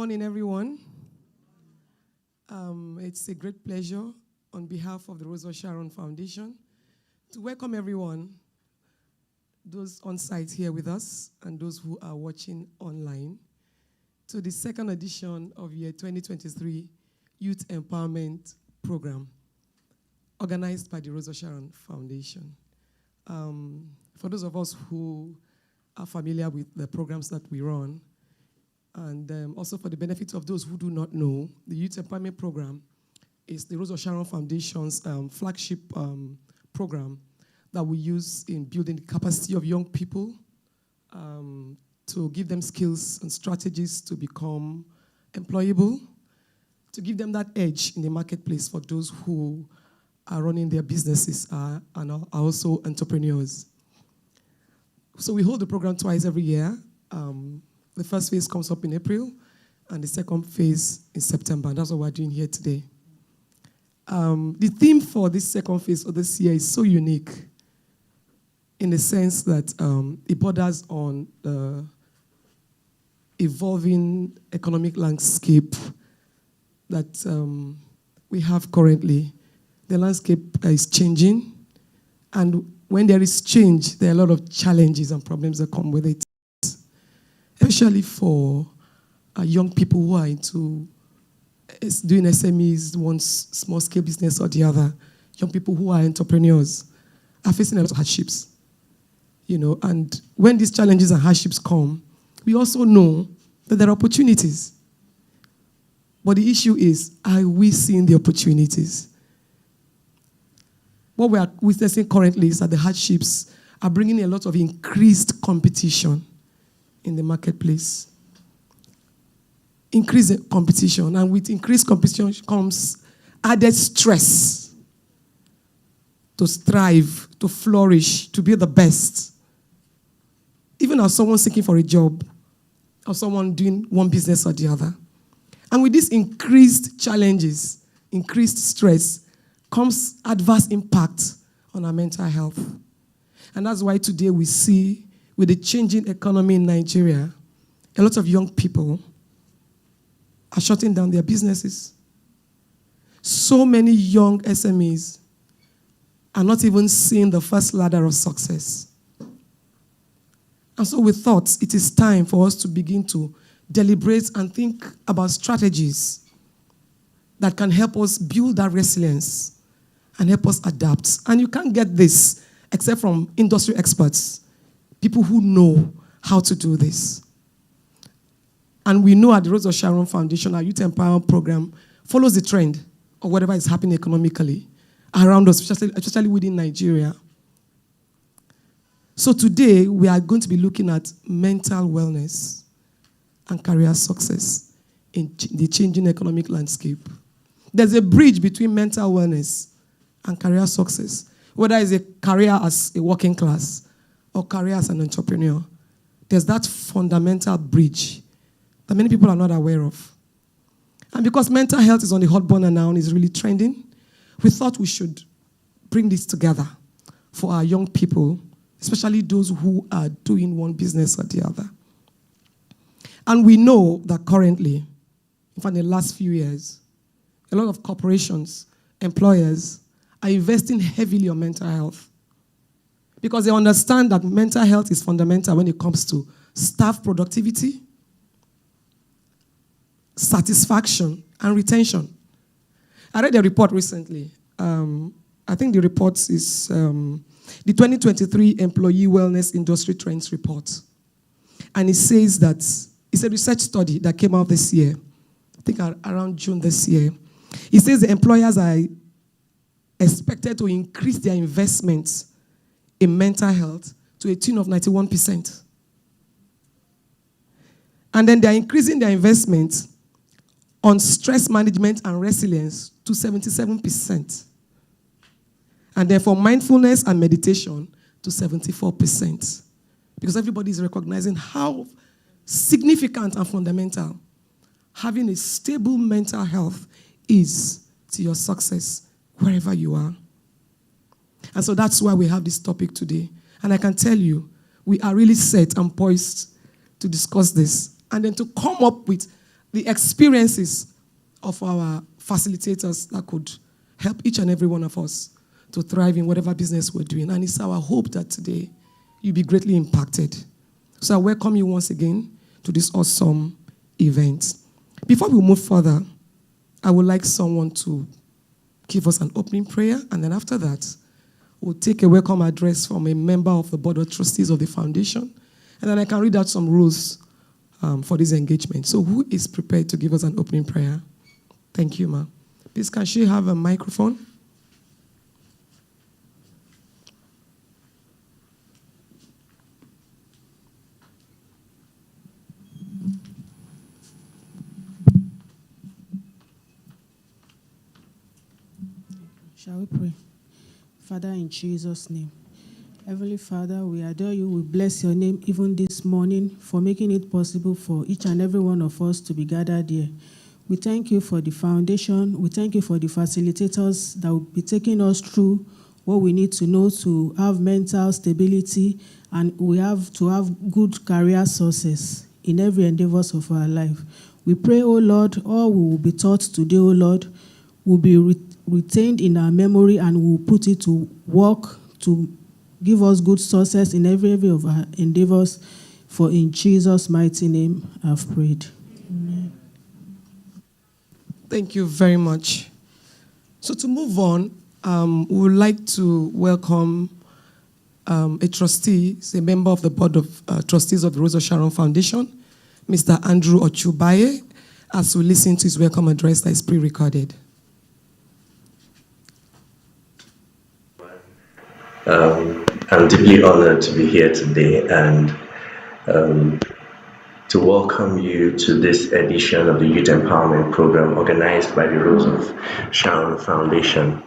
morning, everyone. It's a great pleasure on behalf of the Rose of Sharon Foundation to welcome everyone, those on site here with us and those who are watching online, to the second edition of year 2023 Youth Empowerment Program, organized by the Rose of Sharon Foundation. For those of us who are familiar with the programs that we run, and also for the benefit of those who do not know, the Youth Empowerment Program is the Rose of Sharon Foundation's flagship program that we use in building the capacity of young people to give them skills and strategies to become employable, to give them that edge in the marketplace for those who are running their businesses and are also entrepreneurs. So we hold the program twice every year. The first phase comes up in April, and the second phase in September. That's what we're doing here today. The theme for this second phase of this year is so unique in the sense that it borders on the evolving economic landscape that we have currently. The landscape is changing, and when there is change, there are a lot of challenges and problems that come with it, especially for young people who are into doing SMEs, one small-scale business or the other. Young people who are entrepreneurs are facing a lot of hardships, and when these challenges and hardships come, we also know that there are opportunities. But the issue is, are we seeing the opportunities? What we are witnessing currently is that the hardships are bringing a lot of increased competition in the marketplace. Increased competition, and with increased competition comes added stress to strive, to flourish, to be the best. Even as someone seeking for a job, or someone doing one business or the other. And with these increased challenges, increased stress, comes adverse impact on our mental health. And that's why today we see, with the changing economy in Nigeria, a lot of young people are shutting down their businesses. So many young SMEs are not even seeing the first ladder of success. And so we thought it is time for us to begin to deliberate and think about strategies that can help us build that resilience and help us adapt. And you can't get this except from industry experts, people who know how to do this. And we know at the Rose of Sharon Foundation, our Youth Empowerment Program follows the trend of whatever is happening economically around us, especially within Nigeria. So today, we are going to be looking at mental wellness and career success in the changing economic landscape. There's a bridge between mental wellness and career success, whether it's a career as a working class or career as an entrepreneur. There's that fundamental bridge that many people are not aware of. And because mental health is on the hot burner now and is really trending, we thought we should bring this together for our young people, especially those who are doing one business or the other. And we know that currently, in fact, in the last few years, a lot of corporations, employers, are investing heavily on mental health because they understand that mental health is fundamental when it comes to staff productivity, satisfaction, and retention. I read a report recently. I think the report is the 2023 Employee Wellness Industry Trends Report. And it says that it's a research study that came out this year, I think around June this year. It says the employers are expected to increase their investments in mental health to a tune of 91%. And then they're increasing their investments on stress management and resilience to 77%. And then for mindfulness and meditation to 74%. Because everybody is recognizing how significant and fundamental having a stable mental health is to your success wherever you are. And so that's why we have this topic today. And I can tell you, we are really set and poised to discuss this and then to come up with the experiences of our facilitators that could help each and every one of us to thrive in whatever business we're doing. And it's our hope that today you'll be greatly impacted. So I welcome you once again to this awesome event. Before we move further, I would like someone to give us an opening prayer, and then after that, we'll take a welcome address from a member of the Board of Trustees of the Foundation, and then I can read out some rules for this engagement. So who is prepared to give us an opening prayer? Thank you, ma. Please, can she have a microphone? Shall we pray? Father, in Jesus' name. Heavenly Father, we adore you. We bless your name even this morning for making it possible for each and every one of us to be gathered here. We thank you for the foundation. We thank you for the facilitators that will be taking us through what we need to know to have mental stability, and we have to have good career success in every endeavors of our life. We pray, O Lord, all we will be taught today, O Lord, will be retained in our memory, and we will put it to work to give us good success in every of our endeavors. For in Jesus' mighty name I've prayed. Amen. Thank you very much. So to move on, we would like to welcome a trustee, he's a member of the Board of Trustees of the Rose of Sharon Foundation, Mr. Andrew Ochubaye, as we listen to his welcome address that is pre-recorded. I'm deeply honored to be here today and to welcome you to this edition of the Youth Empowerment Program organized by the Rose of Sharon Foundation.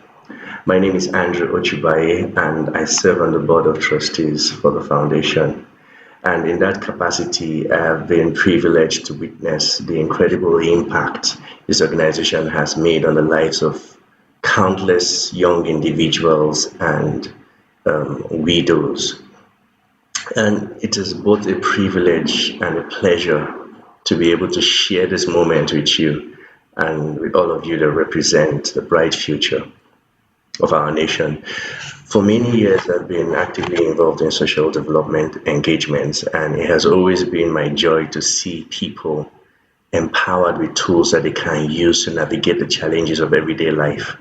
My name is Andrew Ochubaye, and I serve on the Board of Trustees for the Foundation. And in that capacity, I have been privileged to witness the incredible impact this organization has made on the lives of countless young individuals and widows. And it is both a privilege and a pleasure to be able to share this moment with you and with all of you that represent the bright future of our nation. For many years, I've been actively involved in social development engagements, and it has always been my joy to see people empowered with tools that they can use to navigate the challenges of everyday life.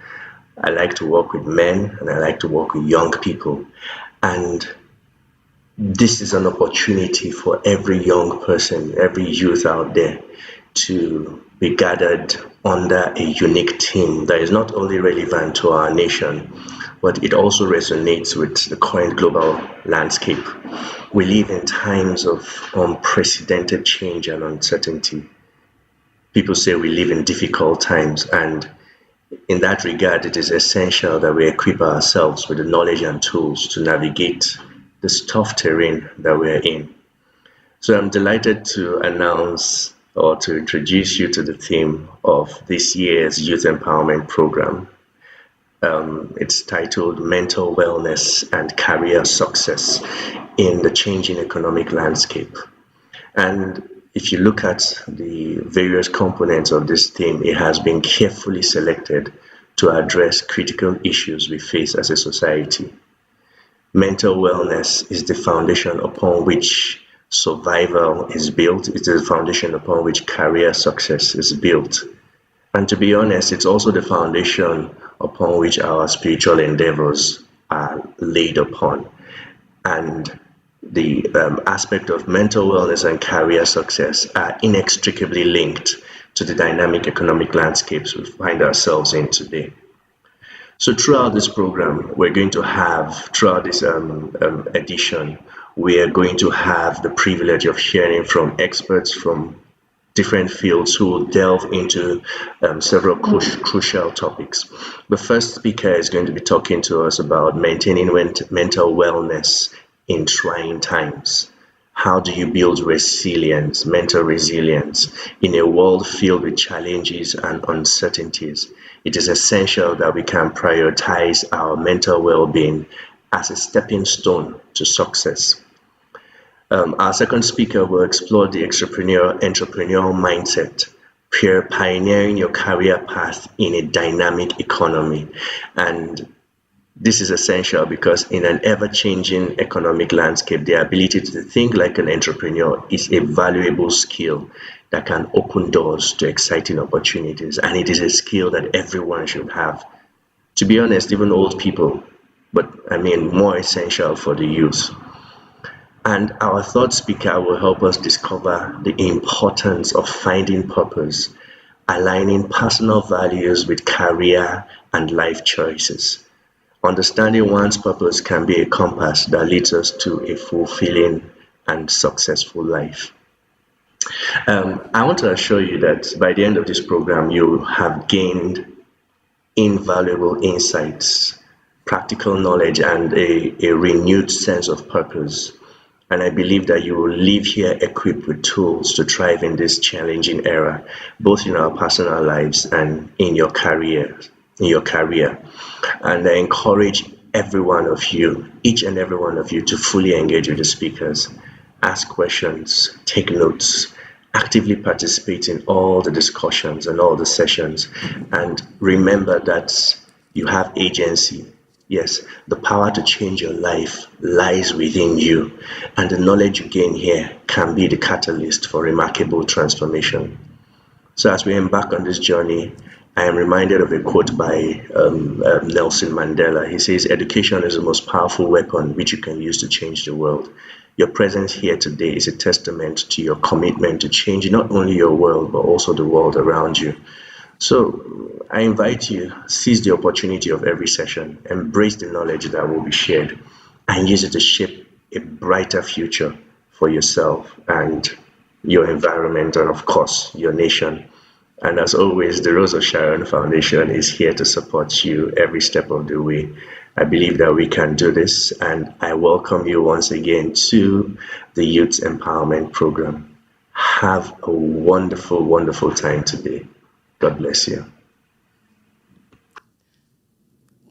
I like to work with men, and I like to work with young people. And this is an opportunity for every young person, every youth out there to be gathered under a unique theme that is not only relevant to our nation, but it also resonates with the current global landscape. We live in times of unprecedented change and uncertainty. People say we live in difficult times, and in that regard, it is essential that we equip ourselves with the knowledge and tools to navigate this tough terrain that we're in. So I'm delighted to announce or to introduce you to the theme of this year's Youth Empowerment Program. It's titled Mental Wellness and Career Success in the Changing Economic Landscape. And if you look at the various components of this theme, it has been carefully selected to address critical issues we face as a society. Mental wellness is the foundation upon which survival is built. It is the foundation upon which career success is built. And to be honest, it's also the foundation upon which our spiritual endeavors are laid upon. And the aspect of mental wellness and career success are inextricably linked to the dynamic economic landscapes we find ourselves in today. So throughout this program, we're going to have, throughout this edition, we are going to have the privilege of hearing from experts from different fields who will delve into several crucial topics. The first speaker is going to be talking to us about maintaining mental wellness in trying times. How do you build resilience, mental resilience, in a world filled with challenges and uncertainties? It is essential that we can prioritize our mental well-being as a stepping stone to success. Our second speaker will explore the entrepreneurial mindset pioneering your career path in a dynamic economy. And this is essential because in an ever-changing economic landscape, the ability to think like an entrepreneur is a valuable skill that can open doors to exciting opportunities. And it is a skill that everyone should have. To be honest, even old people, but I mean more essential for the youth. And our third speaker will help us discover the importance of finding purpose, aligning personal values with career and life choices. Understanding one's purpose can be a compass that leads us to a fulfilling and successful life. I want to assure you that by the end of this program, you have gained invaluable insights, practical knowledge, and a renewed sense of purpose. And I believe that you will leave here equipped with tools to thrive in this challenging era, both in our personal lives and in your career. And I encourage every one of you, each and every one of you, to fully engage with the speakers, ask questions, take notes, actively participate in all the discussions and all the sessions, and remember that you have agency. Yes, the power to change your life lies within you, and the knowledge you gain here can be the catalyst for remarkable transformation. So as we embark on this journey, I am reminded of a quote by Nelson Mandela. He says, "Education is the most powerful weapon which you can use to change the world." Your presence here today is a testament to your commitment to change not only your world, but also the world around you. So I invite you, seize the opportunity of every session, embrace the knowledge that will be shared, and use it to shape a brighter future for yourself and your environment, and of course, your nation. And as always, the Rose of Sharon Foundation is here to support you every step of the way. I believe that we can do this, and I welcome you once again to the Youth Empowerment Program. Have a wonderful, wonderful time today. God bless you.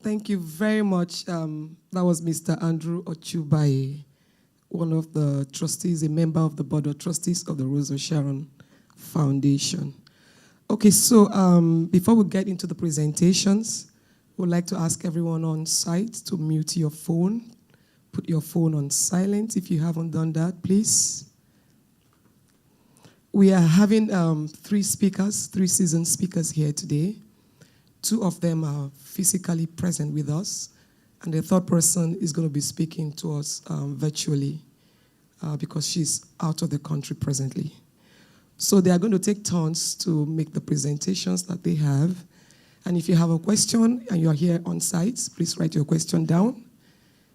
Thank you very much. That was Mr. Andrew Ochubaye, one of the trustees, a member of the Board of Trustees of the Rose of Sharon Foundation. Okay, so before we get into the presentations, we'd like to ask everyone on site to mute your phone. Put your phone on silent if you haven't done that, please. We are having three seasoned speakers here today. Two of them are physically present with us, and the third person is going to be speaking to us virtually because she's out of the country presently. So they are going to take turns to make the presentations that they have. And if you have a question and you are here on site, please write your question down.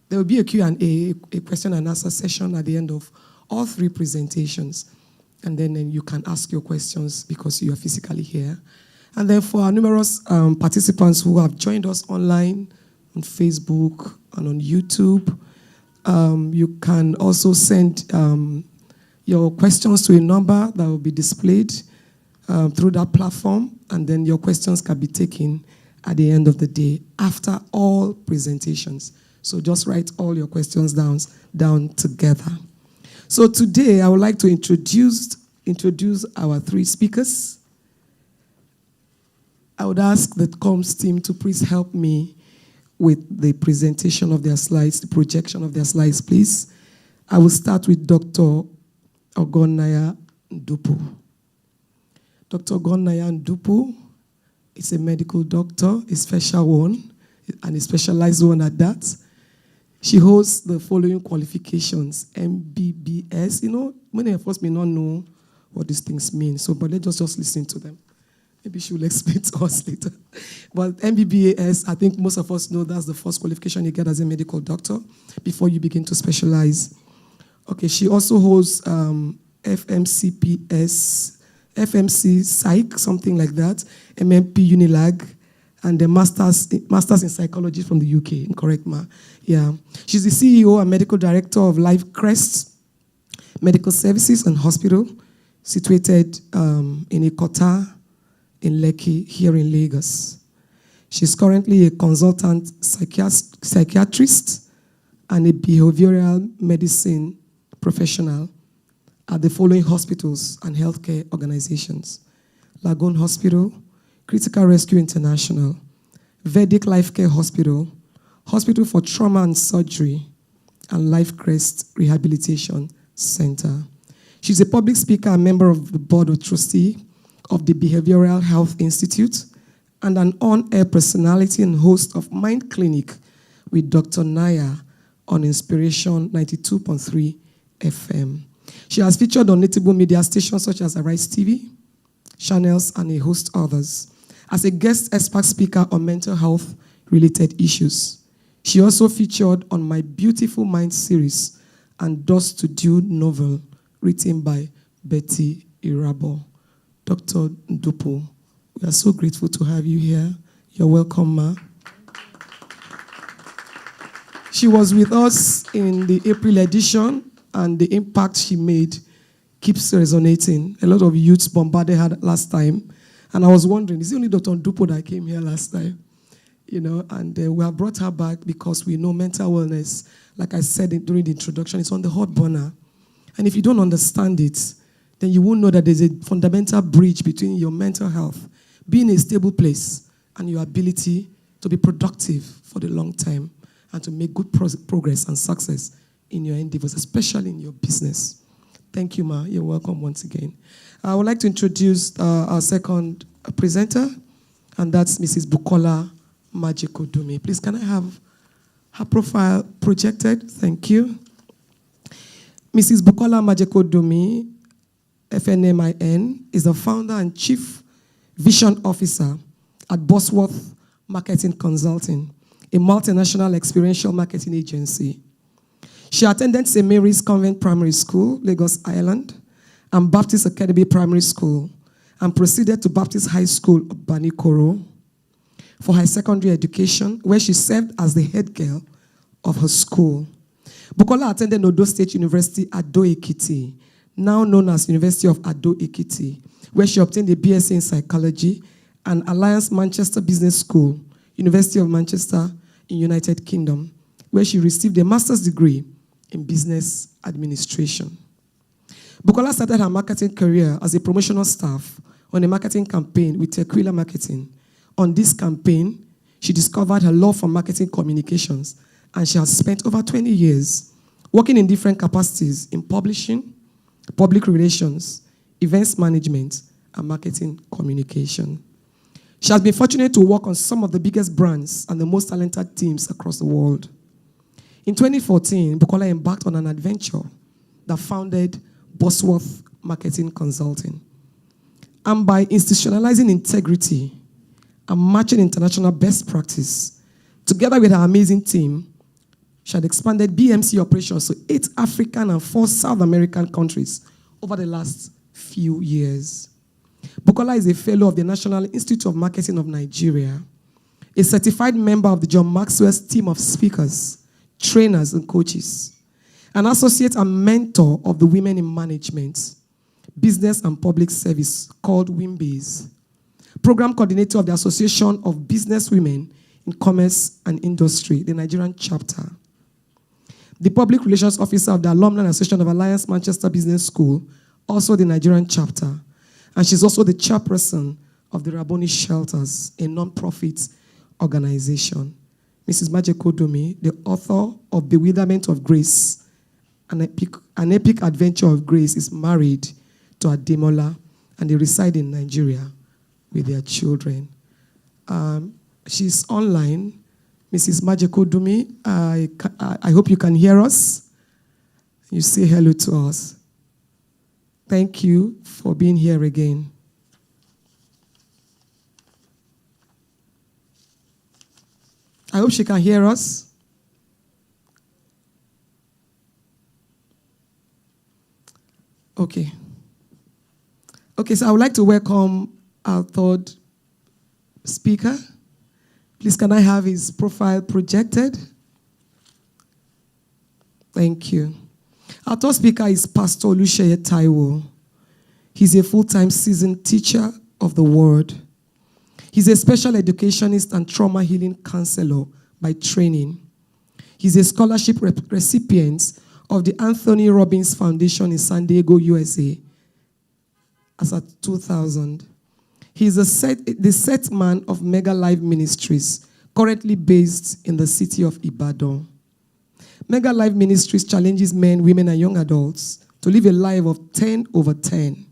There will be a Q&A, a question and answer session at the end of all three presentations. And then you can ask your questions because you are physically here. And then for our numerous participants who have joined us online, on Facebook and on YouTube, you can also send your questions to a number that will be displayed through that platform, and then your questions can be taken at the end of the day after all presentations. So just write all your questions down together. So today I would like to introduce our three speakers. I would ask the comms team to please help me with the presentation of their slides, the projection of their slides, please. I will start with Dr. Ogonaya Ndupu. Dr. Ogonaya Ndupu is a medical doctor, a special one, and a specialized one at that. She holds the following qualifications: MBBS. You know, many of us may not know what these things mean, but let's just listen to them. Maybe she will explain to us later. But MBBS, I think most of us know that's the first qualification you get as a medical doctor before you begin to specialize. Okay, she also holds FMCPS, FMC Psych, something like that, MMP Unilag, and the Masters in Psychology from the UK, correct, ma? Yeah. She's the CEO and Medical Director of Lifecrest Medical Services and Hospital, situated in Ikota, in Lekki, here in Lagos. She's currently a consultant psychiatrist and a behavioral medicine professional at the following hospitals and healthcare organizations: Lagoon Hospital, Critical Rescue International, Vedic Life Care Hospital, Hospital for Trauma and Surgery, and Lifecrest Rehabilitation Center. She's a public speaker and member of the Board of Trustees of the Behavioral Health Institute and an on-air personality and host of Mind Clinic with Dr. Naya on Inspiration 92.3 FM. She has featured on notable media stations such as Arise TV, channels, and a host others as a guest expert speaker on mental health-related issues. She also featured on My Beautiful Mind series and Dust to Dew novel written by Betty Irabo. Dr. Ndupo, we are so grateful to have you here. You're welcome, ma. She was with us in the April edition, and the impact she made keeps resonating. A lot of youths bombarded her last time, and I was wondering, is it only Dr. Ndupo that came here last time? You know, and we have brought her back because we know mental wellness, like I said during the introduction, it's on the hot burner. And if you don't understand it, then you won't know that there's a fundamental bridge between your mental health, being a stable place, and your ability to be productive for the long time and to make good progress and success in your endeavors, especially in your business. Thank you, ma. You're welcome once again. I would like to introduce our second presenter, and that's Mrs. Bukola Majekodunmi. Please, can I have her profile projected? Thank you. Mrs. Bukola Majekodunmi, FNMIN, is the founder and chief vision officer at Bosworth Marketing Consulting, a multinational experiential marketing agency. She attended St. Mary's Convent Primary School, Lagos Island, and Baptist Academy Primary School, and proceeded to Baptist High School, Banikoro, for her secondary education, where she served as the head girl of her school. Bukola attended Odo State University, Ado-Ekiti, now known as University of Ado-Ekiti, where she obtained a BSc in Psychology, and Alliance Manchester Business School, University of Manchester in United Kingdom, where she received a master's degree in business administration. Bukola started her marketing career as a promotional staff on a marketing campaign with Tequila Marketing. On this campaign, she discovered her love for marketing communications, and she has spent over 20 years working in different capacities in publishing, public relations, events management, and marketing communication. She has been fortunate to work on some of the biggest brands and the most talented teams across the world. In 2014, Bukola embarked on an adventure that founded Bosworth Marketing Consulting. And by institutionalizing integrity and matching international best practice, together with her amazing team, she had expanded BMC operations to 8 African and 4 South American countries over the last few years. Bukola is a fellow of the National Institute of Marketing of Nigeria, a certified member of the John Maxwell's team of speakers, trainers, and coaches, an associate and mentor of the Women in Management, Business and Public Service called WIMBIS, program coordinator of the Association of Business Women in Commerce and Industry, the Nigerian chapter, the public relations officer of the Alumni Association of Alliance Manchester Business School, also the Nigerian chapter, and she's also the chairperson of the Rabboni Shelters, a non-profit organization. Mrs. Majekodunmi, the author of Bewilderment of Grace, an epic adventure of grace, is married to Ademola, and they reside in Nigeria with their children. She's online. Mrs. Majekodunmi, I hope you can hear us. You say hello to us. Thank you for being here again. I hope she can hear us. Okay. Okay, so I would like to welcome our third speaker. Please, can I have his profile projected? Thank you. Our third speaker is Pastor Olusheye Taiwo. He's a full-time seasoned teacher of the word. He's a special educationist and trauma healing counselor by training. He's a scholarship recipient of the Anthony Robbins Foundation in San Diego, USA, as of 2000. He is the set man of Mega Life Ministries, currently based in the city of Ibadan. Mega Life Ministries challenges men, women, and young adults to live a life of 10 over 10,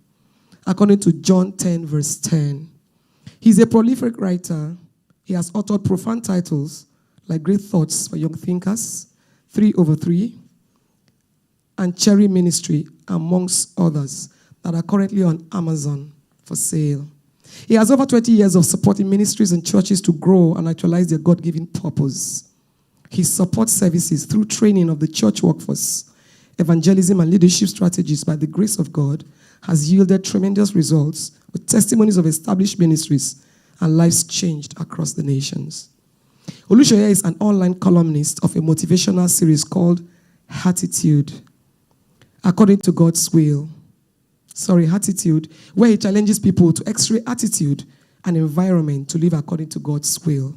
according to John 10, verse 10. He's a prolific writer. He has authored profound titles like Great Thoughts for Young Thinkers, 3 over 3, and Cherry Ministry, amongst others, that are currently on Amazon for sale. He has over 20 years of supporting ministries and churches to grow and actualize their God-given purpose. His support services through training of the church workforce, evangelism, and leadership strategies by the grace of God has yielded tremendous results with testimonies of established ministries and lives changed across the nations. Olusoye is an online columnist of a motivational series called Attitude, according to God's will. Attitude, where he challenges people to x-ray attitude and environment to live according to God's will.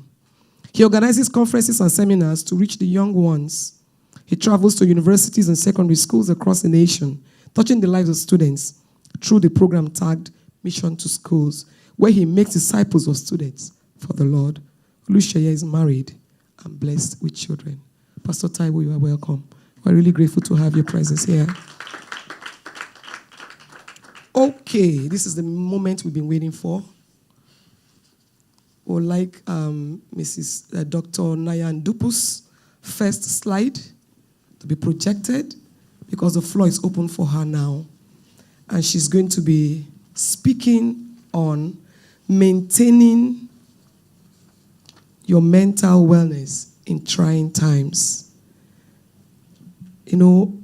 He organizes conferences and seminars to reach the young ones. He travels to universities and secondary schools across the nation, touching the lives of students through the program tagged Mission to Schools, where he makes disciples of students for the Lord. Olusoye is married and blessed with children. Pastor Taiwo, you are welcome. We're really grateful to have your presence here. Okay, this is the moment we've been waiting for. We'd like Mrs. Dr. Naya Ndupu's first slide to be projected because the floor is open for her now. And she's going to be speaking on maintaining your mental wellness in trying times. You know,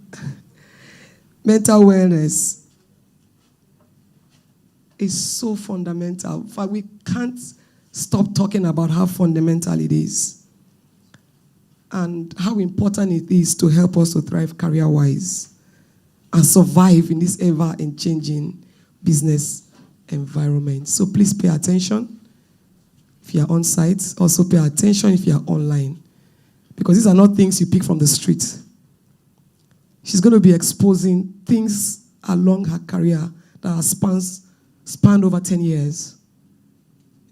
mental wellness is so fundamental. In fact, we can't stop talking about how fundamental it is and how important it is to help us to thrive career-wise and survive in this ever-changing business environment. So please pay attention if you are on site. Also pay attention if you are online, because these are not things you pick from the street. She's going to be exposing things along her career that has spanned over 10 years.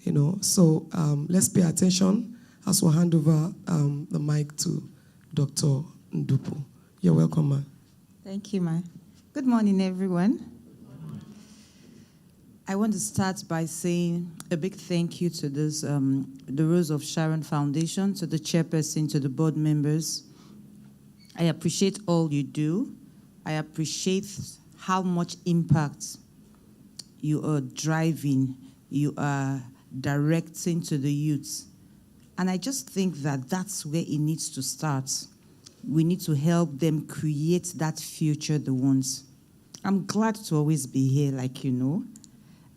You know, so let's pay attention as we'll hand over the mic to Dr. Ndupu. You're welcome, ma'am. Thank you, ma'am. Good morning, everyone. I want to start by saying a big thank you to this, the Rose of Sharon Foundation, to the chairperson, to the board members. I appreciate all you do. I appreciate how much impact you are driving, you are directing to the youth. And I just think that that's where it needs to start. We need to help them create that future they want. I'm glad to always be here, like you know.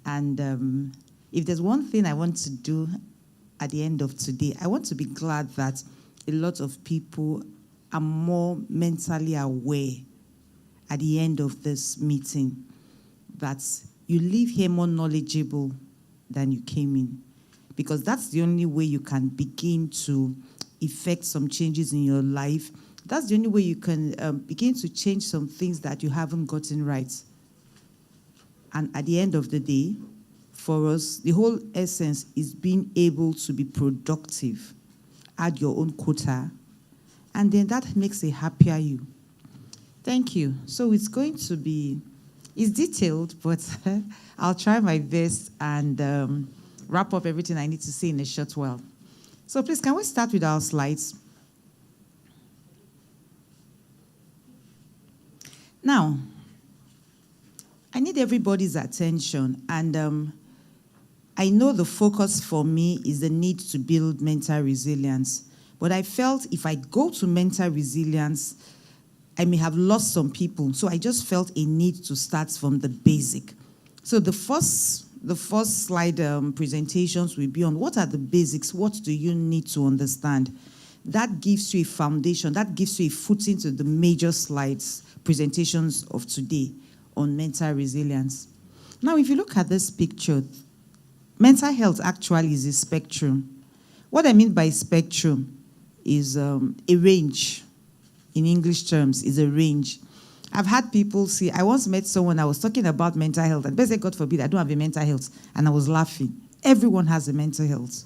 And if there's one thing I want to do at the end of today, I want to be glad that a lot of people are more mentally aware at the end of this meeting, that you leave here more knowledgeable than you came in. Because that's the only way you can begin to effect some changes in your life. That's the only way you can begin to change some things that you haven't gotten right. And at the end of the day, for us, the whole essence is being able to be productive, add your own quota, and then that makes a happier you. Thank you. So it's going to be, it's detailed, but I'll try my best and wrap up everything I need to say in a short while. So please, can we start with our slides? Now, I need everybody's attention, and I know the focus for me is the need to build mental resilience, but I felt if I go to mental resilience, I may have lost some people, so I just felt a need to start from the basic. So the first slide presentations will be on what are the basics, what do you need to understand. That gives you a foundation, that gives you a footing to the major slides, presentations of today on mental resilience. Now, if you look at this picture, mental health actually is a spectrum. What I mean by spectrum is a range. In English terms, is a range. I've had people see, I once met someone, I was talking about mental health, and they said, God forbid, I don't have a mental health. And I was laughing. Everyone has a mental health.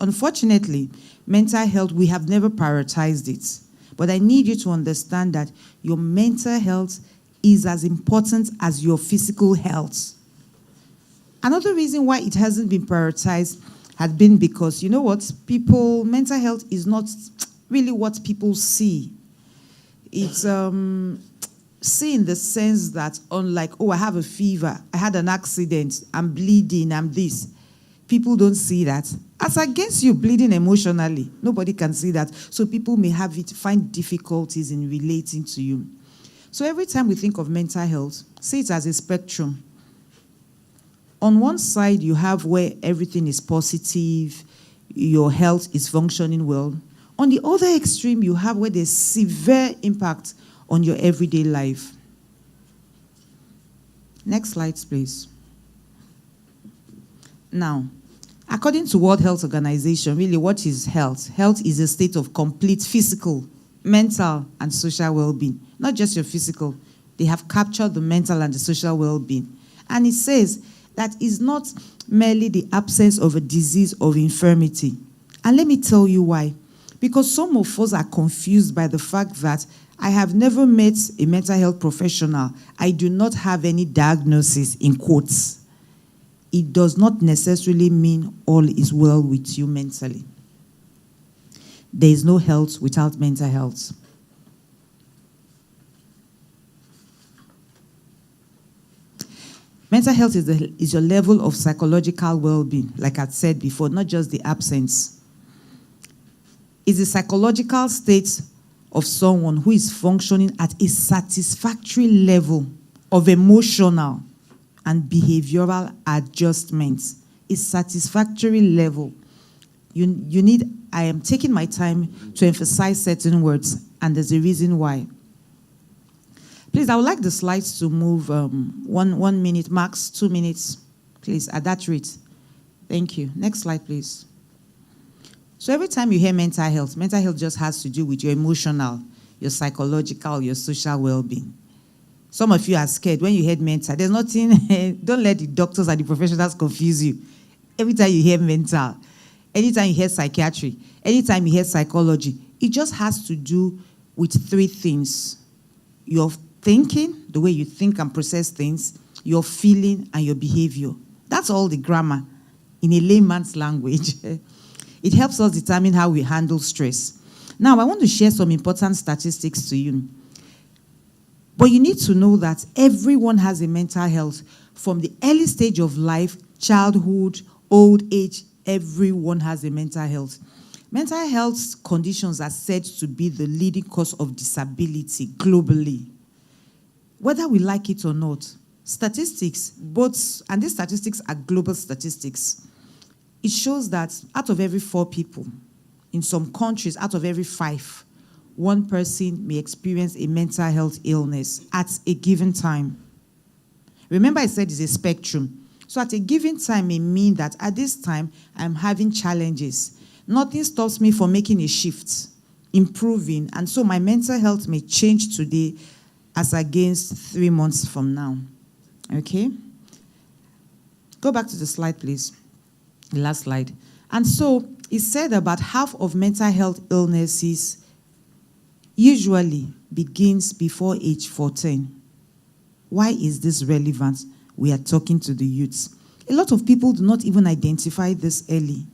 Unfortunately, mental health, we have never prioritized it. But I need you to understand that your mental health is as important as your physical health. Another reason why it hasn't been prioritized has been because, you know what, mental health is not really what people see. It's see in the sense that, unlike, oh, I have a fever, I had an accident, I'm bleeding, I'm this. People don't see that. As against you bleeding emotionally, nobody can see that. So people may find difficulties in relating to you. So every time we think of mental health, see it as a spectrum. On one side, you have where everything is positive, your health is functioning well. On the other extreme, you have where there's severe impact on your everyday life. Next slide, please. Now, according to World Health Organization, really, what is health? Health is a state of complete physical, mental, and social well-being. Not just your physical. They have captured the mental and the social well-being. And it says that it's not merely the absence of a disease or infirmity. And let me tell you why. Because some of us are confused by the fact that I have never met a mental health professional. I do not have any diagnosis, in quotes. It does not necessarily mean all is well with you mentally. There is no health without mental health. Mental health is your level of psychological well-being, like I said before, not just the absence. It's the psychological state of someone who is functioning at a satisfactory level of emotional and behavioral adjustments. A satisfactory level. I am taking my time to emphasize certain words, and there's a reason why. Please, I would like the slides to move 1 minute, max 2 minutes, please, at that rate. Thank you. Next slide, please. So every time you hear mental health just has to do with your emotional, your psychological, your social well-being. Some of you are scared when you hear mental. There's nothing, don't let the doctors and the professionals confuse you. Every time you hear mental, anytime you hear psychiatry, anytime you hear psychology, it just has to do with 3 things. Your thinking, the way you think and process things, your feeling, and your behavior. That's all the grammar in a layman's language. It helps us determine how we handle stress. Now, I want to share some important statistics to you. But you need to know that everyone has a mental health. From the early stage of life, childhood, old age, everyone has a mental health. Mental health conditions are said to be the leading cause of disability globally. Whether we like it or not, statistics, and these statistics are global statistics, it shows that out of every 4 people, in some countries, out of every 5, 1 person may experience a mental health illness at a given time. Remember I said it's a spectrum. So at a given time may mean that at this time, I'm having challenges. Nothing stops me from making a shift, improving, and so my mental health may change today as against 3 months from now. Okay? Go back to the slide, please. The last slide. And so it said about half of mental health illnesses usually begins before age 14. Why is this relevant? We are talking to the youths. A lot of people do not even identify this early.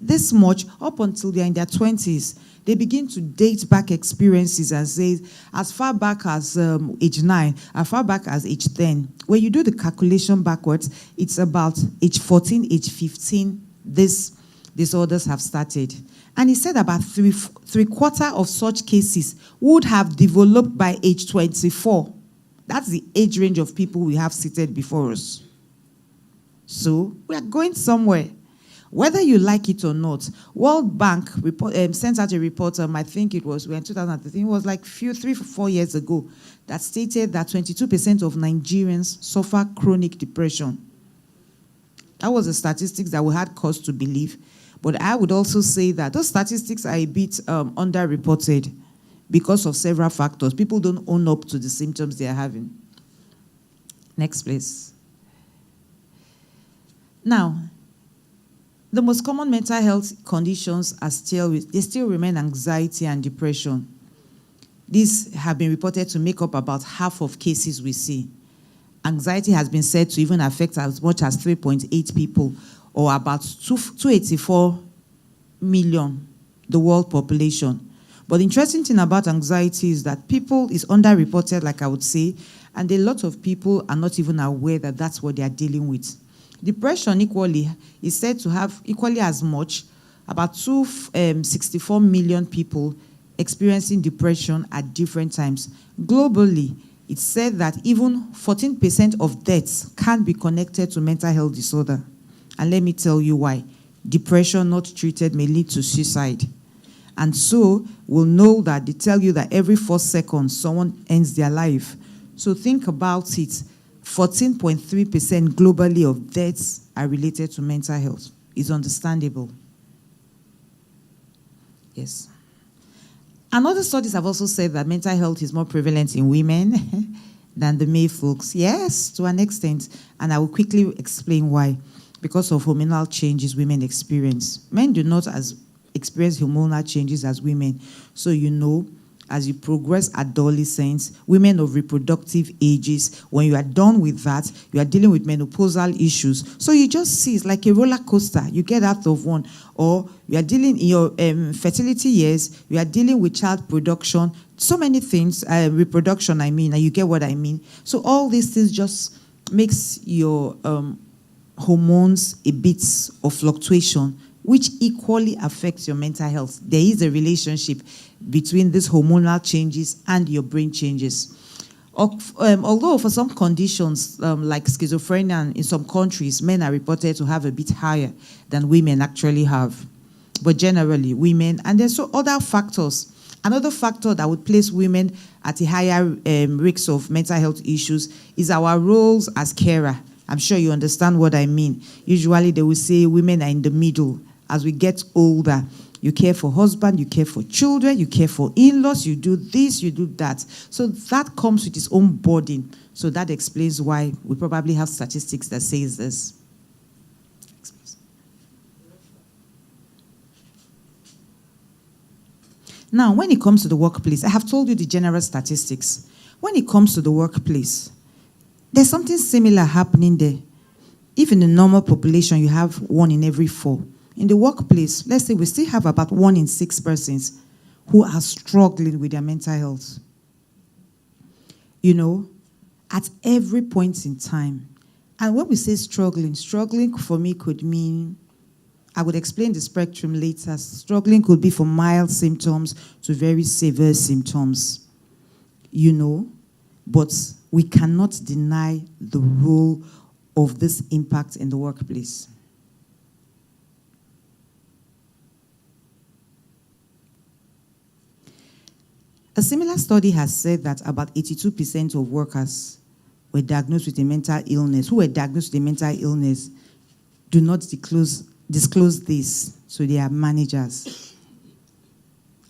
This much, up until they're in their 20s, they begin to date back experiences and say, as far back as age 9, as far back as age 10. When you do the calculation backwards, it's about age 14, age 15, these disorders have started. And he said about three-quarters of such cases would have developed by age 24. That's the age range of people we have seated before us. So we are going somewhere. Whether you like it or not, World Bank sent out a report, I think it was in 2013, it was like 3 or 4 years ago, that stated that 22% of Nigerians suffer chronic depression. That was the statistics that we had cause to believe. But I would also say that those statistics are a bit underreported. because of several factors. People don't own up to the symptoms they are having. Next, please. Now, the most common mental health conditions they still remain anxiety and depression. These have been reported to make up about half of cases we see. Anxiety has been said to even affect as much as 3.8 people, or about 284 million, the world population. But the interesting thing about anxiety is that people is underreported, like I would say, and a lot of people are not even aware that that's what they are dealing with. Depression equally is said to have equally as much, about 264 million people experiencing depression at different times. Globally, it's said that even 14% of deaths can be connected to mental health disorder. And let me tell you why. Depression not treated may lead to suicide. And so we'll know that they tell you that every 4 seconds someone ends their life. So think about it. 14.3% globally of deaths are related to mental health. It's understandable. Yes. And other studies have also said that mental health is more prevalent in women than the male folks. Yes, to an extent. And I will quickly explain why. Because of hormonal changes women experience. Men do not experience hormonal changes as women. So you know, as you progress adolescence, women of reproductive ages, when you are done with that, you are dealing with menopausal issues. So you just see it's like a roller coaster. You get out of one. Or you are dealing in your fertility years, you are dealing with child production, so many things, reproduction and you get what I mean. So all these things just makes your hormones a bit of fluctuation, which equally affects your mental health. There is a relationship between these hormonal changes and your brain changes. Although for some conditions, like schizophrenia in some countries, men are reported to have a bit higher than women actually have. But generally, women, and there's other factors. Another factor that would place women at a higher risk of mental health issues is our roles as carer. I'm sure you understand what I mean. Usually they will say women are in the middle. As we get older, you care for husband, you care for children, you care for in-laws, you do this, you do that. So that comes with its own burden. So that explains why we probably have statistics that says this. Now, when it comes to the workplace, I have told you the general statistics. When it comes to the workplace, there's something similar happening there. If in the normal population you have 1 in every 4, in the workplace, let's say we still have about 1 in 6 persons who are struggling with their mental health. You know, at every point in time. And when we say struggling for me could mean, I would explain the spectrum later. Struggling could be from mild symptoms to very severe symptoms, you know, but we cannot deny the role of this impact in the workplace. A similar study has said that about 82% of workers were diagnosed with a mental illness, who were diagnosed with a mental illness, do not disclose this to their managers.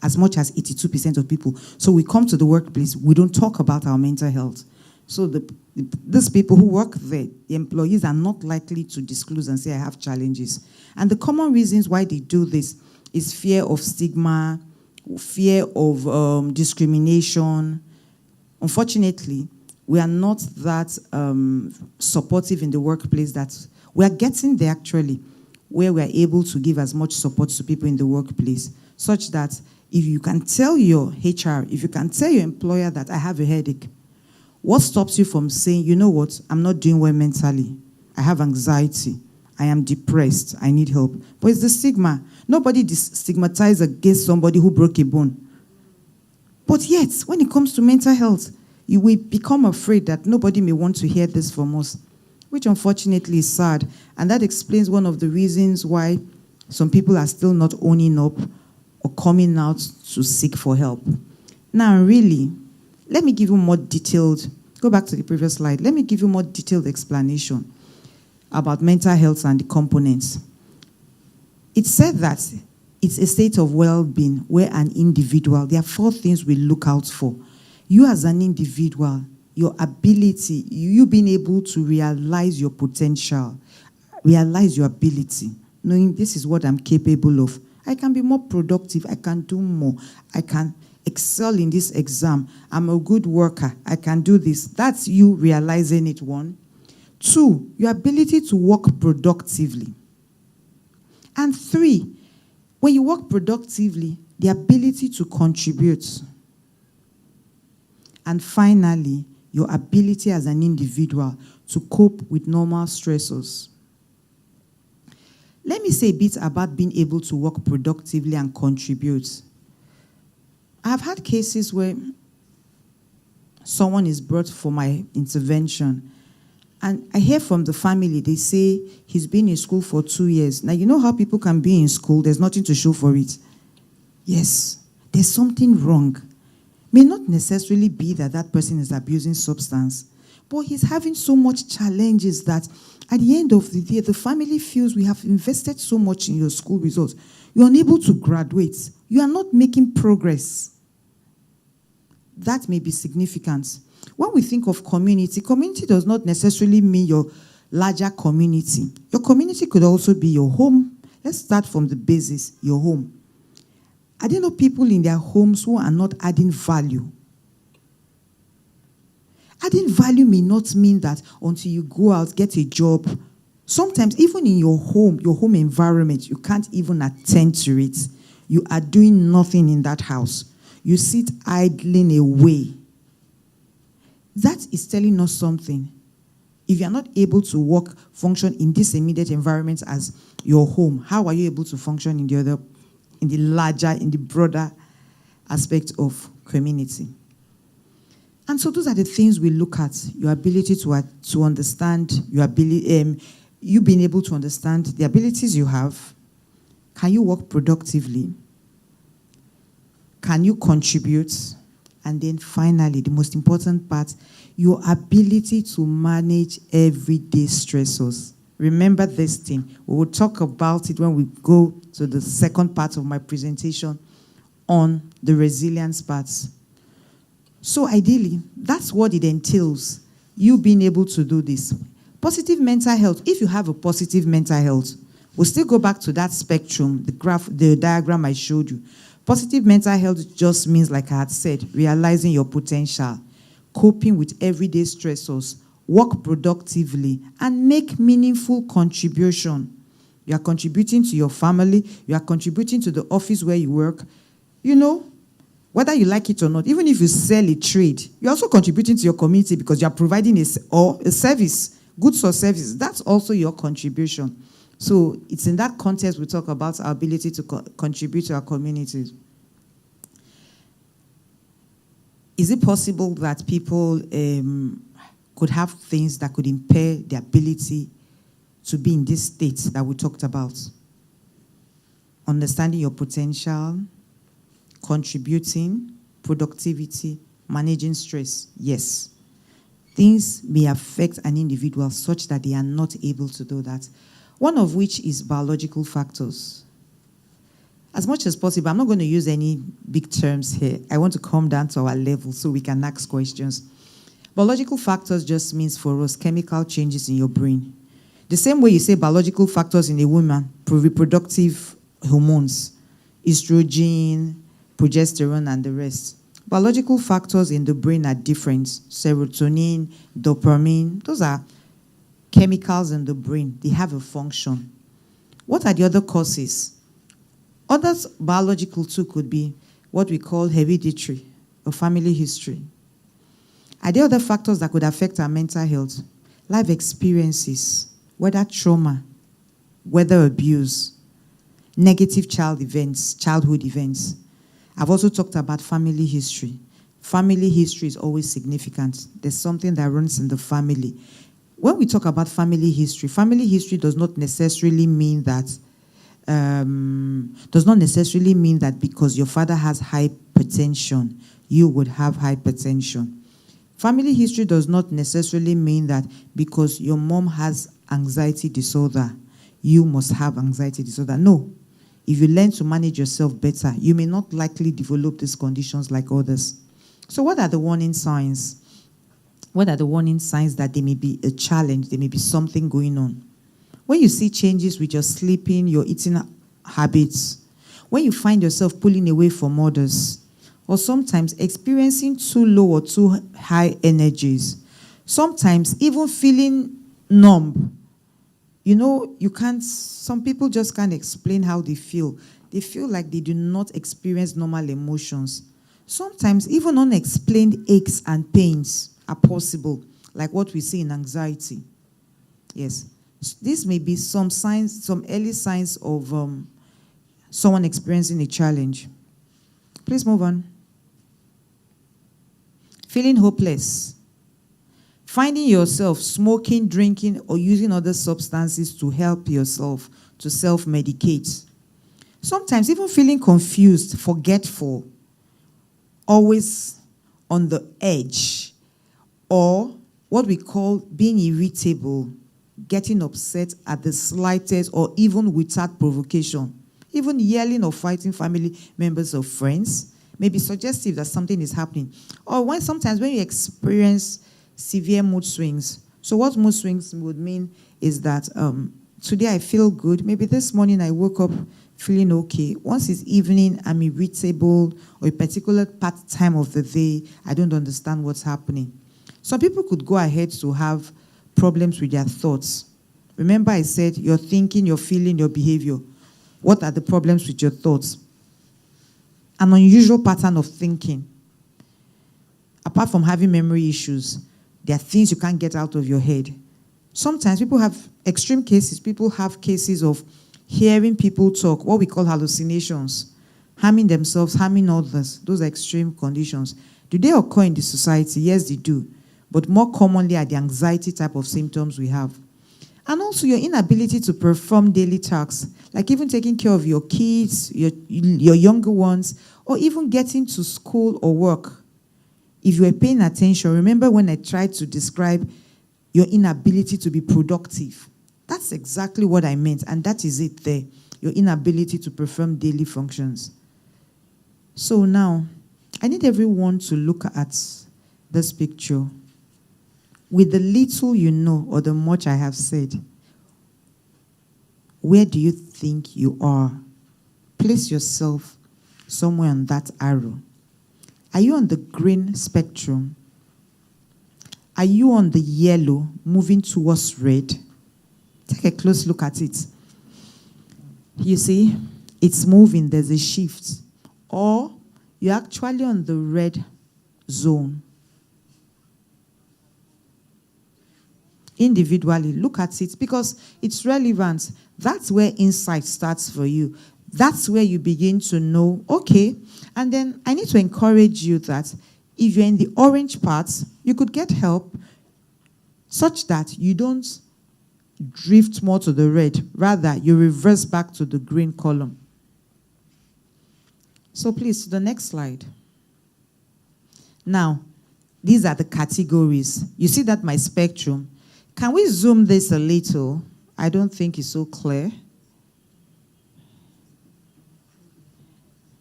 As much as 82% of people. So we come to the workplace, we don't talk about our mental health. So these people who work there, the employees are not likely to disclose and say, I have challenges. And the common reasons why they do this is fear of stigma, fear of discrimination. Unfortunately, we are not that supportive in the workplace that we are getting there actually, where we are able to give as much support to people in the workplace, such that if you can tell your HR, if you can tell your employer that I have a headache, what stops you from saying, you know what, I'm not doing well mentally, I have anxiety, I am depressed, I need help. But it's the stigma. Nobody stigmatizes against somebody who broke a bone. But yet, when it comes to mental health, you will become afraid that nobody may want to hear this from us, which unfortunately is sad. And that explains one of the reasons why some people are still not owning up or coming out to seek for help. Now, really, let me give you more detailed, go back to the previous slide, let me give you more detailed explanation about mental health and the components. It said that it's a state of well-being where an individual, there are 4 things we look out for. You as an individual, your ability, you being able to realize your potential, realize your ability, knowing this is what I'm capable of. I can be more productive, I can do more, I can excel in this exam, I'm a good worker, I can do this. That's you realizing it, 1. 2, your ability to work productively. And 3, when you work productively, the ability to contribute. And finally, your ability as an individual to cope with normal stressors. Let me say a bit about being able to work productively and contribute. I've had cases where someone is brought for my intervention, and I hear from the family, they say he's been in school for 2 years. Now, you know how people can be in school, there's nothing to show for it. Yes, there's something wrong. May not necessarily be that that person is abusing substance, but he's having so much challenges that at the end of the day, the family feels we have invested so much in your school results. You're unable to graduate. You are not making progress. That may be significant. When we think of community, community does not necessarily mean your larger community. Your community could also be your home. Let's start from the basis, your home. Are there no people in their homes who are not adding value? Adding value may not mean that until you go out, get a job. Sometimes, even in your home environment, you can't even attend to it. You are doing nothing in that house. You sit idling away. That is telling us something. If you are not able to function in this immediate environment as your home, how are you able to function in the broader aspect of community? And so those are the things we look at. Your ability to understand, you being able to understand the abilities you have. Can you work productively? Can you contribute? And then finally, the most important part, your ability to manage everyday stressors. Remember this thing. We will talk about it when we go to the second part of my presentation on the resilience parts. So ideally, that's what it entails, you being able to do this. Positive mental health, if you have a positive mental health, we'll still go back to that spectrum, the diagram I showed you. Positive mental health just means, like I had said, realizing your potential, coping with everyday stressors, work productively, and make meaningful contribution. You are contributing to your family, you are contributing to the office where you work. You know, whether you like it or not, even if you sell a trade, you're also contributing to your community because you're providing a service, goods or services. That's also your contribution. So it's in that context we talk about our ability to contribute to our communities. Is it possible that people could have things that could impair the ability to be in this state that we talked about? Understanding your potential, contributing, productivity, managing stress. Yes. Things may affect an individual such that they are not able to do that. One of which is biological factors. As much as possible, I'm not going to use any big terms here. I want to come down to our level so we can ask questions. Biological factors just means for us chemical changes in your brain. The same way you say biological factors in a woman, reproductive hormones, estrogen, progesterone, and the rest. Biological factors in the brain are different. Serotonin, dopamine, those are chemicals in the brain. They have a function. What are the other causes? Other biological too could be what we call hereditary or family history. Are there other factors that could affect our mental health? Life experiences, whether trauma, whether abuse, negative childhood events. I've also talked about family history. Family history is always significant. There's something that runs in the family. When we talk about family history does not necessarily mean that because your father has hypertension, you would have hypertension. Family history does not necessarily mean that because your mom has anxiety disorder, you must have anxiety disorder. No. if you learn to manage yourself better, you may not likely develop these conditions like others. So what are the warning signs? What are the warning signs that there may be a challenge, there may be something going on? When you see changes with your sleeping, your eating habits, when you find yourself pulling away from others, or sometimes experiencing too low or too high energies, sometimes even feeling numb. You know, some people just can't explain how they feel. They feel like they do not experience normal emotions. Sometimes even unexplained aches and pains are possible, like what we see in anxiety. Yes. This may be some signs, some early signs of someone experiencing a challenge. Please move on. Feeling hopeless. Finding yourself smoking, drinking, or using other substances to help yourself, to self-medicate. Sometimes even feeling confused, forgetful, always on the edge, or what we call being irritable, getting upset at the slightest or even without provocation. Even yelling or fighting family members or friends may be suggestive that something is happening. Or sometimes when you experience severe mood swings. So what mood swings would mean is that today I feel good. Maybe this morning I woke up feeling okay. Once it's evening, I'm irritable, or a particular time of the day, I don't understand what's happening. Some people could go ahead to have problems with their thoughts. Remember I said your thinking, your feeling, your behavior. What are the problems with your thoughts? An unusual pattern of thinking. Apart from having memory issues, there are things you can't get out of your head. Sometimes people have extreme cases. People have cases of hearing people talk, what we call hallucinations, harming themselves, harming others. Those are extreme conditions. Do they occur in the society? Yes, they do. But more commonly are the anxiety type of symptoms we have. And also your inability to perform daily tasks, like even taking care of your kids, your younger ones, or even getting to school or work. If you were paying attention, remember when I tried to describe your inability to be productive? That's exactly what I meant, and that is it there, your inability to perform daily functions. So now, I need everyone to look at this picture. With the little you know or the much I have said, where do you think you are? Place yourself somewhere on that arrow. Are you on the green spectrum? Are you on the yellow, moving towards red? Take a close look at it. You see, it's moving, there's a shift. Or you're actually on the red zone. Individually, look at it because it's relevant. That's where insight starts for you. That's where you begin to know, okay, and then I need to encourage you that if you're in the orange part, you could get help such that you don't drift more to the red. Rather, you reverse back to the green column. So please, the next slide. Now, these are the categories. You see that my spectrum. Can we zoom this a little? I don't think it's so clear.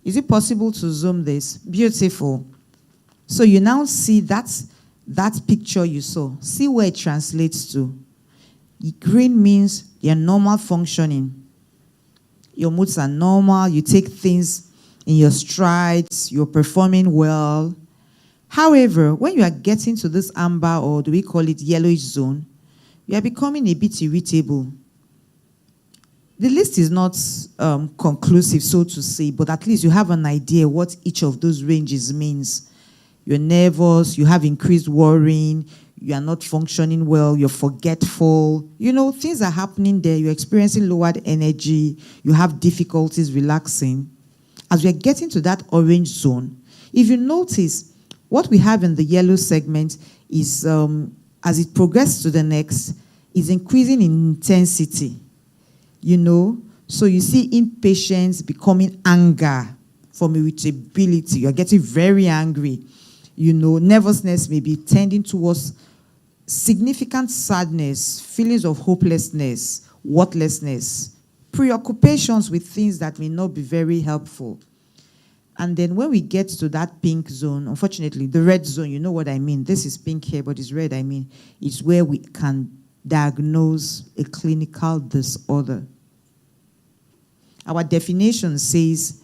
Is it possible to zoom this? Beautiful. So you now see that picture you saw. See where it translates to. Green means you're normal functioning. Your moods are normal. You take things in your strides. You're performing well. However, when you are getting to this amber, or do we call it yellowish zone, you are becoming a bit irritable. The list is not conclusive, so to say, but at least you have an idea what each of those ranges means. You're nervous, you have increased worrying, you are not functioning well, you're forgetful. You know, things are happening there. You're experiencing lowered energy. You have difficulties relaxing. As we are getting to that orange zone, if you notice, what we have in the yellow segment is, as it progresses to the next, is increasing in intensity. You know, so you see impatience becoming anger from irritability. You're getting very angry. You know, nervousness may be tending towards significant sadness, feelings of hopelessness, worthlessness. preoccupations with things that may not be very helpful. And then when we get to that pink zone, unfortunately, the red zone, you know what I mean. This is pink here, but it's red, I mean. It's where we can diagnose a clinical disorder. Our definition says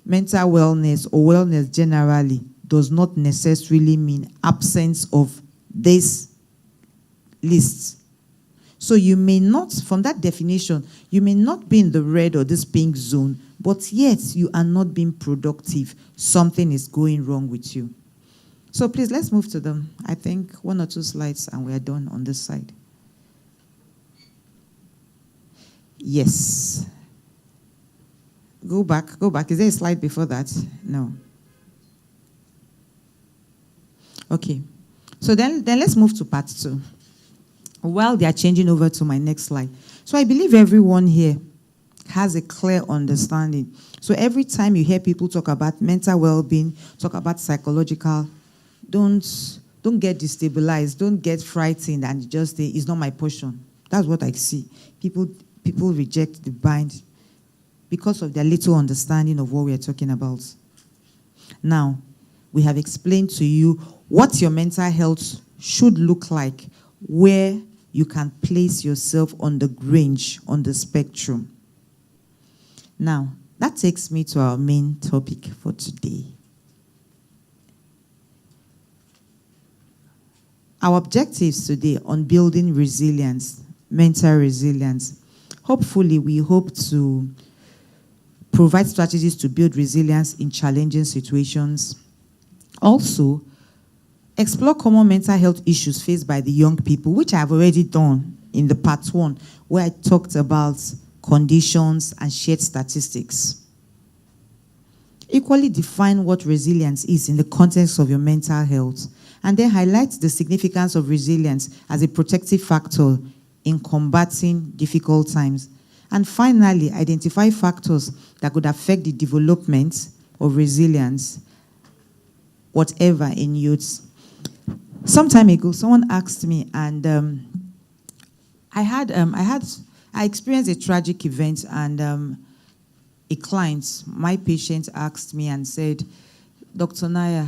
mental wellness or wellness generally does not necessarily mean absence of this list. So you may not, from that definition, you may not be in the red or this pink zone, but yet you are not being productive. Something is going wrong with you. So please, let's move to them. I think 1 or 2 slides and we are done on this side. Yes. Go back. Is there a slide before that? No. Okay. So then let's move to part 2. While they are changing over to my next slide. So I believe everyone here has a clear understanding. So every time you hear people talk about mental well-being, talk about psychological, don't get destabilized, don't get frightened and just say, it's not my portion. That's what I see. People reject the bind because of their little understanding of what we are talking about. Now, we have explained to you what your mental health should look like, where you can place yourself on the range, on the spectrum. Now, that takes me to our main topic for today. Our objectives today on building resilience, mental resilience. Hopefully, we hope to provide strategies to build resilience in challenging situations. Also, explore common mental health issues faced by the young people, which I have already done in the part 1, where I talked about conditions and shared statistics. Equally define what resilience is in the context of your mental health, and then highlight the significance of resilience as a protective factor in combating difficult times. And finally, identify factors that could affect the development of resilience, whatever in youths. Some time ago, someone asked me, and I experienced a tragic event, and a client, my patient, asked me and said, Dr. Naya,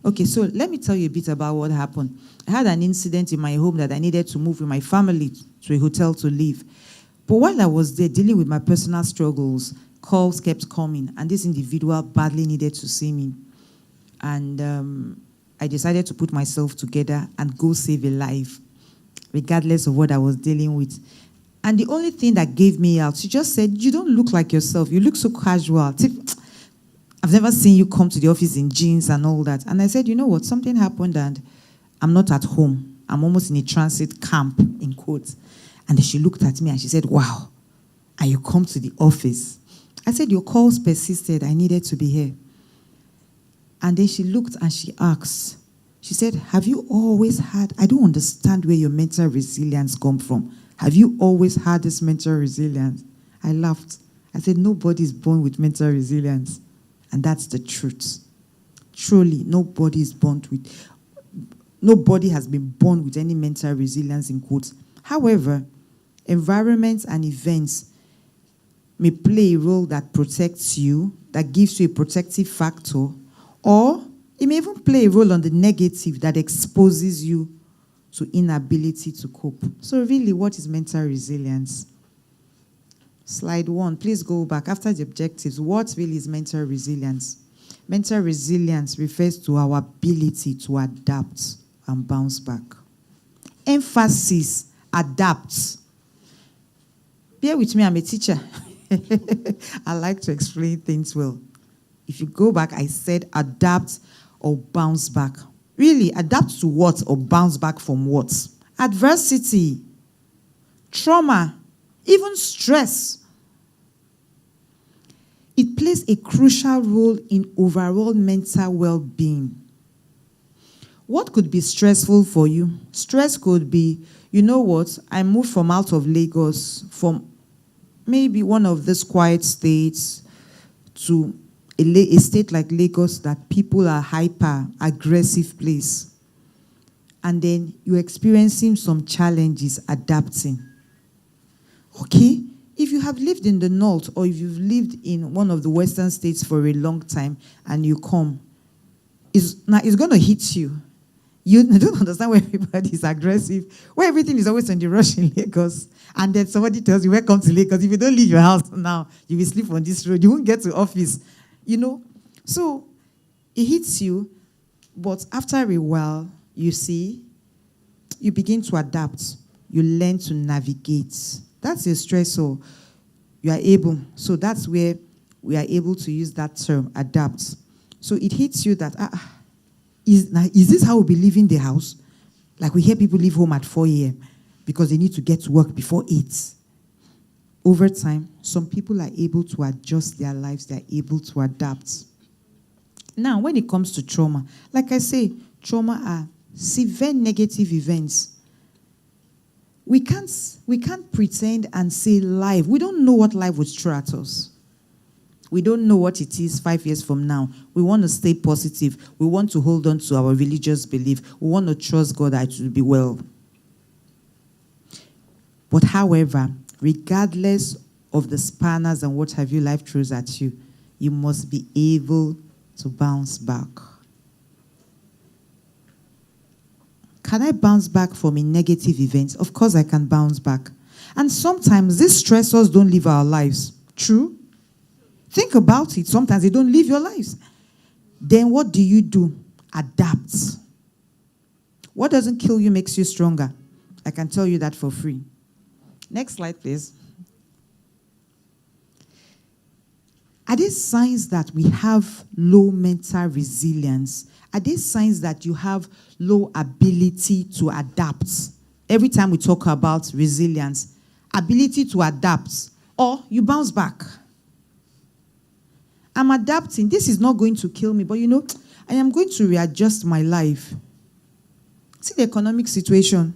okay, so let me tell you a bit about what happened. I had an incident in my home that I needed to move with my family to a hotel to live. But while I was there dealing with my personal struggles, calls kept coming, and this individual badly needed to see me. And I decided to put myself together and go save a life, regardless of what I was dealing with. And the only thing that gave me out, she just said, you don't look like yourself. You look so casual. I've never seen you come to the office in jeans and all that. And I said, you know what? Something happened and I'm not at home. I'm almost in a transit camp, in quotes. And then she looked at me and she said, wow, and you come to the office. I said, your calls persisted. I needed to be here. And then she looked and she asked, she said, have you always had, I don't understand where your mental resilience comes from. Have you always had this mental resilience? I laughed. I said, nobody's born with mental resilience. And that's the truth. Truly, nobody has been born with any mental resilience, in quotes. However, environments and events may play a role that protects you, that gives you a protective factor, or it may even play a role on the negative that exposes you to inability to cope. So really, what is mental resilience? Slide 1, please go back. After the objectives, what really is mental resilience? Mental resilience refers to our ability to adapt and bounce back. Emphasis, adapt. Bear with me, I'm a teacher. I like to explain things well. If you go back, I said adapt or bounce back. Really, adapt to what or bounce back from what? Adversity, trauma, even stress. It plays a crucial role in overall mental well-being. What could be stressful for you? Stress could be, you know what, I moved from out of Lagos, from maybe one of these quiet states to a state like Lagos that people are hyper, aggressive place. And then you're experiencing some challenges adapting. Okay, if you have lived in the north or if you've lived in one of the western states for a long time and you come, it's going to hit you. You don't understand why everybody is aggressive, why everything is always on the rush in Lagos. And then somebody tells you, welcome to Lagos. If you don't leave your house now, you will sleep on this road. You won't get to office. So it hits you, but after a while, you see, you begin to adapt. You learn to navigate. That's a stressor. You are able. So that's where we are able to use that term, adapt. So it hits you that, is this how we'll be leaving the house? Like we hear people leave home at 4 a.m. because they need to get to work before 8. Over time, some people are able to adjust their lives. They're able to adapt. Now, when it comes to trauma, like I say, trauma are severe negative events. We can't pretend and say life. We don't know what life would throw at us. We don't know what it is 5 years from now. We want to stay positive. We want to hold on to our religious belief. We want to trust God that it will be well. But however, regardless of the spanners and what have you life throws at you, you must be able to bounce back. Can I bounce back from a negative event? Of course I can bounce back. And sometimes these stressors don't live our lives. True? Think about it. Sometimes they don't live your lives. Then what do? Adapt. What doesn't kill you makes you stronger. I can tell you that for free. Next slide, please. Are there signs that we have low mental resilience? Are there signs that you have low ability to adapt? Every time we talk about resilience, ability to adapt, or you bounce back. I'm adapting. This is not going to kill me, but I am going to readjust my life. See the economic situation.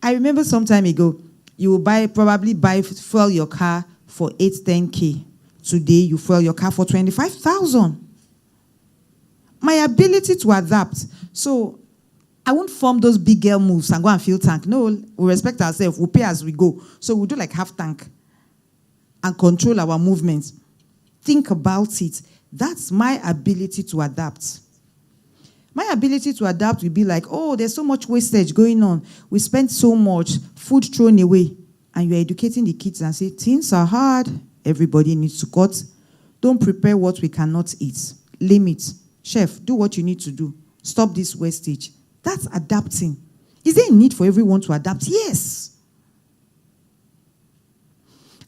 I remember some time ago, you will probably fuel your car for 8-10K. Today, you fuel your car for 25,000. My ability to adapt. So, I won't form those big girl moves and go and fill tank. No, we respect ourselves. We'll pay as we go. So, we'll do like half tank and control our movements. Think about it. That's my ability to adapt. My ability to adapt will be like, oh, there's so much wastage going on. We spend so much, food thrown away. And you're educating the kids and say, things are hard. Everybody needs to cut. Don't prepare what we cannot eat. Limit. Chef, do what you need to do. Stop this wastage. That's adapting. Is there a need for everyone to adapt? Yes.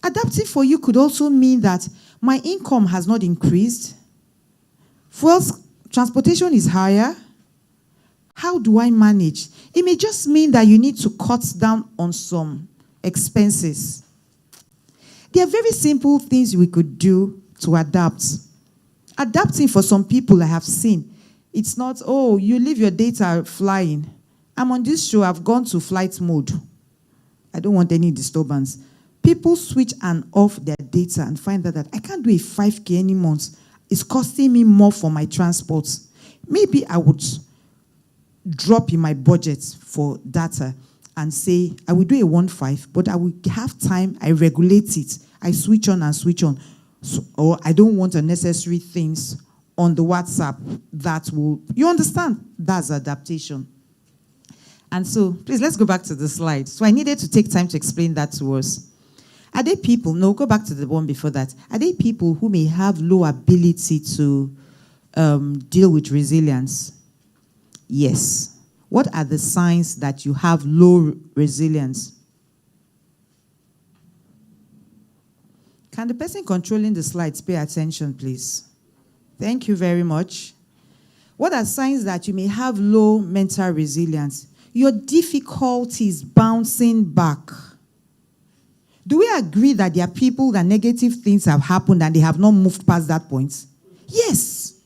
Adapting for you could also mean that my income has not increased. Transportation is higher. How do I manage? It may just mean that you need to cut down on some expenses. There are very simple things we could do to adapt. Adapting for some people I have seen, it's not, oh, you leave your data flying. I'm on this show, I've gone to flight mode. I don't want any disturbance. People switch and off their data and find out that I can't do a 5K any month. It's costing me more for my transport. Maybe I would drop in my budget for data and say, I will do a 1.5, but I will have time, I regulate it. I switch on and switch on. So, or I don't want unnecessary things on the WhatsApp that will, you understand? That's adaptation. And so, please, let's go back to the slide. So I needed to take time to explain that to us. Are there people, no, go back to the one before that. Are there people who may have low ability to deal with resilience? Yes. What are the signs that you have low resilience? Can the person controlling the slides pay attention, please? Thank you very much. What are signs that you may have low mental resilience? Your difficulties bouncing back. Do we agree that there are people that negative things have happened and they have not moved past that point? Yes.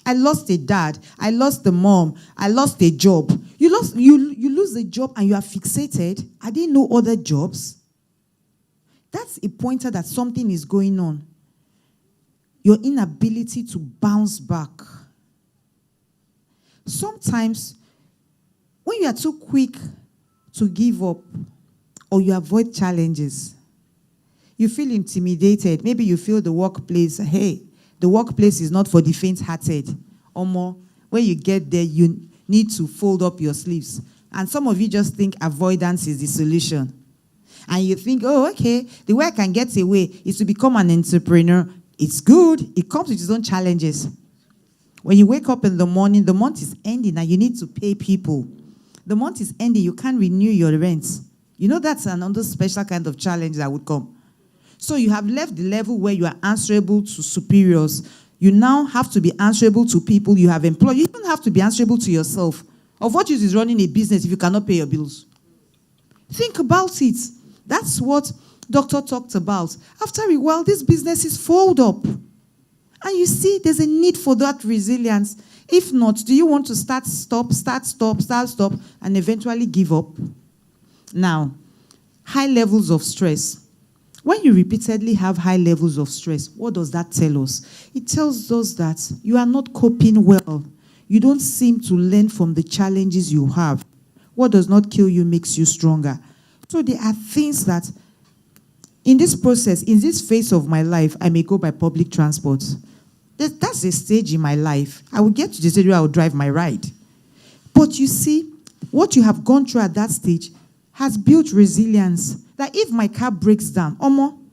I lost a dad. I lost a mom. I lost a job. You lose a job and you are fixated. Are there no other jobs? That's a pointer that something is going on. Your inability to bounce back. Sometimes, when you are too quick to give up, or you avoid challenges. You feel intimidated. Maybe you feel the workplace is not for the faint-hearted. Or more, when you get there, you need to fold up your sleeves. And some of you just think avoidance is the solution. And you think, oh, okay, the way I can get away is to become an entrepreneur. It's good. It comes with its own challenges. When you wake up in the morning, the month is ending and you need to pay people. The month is ending, you can't renew your rent. You know that's another special kind of challenge that would come. So you have left the level where you are answerable to superiors. You now have to be answerable to people you have employed. You even have to be answerable to yourself. Of what use is running a business if you cannot pay your bills? Think about it. That's what Doctor talked about. After a while, these businesses fold up. And you see, there's a need for that resilience. If not, do you want to start, stop, and eventually give up? Now, high levels of stress. When you repeatedly have high levels of stress, what does that tell us? It tells us that you are not coping well. You don't seem to learn from the challenges you have. What does not kill you makes you stronger. So there are things that, in this process, in this phase of my life, I may go by public transport. That's a stage in my life. I will get to the stage where I will drive my ride. But you see, what you have gone through at that stage has built resilience. That if my car breaks down,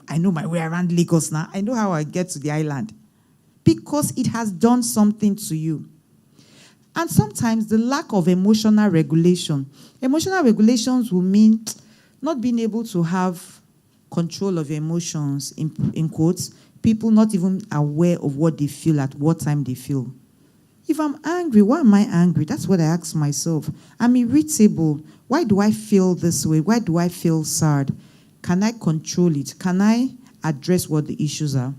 I know my way around Lagos now. I know how I get to the island. Because it has done something to you. And sometimes the lack of emotional regulation. Emotional regulations will mean not being able to have control of emotions, in quotes, people not even aware of what they feel at what time they feel. If I'm angry, why am I angry? That's what I ask myself. I'm irritable. Why do I feel this way? Why do I feel sad? Can I control it? Can I address what the issues are?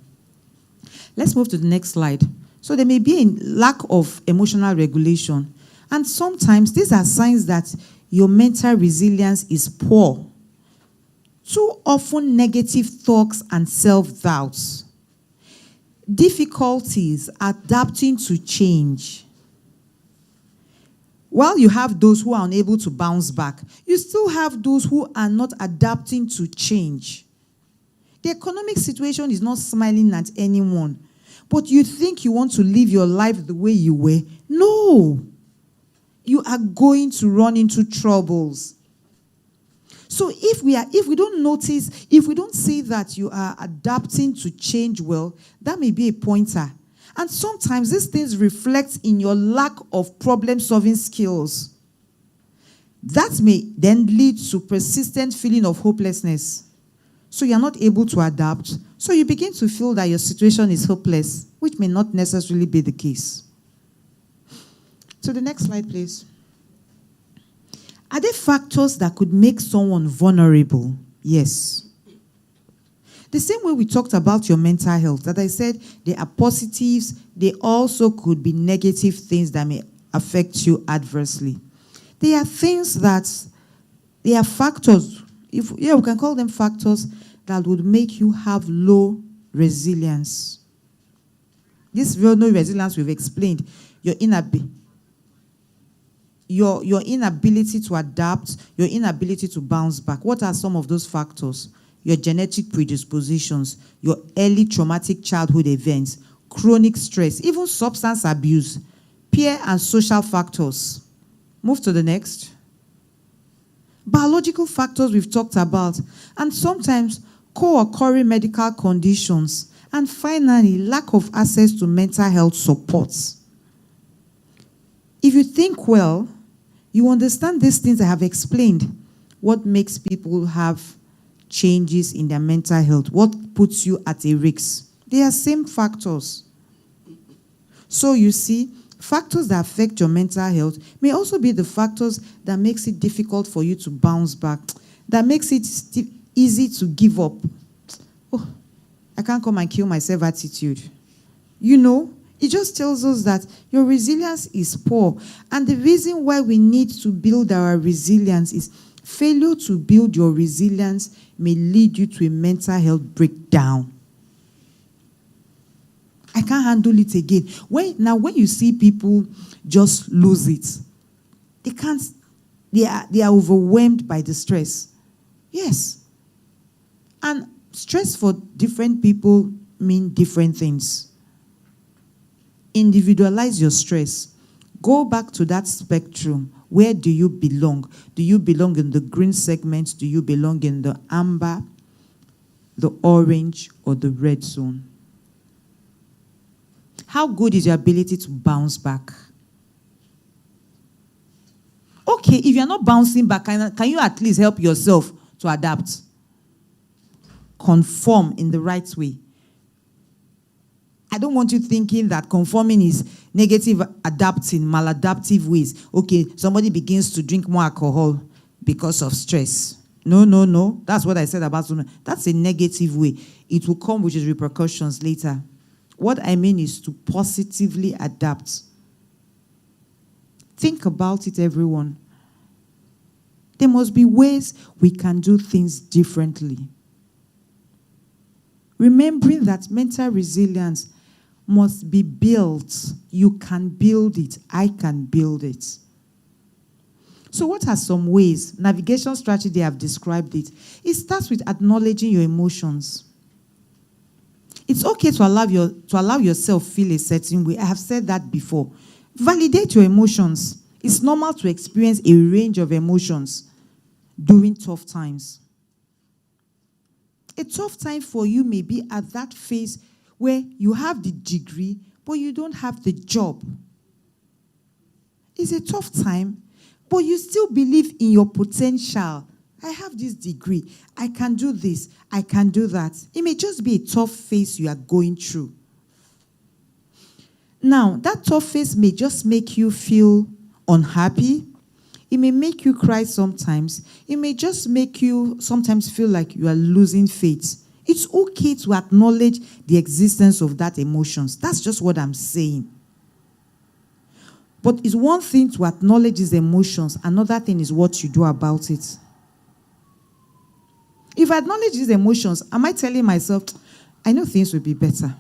Let's move to the next slide. So there may be a lack of emotional regulation. And sometimes these are signs that your mental resilience is poor. Too often negative thoughts and self-doubts. Difficulties adapting to change. While you have those who are unable to bounce back, you still have those who are not adapting to change. The economic situation is not smiling at anyone, but you think you want to live your life the way you were. No. You are going to run into troubles. So if we don't notice, if we don't see that you are adapting to change well, that may be a pointer. And sometimes these things reflect in your lack of problem-solving skills. That may then lead to persistent feeling of hopelessness. So you're not able to adapt. So you begin to feel that your situation is hopeless, which may not necessarily be the case. So the next slide, please. Are there factors that could make someone vulnerable? Yes. The same way we talked about your mental health, that I said there are positives, there also could be negative things that may affect you adversely. There are things that, there are factors, we can call them factors that would make you have low resilience. This low resilience we've explained, your inability to adapt, your inability to bounce back. What are some of those factors? Your genetic predispositions, your early traumatic childhood events, chronic stress, even substance abuse, peer and social factors. Move to the next. Biological factors we've talked about, and sometimes co-occurring medical conditions, and finally, lack of access to mental health supports. If you think well, you understand these things I have explained. What makes people have changes in their mental health? What puts you at a risk? They are same factors. So you see, factors that affect your mental health may also be the factors that makes it difficult for you to bounce back, that makes it easy to give up. Oh, I can't come and kill myself attitude. You know, it just tells us that your resilience is poor. And the reason why we need to build our resilience is failure to build your resilience may lead you to a mental health breakdown. I can't handle it again. When you see people just lose it, They are overwhelmed by the stress. Yes. And stress for different people mean different things. Individualize your stress. Go back to that spectrum. Where do you belong? Do you belong in the green segment? Do you belong in the amber, the orange, or the red zone? How good is your ability to bounce back? Okay, if you're not bouncing back, can you at least help yourself to adapt? Conform in the right way. I don't want you thinking that conforming is negative adapting, maladaptive ways. Okay, somebody begins to drink more alcohol because of stress. No. That's what I said about women. That's a negative way. It will come with its repercussions later. What I mean is to positively adapt. Think about it, everyone. There must be ways we can do things differently. Remembering that mental resilience must be built. You can build it. I can build it. So what are some ways? Navigation strategy, I've described it. It starts with acknowledging your emotions. It's okay to allow yourself feel a certain way. I have said that before. Validate your emotions. It's normal to experience a range of emotions during tough times. A tough time for you may be at that phase where you have the degree, but you don't have the job. It's a tough time, but you still believe in your potential. I have this degree. I can do this. I can do that. It may just be a tough phase you are going through. Now, that tough phase may just make you feel unhappy. It may make you cry sometimes. It may just make you sometimes feel like you are losing faith. It's okay to acknowledge the existence of that emotions. That's just what I'm saying. But it's one thing to acknowledge these emotions. Another thing is what you do about it. If I acknowledge these emotions, am I telling myself, I know things will be better?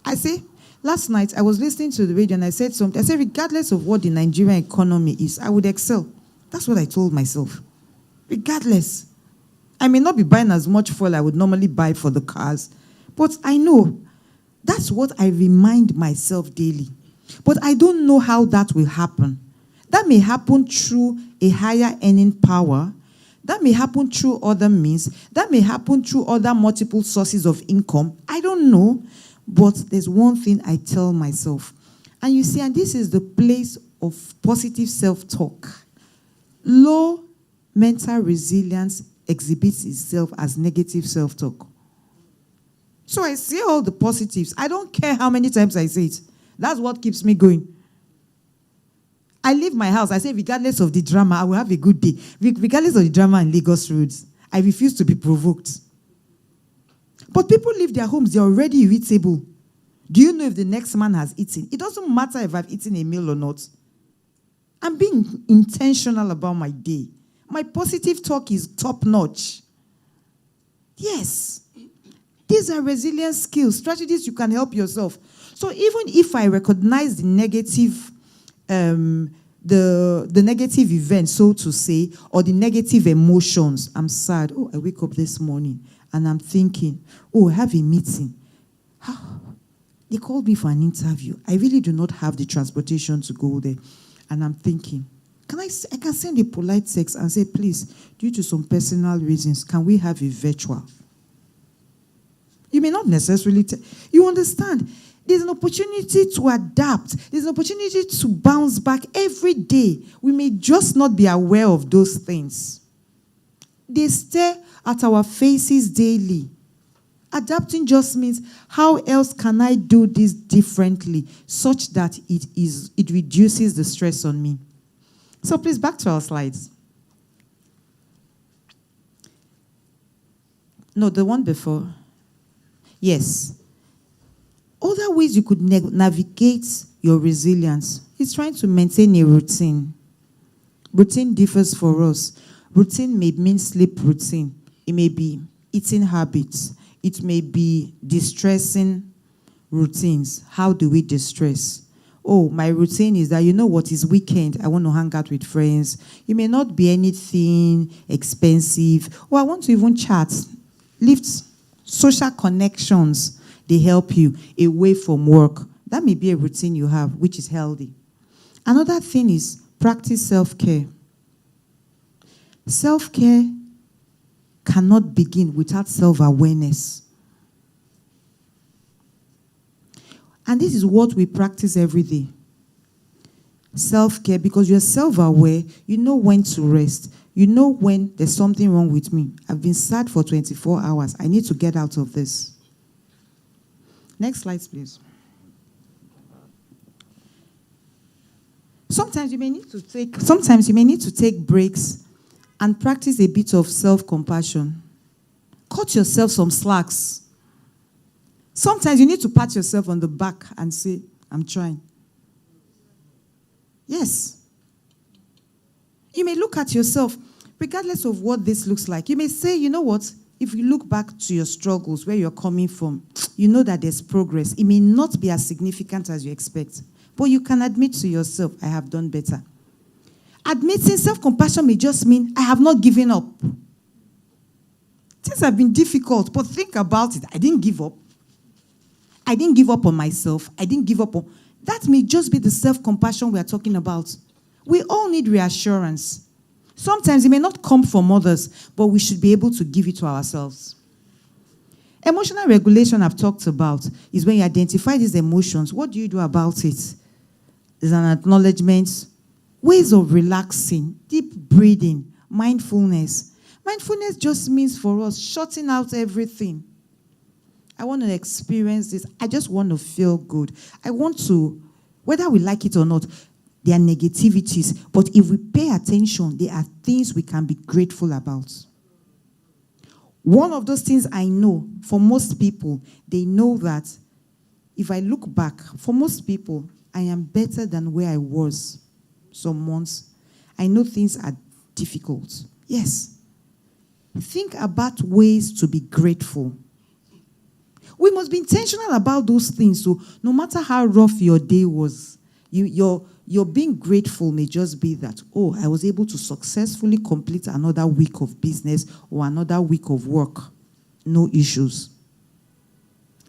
I say, last night I was listening to the radio and I said something. I said, regardless of what the Nigerian economy is, I would excel. That's what I told myself. Regardless. I may not be buying as much fuel I would normally buy for the cars, but I know that's what I remind myself daily. But I don't know how that will happen. That may happen through a higher earning power. That may happen through other means. That may happen through other multiple sources of income. I don't know. But there's one thing I tell myself. And you see, and this is the place of positive self-talk. Low mental resilience exhibits itself as negative self-talk. So I say all the positives. I don't care how many times I say it. That's what keeps me going. I leave my house. I say, regardless of the drama, I will have a good day. Regardless of the drama in Lagos roads, I refuse to be provoked. But people leave their homes. They're already irritable. Do you know if the next man has eaten? It doesn't matter if I've eaten a meal or not. I'm being intentional about my day. My positive talk is top-notch. Yes. These are resilience skills, strategies you can help yourself. So even if I recognize the negative the negative event, so to say, or the negative emotions, I'm sad. Oh, I wake up this morning and I'm thinking, oh, I have a meeting. They called me for an interview. I really do not have the transportation to go there. And I'm thinking, I can send a polite text and say, please, due to some personal reasons, can we have a virtual? You may not necessarily, you understand. There's an opportunity to adapt. There's an opportunity to bounce back every day. We may just not be aware of those things. They stare at our faces daily. Adapting just means, how else can I do this differently such that it reduces the stress on me? So please, back to our slides. No, the one before. Yes. Other ways you could navigate your resilience is trying to maintain a routine. Routine differs for us. Routine may mean sleep routine. It may be eating habits. It may be distressing routines. How do we distress? oh, my routine is that, you know what, is weekend, I want to hang out with friends. It may not be anything expensive. Or I want to even chat. Lift social connections. They help you away from work. That may be a routine you have, which is healthy. Another thing is practice self-care. Self-care cannot begin without self-awareness. And this is what we practice every day. Self-care, because you're self-aware, you know when to rest. You know when there's something wrong with me. I've been sad for 24 hours. I need to get out of this. Next slide, please. Sometimes you may need to take breaks and practice a bit of self-compassion. Cut yourself some slacks. Sometimes you need to pat yourself on the back and say, I'm trying. Yes. You may look at yourself, regardless of what this looks like. You may say, you know what? If you look back to your struggles, where you're coming from, you know that there's progress. It may not be as significant as you expect, but you can admit to yourself, I have done better. Admitting self-compassion may just mean, I have not given up. Things have been difficult, but think about it. I didn't give up. I didn't give up on myself. I didn't give up on... That may just be the self-compassion we are talking about. We all need reassurance. Sometimes it may not come from others, but we should be able to give it to ourselves. Emotional regulation I've talked about is when you identify these emotions, what do you do about it? There's an acknowledgement, ways of relaxing, deep breathing, mindfulness. Mindfulness just means for us shutting out everything. I want to experience this. I just want to feel good. I want to, whether we like it or not, there are negativities. But if we pay attention, there are things we can be grateful about. One of those things I know, for most people, they know that if I look back, for most people, I am better than where I was some months. I know things are difficult. Yes. Think about ways to be grateful. We must be intentional about those things. So no matter how rough your day was, your being grateful may just be that, oh, I was able to successfully complete another week of business or another week of work. No issues.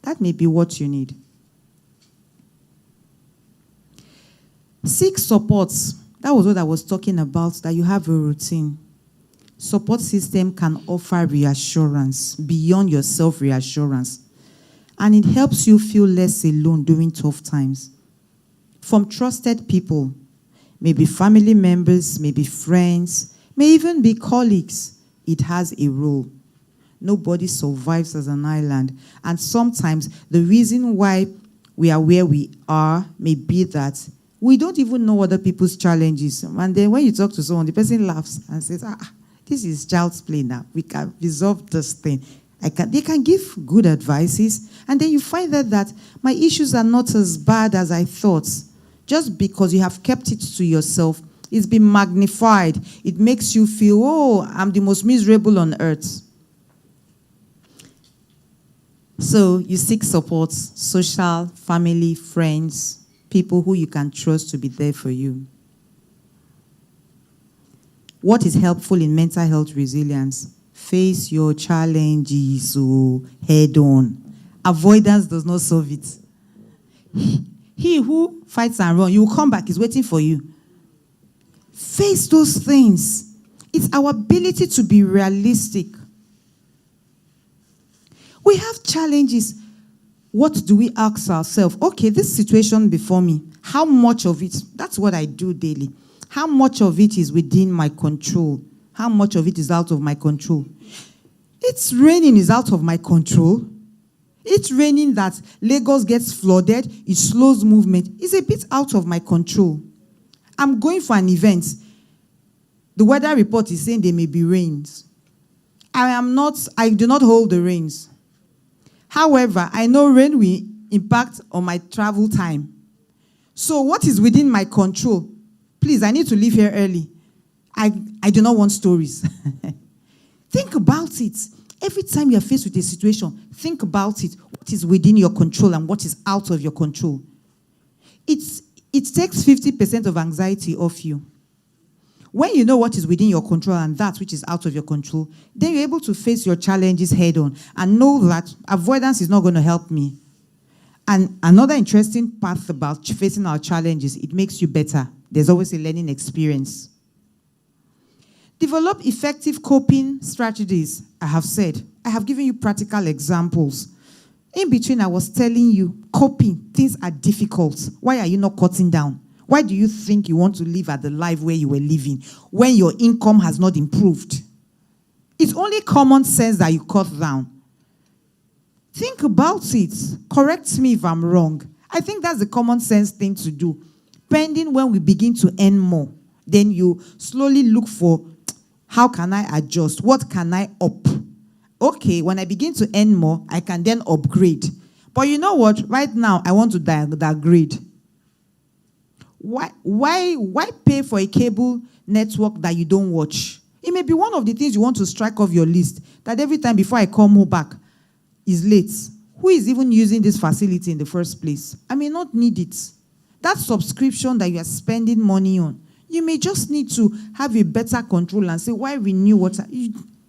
That may be what you need. Seek supports. That was what I was talking about, that you have a routine. Support system can offer reassurance beyond your self-reassurance. And it helps you feel less alone during tough times. From trusted people, maybe family members, maybe friends, may even be colleagues, it has a role. Nobody survives as an island. And sometimes the reason why we are where we are may be that we don't even know other people's challenges. And then when you talk to someone, the person laughs and says, this is child's play now. We can resolve this thing. They can give good advices, and then you find that my issues are not as bad as I thought. Just because you have kept it to yourself, it's been magnified. It makes you feel, oh, I'm the most miserable on earth. So you seek support, social, family, friends, people who you can trust to be there for you. What is helpful in mental health resilience? Face your challenges head on. Avoidance does not solve it. He who fights and runs, you will come back, is waiting for you. Face those things. It's our ability to be realistic. We have challenges. What do we ask ourselves? Okay, this situation before me, how much of it, that's what I do daily. How much of it is within my control? How much of it is out of my control? It's raining is out of my control. It's raining that Lagos gets flooded. It slows movement. It's a bit out of my control. I'm going for an event. The weather report is saying there may be rains. I do not hold the reins. However, I know rain will impact on my travel time. So what is within my control? Please, I need to leave here early. I do not want stories. Think about it. Every time you are faced with a situation, think about it. What is within your control and what is out of your control? It's it takes 50% of anxiety off you. When you know what is within your control and that which is out of your control, then you're able to face your challenges head on and know that avoidance is not going to help me. And another interesting part about facing our challenges, it makes you better. There's always a learning experience. Develop effective coping strategies. I have said, I have given you practical examples. In between, I was telling you, coping, things are difficult. Why are you not cutting down? Why do you think you want to live at the life where you were living when your income has not improved? It's only common sense that you cut down. Think about it. Correct me if I'm wrong. I think that's the common sense thing to do. Pending when we begin to earn more, then you slowly look for, how can I adjust? What can I up? Okay, when I begin to earn more, I can then upgrade. But you know what? Right now, I want to downgrade. Why pay for a cable network that you don't watch? It may be one of the things you want to strike off your list, that every time before I come home back is late. Who is even using this facility in the first place? I may not need it. That subscription that you are spending money on, you may just need to have a better control and say, why renew what?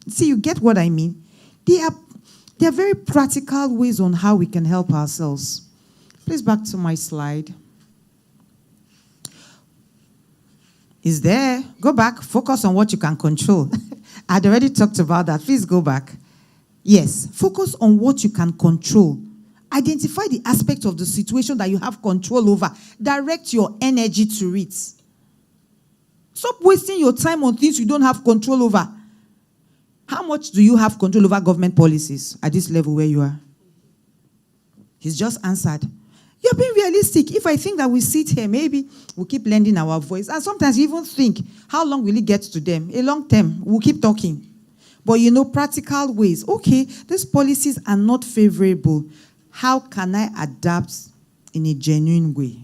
See, you get what I mean? There are very practical ways on how we can help ourselves. Please back to my slide. Is there? Go back. Focus on what you can control. I'd already talked about that. Please go back. Yes. Focus on what you can control. Identify the aspect of the situation that you have control over. Direct your energy to it. Stop wasting your time on things you don't have control over. How much do you have control over government policies at this level where you are? He's just answered. You're being realistic. If I think that we sit here, maybe we'll keep lending our voice. And sometimes you even think, how long will it get to them? A long term. We'll keep talking. But you know, practical ways. Okay, these policies are not favorable. How can I adapt in a genuine way?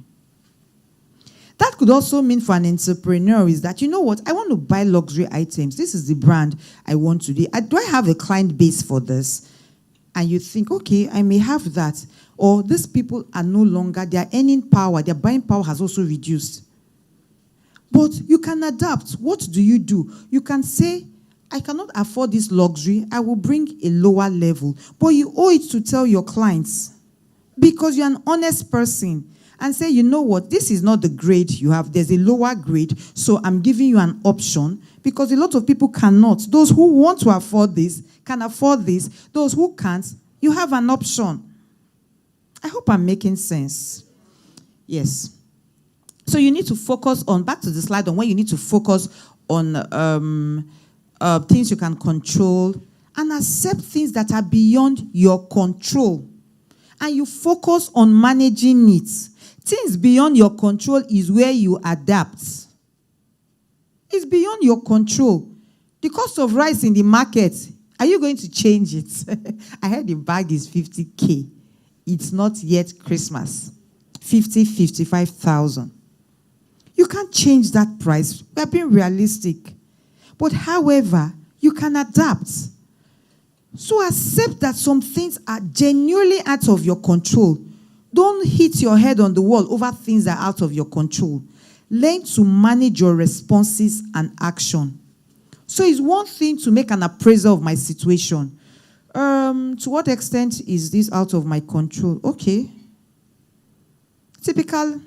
That could also mean for an entrepreneur is that, you know what, I want to buy luxury items. This is the brand I want to do. Do I have a client base for this? And you think, okay, I may have that. Or these people are no longer, their earning power, their buying power has also reduced. But you can adapt. What do? You can say, I cannot afford this luxury. I will bring a lower level. But you owe it to tell your clients because you're an honest person and say, you know what, this is not the grade you have. There's a lower grade, so I'm giving you an option because a lot of people cannot. Those who want to afford this can afford this. Those who can't, you have an option. I hope I'm making sense. Yes. So you need to focus on, back to the slide on when you need to focus on things you can control and accept things that are beyond your control. And you focus on managing it. Things beyond your control is where you adapt. It's beyond your control. The cost of rice in the market, are you going to change it? I heard the bag is 50K. It's not yet Christmas. 55,000. You can't change that price. We're being realistic. But however, you can adapt. So accept that some things are genuinely out of your control. Don't hit your head on the wall over things that are out of your control. Learn to manage your responses and action. So it's one thing to make an appraisal of my situation. To what extent is this out of my control? Okay. Typical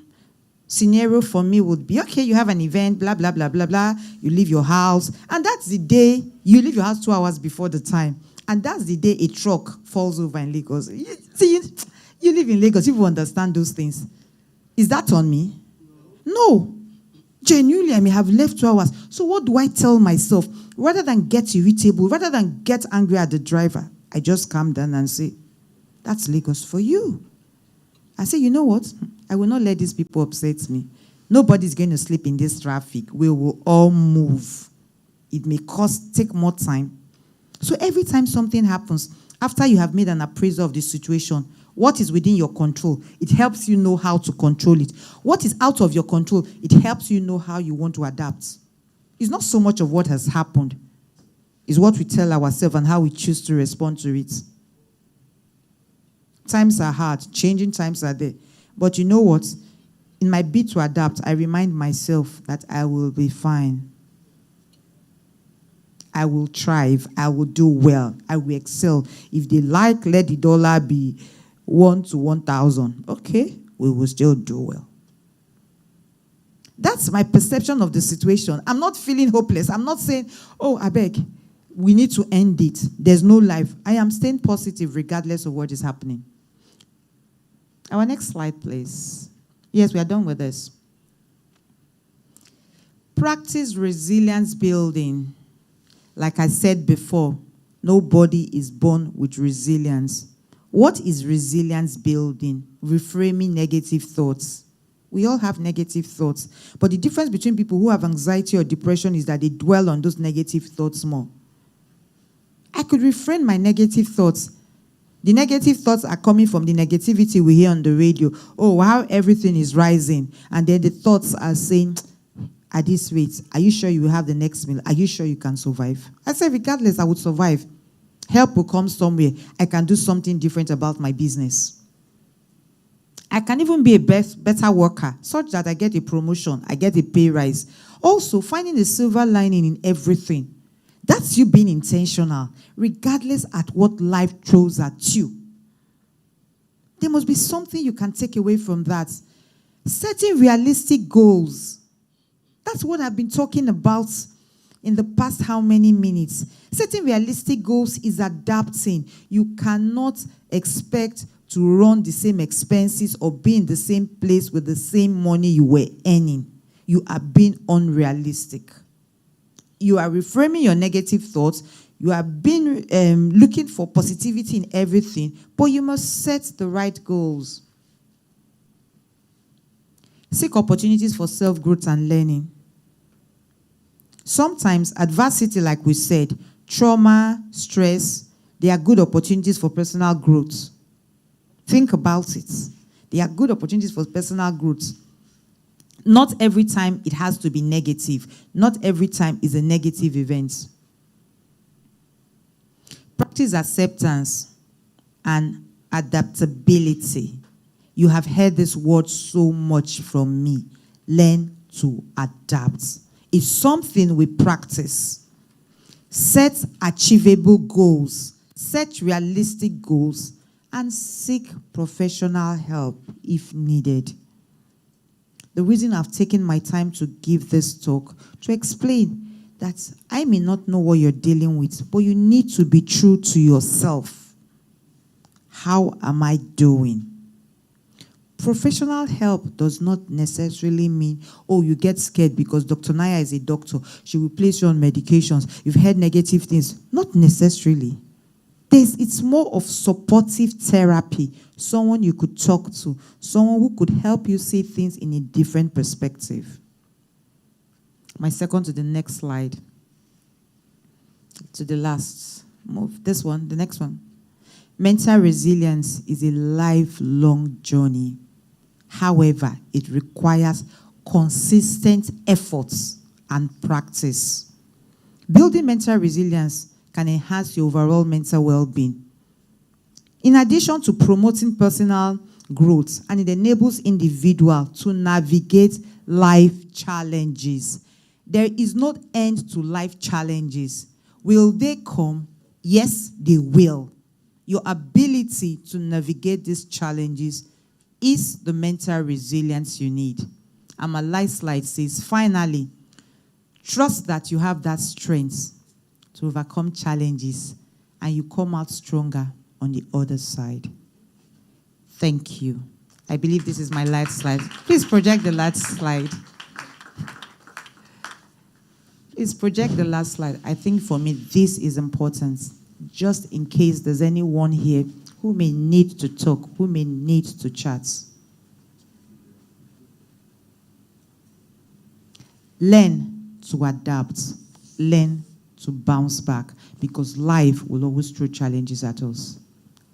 scenario for me would be, okay, you have an event, blah, blah, blah, blah, blah. You leave your house. And that's the day, you leave your house 2 hours before the time. And that's the day a truck falls over in Lagos. You live in Lagos, you will understand those things. Is that on me? No. Genuinely, I may have left 2 hours. So what do I tell myself? Rather than get irritable, rather than get angry at the driver, I just calm down and say, that's Lagos for you. I say, you know what? I will not let these people upset me. Nobody's going to sleep in this traffic. We will all move. It may take more time. So every time something happens, after you have made an appraisal of the situation, what is within your control? It helps you know how to control it. What is out of your control? It helps you know how you want to adapt. It's not so much of what has happened. It's what we tell ourselves and how we choose to respond to it. Times are hard. Changing times are there. But you know what? In my bid to adapt, I remind myself that I will be fine. I will thrive. I will do well. I will excel. If they like, let the dollar be 1 to 1,000. Okay, we will still do well. That's my perception of the situation. I'm not feeling hopeless. I'm not saying, oh, I beg, we need to end it. There's no life. I am staying positive regardless of what is happening. Our next slide, please. Yes, we are done with this. Practice resilience building. Like I said before, nobody is born with resilience. What is resilience building? Reframing negative thoughts. We all have negative thoughts. But the difference between people who have anxiety or depression is that they dwell on those negative thoughts more. I could refrain my negative thoughts. The negative thoughts are coming from the negativity we hear on the radio. Oh, how everything is rising. And then the thoughts are saying, at this rate, are you sure you will have the next meal? Are you sure you can survive? I said, regardless, I would survive. Help will come somewhere. I can do something different about my business. I can even be a better worker, such that I get a promotion, I get a pay rise. Also, finding a silver lining in everything. That's you being intentional, regardless at what life throws at you. There must be something you can take away from that. Setting realistic goals. That's what I've been talking about in the past how many minutes. Setting realistic goals is adapting. You cannot expect to run the same expenses or be in the same place with the same money you were earning. You are being unrealistic. You are reframing your negative thoughts. You are being looking for positivity in everything, but you must set the right goals. Seek opportunities for self-growth and learning. Sometimes adversity, like we said, trauma, stress, they are good opportunities for personal growth. Think about it. They are good opportunities for personal growth. Not every time it has to be negative. Not every time is a negative event. Practice acceptance and adaptability. You have heard this word so much from me. Learn to adapt. It's something we practice. Set achievable goals. Set realistic goals. And seek professional help if needed. The reason I've taken my time to give this talk, to explain that I may not know what you're dealing with, but you need to be true to yourself. How am I doing? Professional help does not necessarily mean, oh, you get scared because Dr. Naya is a doctor. She will place you on medications. You've heard negative things. Not necessarily. It's more of supportive therapy. Someone you could talk to. Someone who could help you see things in a different perspective. My second to the next slide. To the last. Move. This one, the next one. Mental resilience is a lifelong journey. However, it requires consistent efforts and practice. Building mental resilience can enhance your overall mental well-being. In addition to promoting personal growth, and it enables individuals to navigate life challenges. There is no end to life challenges. Will they come? Yes, they will. Your ability to navigate these challenges is the mental resilience you need. And my last slide says, finally, trust that you have that strength to overcome challenges and you come out stronger on the other side. Thank you. I believe this is my last slide. Please project the last slide. Please project the last slide. I think for me, this is important. Just in case there's anyone here who may need to talk, who may need to chat. Learn to adapt. Learn to bounce back, because life will always throw challenges at us.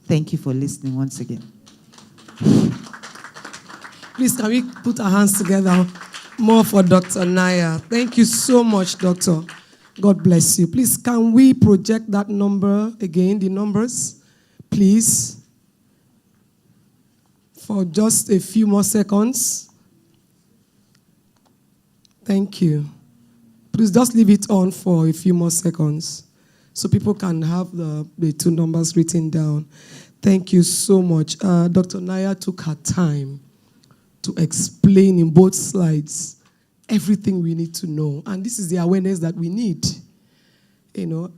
Thank you for listening once again. Please, can we put our hands together more for Dr. Naya? Thank you so much, Doctor. God bless you. Please, can we project that number again, the numbers, please, for just a few more seconds? Thank you. Please just leave it on for a few more seconds so people can have the two numbers written down. Thank you so much. Dr. Naya took her time to explain in both slides everything we need to know. And this is the awareness that we need. During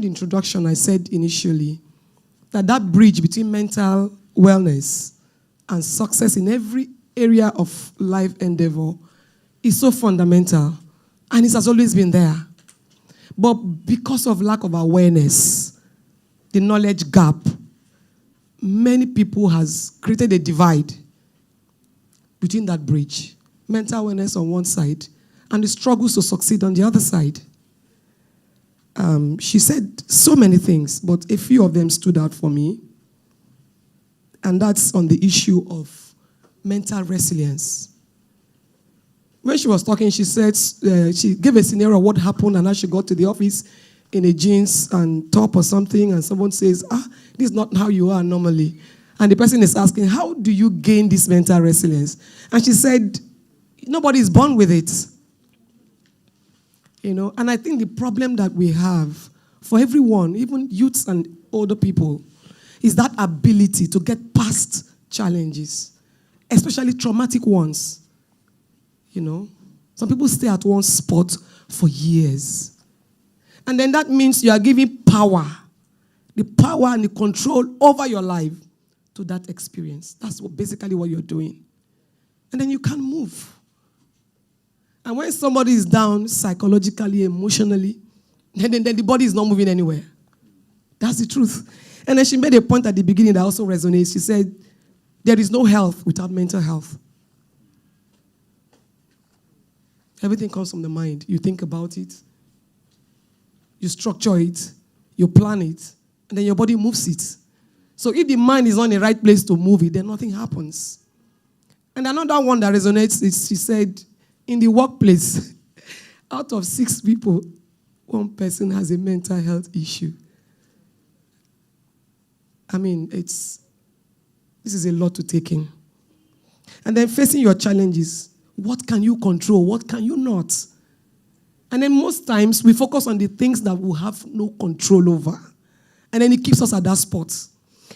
the introduction, I said initially that bridge between mental wellness and success in every area of life endeavor is so fundamental, and it has always been there. But because of lack of awareness, the knowledge gap, many people has created a divide between that bridge, mental wellness on one side, and the struggles to succeed on the other side. She said so many things, but a few of them stood out for me. And that's on the issue of mental resilience. When she was talking, she said, she gave a scenario of what happened and how she got to the office in a jeans and top or something, and someone says, this is not how you are normally. And the person is asking, how do you gain this mental resilience? And she said, nobody is born with it. And I think the problem that we have for everyone, even youths and older people, is that ability to get past challenges, especially traumatic ones. Some people stay at one spot for years. And then that means you are giving power, the power and the control over your life to that experience. That's basically what you're doing. And then you can't move. And when somebody is down psychologically, emotionally, then the body is not moving anywhere. That's the truth. And then she made a point at the beginning that also resonates. She said, there is no health without mental health. Everything comes from the mind. You think about it, you structure it, you plan it, and then your body moves it. So if the mind is not in the right place to move it, then nothing happens. And another one that resonates is, she said, in the workplace, out of 6 people, 1 person has a mental health issue. I mean, this is a lot to take in. And then facing your challenges, what can you control? What can you not? And then most times, we focus on the things that we have no control over. And then it keeps us at that spot.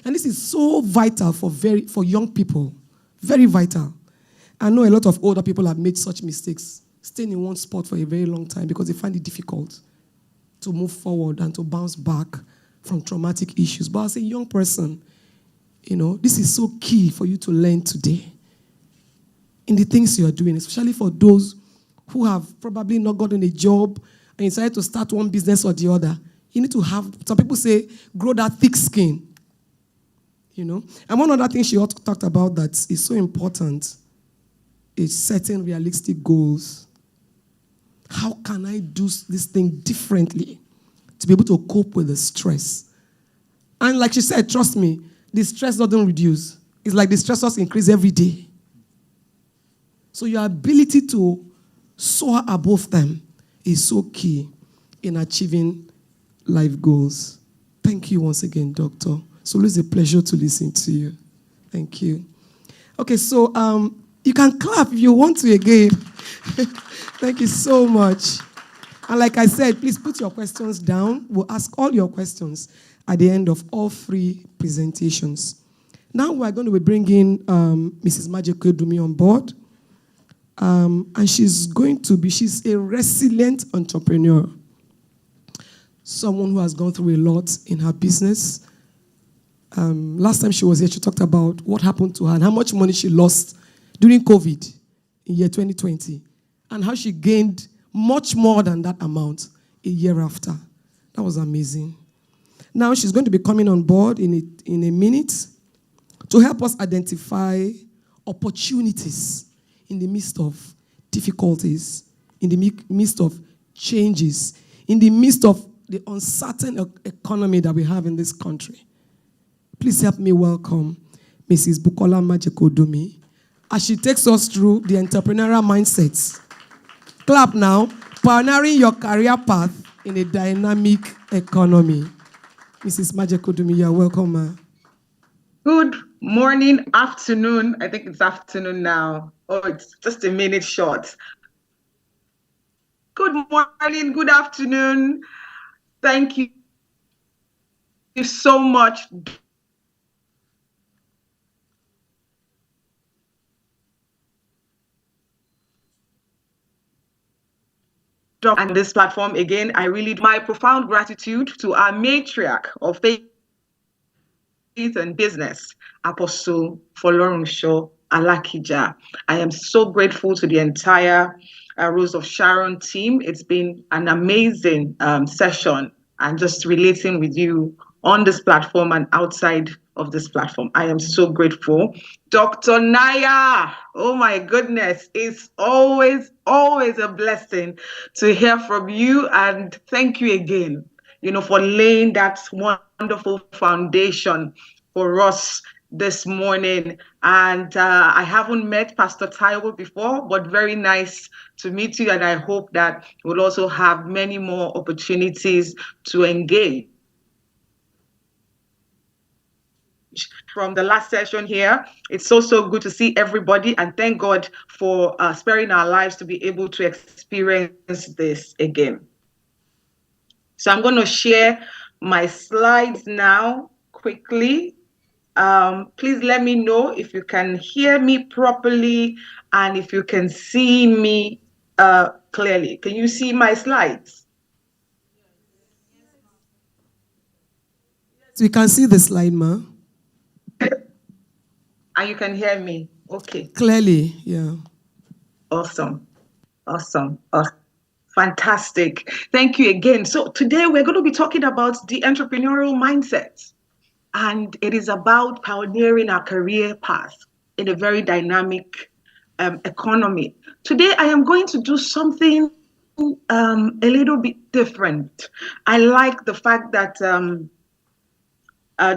And this is so vital for young people. Very vital. I know a lot of older people have made such mistakes, staying in one spot for a very long time because they find it difficult to move forward and to bounce back from traumatic issues. But as a young person, this is so key for you to learn today in the things you are doing, especially for those who have probably not gotten a job and decided to start one business or the other. You need to have, some people say, grow that thick skin. And one other thing she talked about that is so important is setting realistic goals. How can I do this thing differently to be able to cope with the stress? And like she said, trust me, the stress doesn't reduce. It's like the stressors increase every day. So your ability to soar above them is so key in achieving life goals. Thank you once again, Doctor. It's always a pleasure to listen to you. Thank you. Okay, so you can clap if you want to again. Thank you so much. And like I said, please put your questions down. We'll ask all your questions at the end of all 3 presentations. Now we're going to be bringing Mrs. Majekodunmi on board. And she's a resilient entrepreneur. Someone who has gone through a lot in her business. Last time she was here, she talked about what happened to her and how much money she lost during COVID in year 2020. And how she gained much more than that amount a year after. That was amazing. Now she's going to be coming on board in a minute to help us identify opportunities in the midst of difficulties, in the midst of changes, in the midst of the uncertain economy that we have in this country. Please help me welcome Mrs. Bukola Majekodunmi as she takes us through the entrepreneurial mindsets. Clap now. Pioneering your career path in a dynamic economy. Mrs. Majekodunmi, you're welcome, ma. Good morning, afternoon. I think it's afternoon now. Oh, it's just a minute short. Good morning, good afternoon. Thank you so much. And this platform again, I really do my profound gratitude to our matriarch of faith and business, Apostle Folorunsho Alakija. I am so grateful to the entire Rose of Sharon team. It's been an amazing session and just relating with you on this platform and outside of this platform. I am so grateful. Dr. Naya, oh my goodness, it's always a blessing to hear from you, and thank you again, for laying that wonderful foundation for us this morning. And I haven't met Pastor Taiwo before, but very nice to meet you. And I hope that we'll also have many more opportunities to engage. From the last session here, it's so good to see everybody, and thank God for sparing our lives to be able to experience this again. So I'm going to share my slides now quickly. Please let me know if you can hear me properly and if you can see me clearly. Can you see my slides? We can see the slide, ma. And you can hear me? Okay. Clearly, yeah. Awesome. Fantastic. Thank you again. So today we're going to be talking about the entrepreneurial mindset. And it is about pioneering our career path in a very dynamic economy. Today, I am going to do something a little bit different. I like the fact that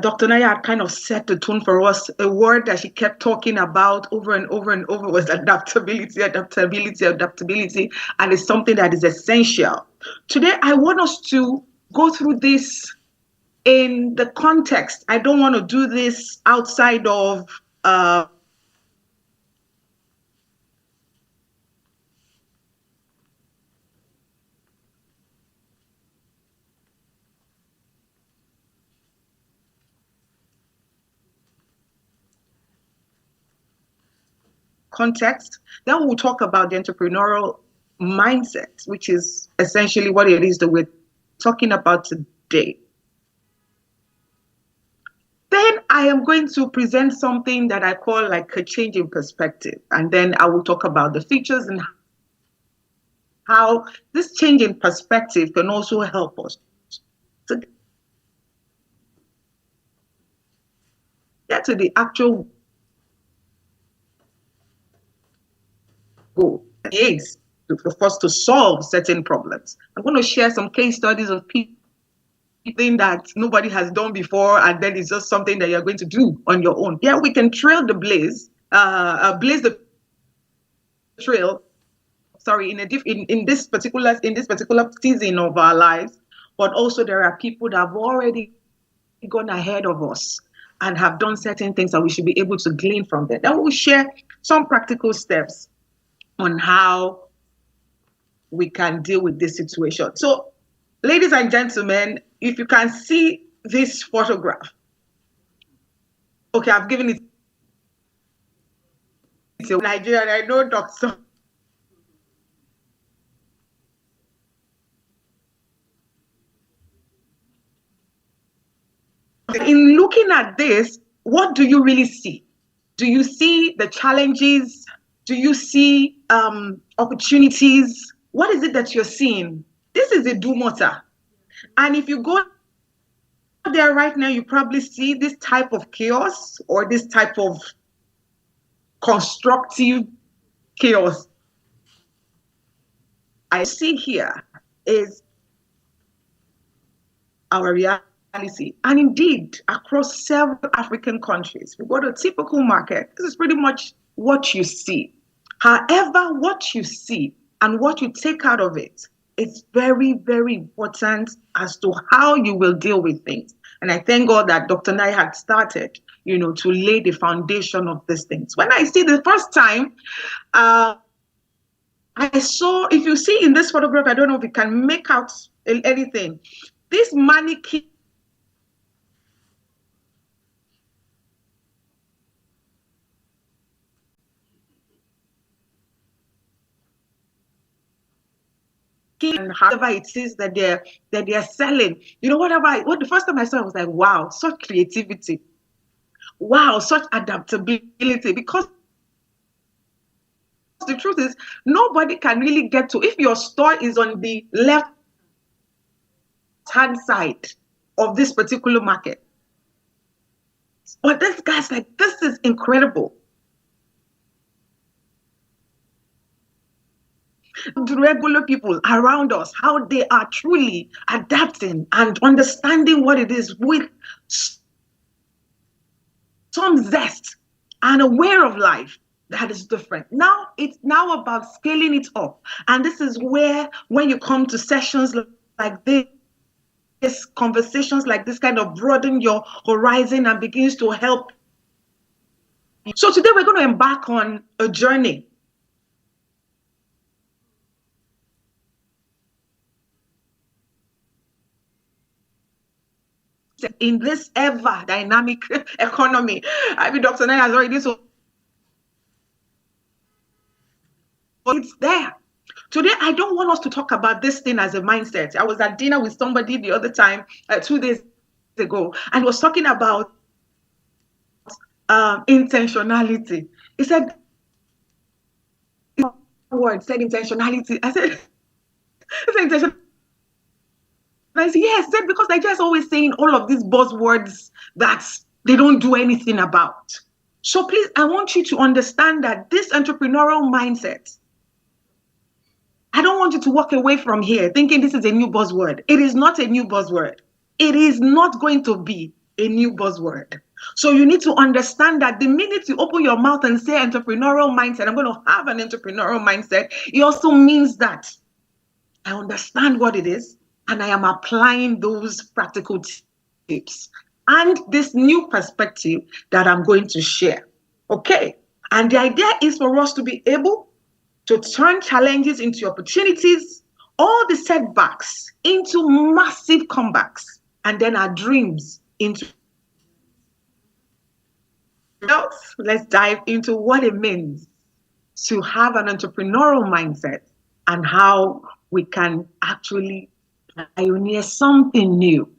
Dr. Naya had kind of set the tone for us. A word that she kept talking about over and over and over was adaptability. And it's something that is essential. Today, I want us to go through this in the context. I don't want to do this outside of context. Then we'll talk about the entrepreneurial mindset, which is essentially what it is that we're talking about today. Then I am going to present something that I call like a change in perspective. And then I will talk about the features and how this change in perspective can also help us to get to the actual goal. It is for us to solve certain problems. I'm going to share some case studies of people that nobody has done before, and then it's just something that you're going to do on your own. Yeah, we can trail the blaze the trail. Sorry, in this particular season of our lives, but also there are people that have already gone ahead of us and have done certain things that we should be able to glean from them. Then we'll share some practical steps on how we can deal with this situation. So, ladies and gentlemen, if you can see this photograph. Okay, I've given it to Nigeria. I know Dr. In looking at this, what do you really see? Do you see the challenges? Do you see opportunities? What is it that you're seeing? This is a Dumota. And if you go there right now, you probably see this type of chaos or this type of constructive chaos. I see here is our reality. And indeed, across several African countries, we go to a typical market. This is pretty much what you see. However, what you see and what you take out of it, it's very, very important as to how you will deal with things. And I thank God that Dr. Nai had started, to lay the foundation of these things. When I see the first time, I saw, if you see in this photograph, I don't know if you can make out anything. This mannequin and however it is that they're selling. You know, what the first time I saw it, I was like, wow, such creativity. Wow, such adaptability. Because the truth is, nobody can really get to, if your store is on the left hand side of this particular market. But this guy's like, this is incredible. The regular people around us, how they are truly adapting and understanding what it is with some zest and aware of life that is different. Now it's now about scaling it up. And this is where, when you come to sessions like this, conversations like this kind of broaden your horizon and begins to help. So today we're going to embark on a journey. In this ever dynamic economy. I mean, Dr. Naya has already so it's there. Today, I don't want us to talk about this thing as a mindset. I was at dinner with somebody the other time, 2 days ago, and was talking about intentionality. He said, word said intentionality. I said, intentionality. And I said, yes, said because Nigeria is always saying all of these buzzwords that they don't do anything about. So please, I want you to understand that this entrepreneurial mindset, I don't want you to walk away from here thinking this is a new buzzword. It is not a new buzzword. It is not going to be a new buzzword. So you need to understand that the minute you open your mouth and say entrepreneurial mindset, I'm going to have an entrepreneurial mindset, it also means that I understand what it is and I am applying those practical tips and this new perspective that I'm going to share. Okay. And the idea is for us to be able to turn challenges into opportunities, all the setbacks into massive comebacks, and then our dreams into results. Let's dive into what it means to have an entrepreneurial mindset and how we can actually pioneer something new,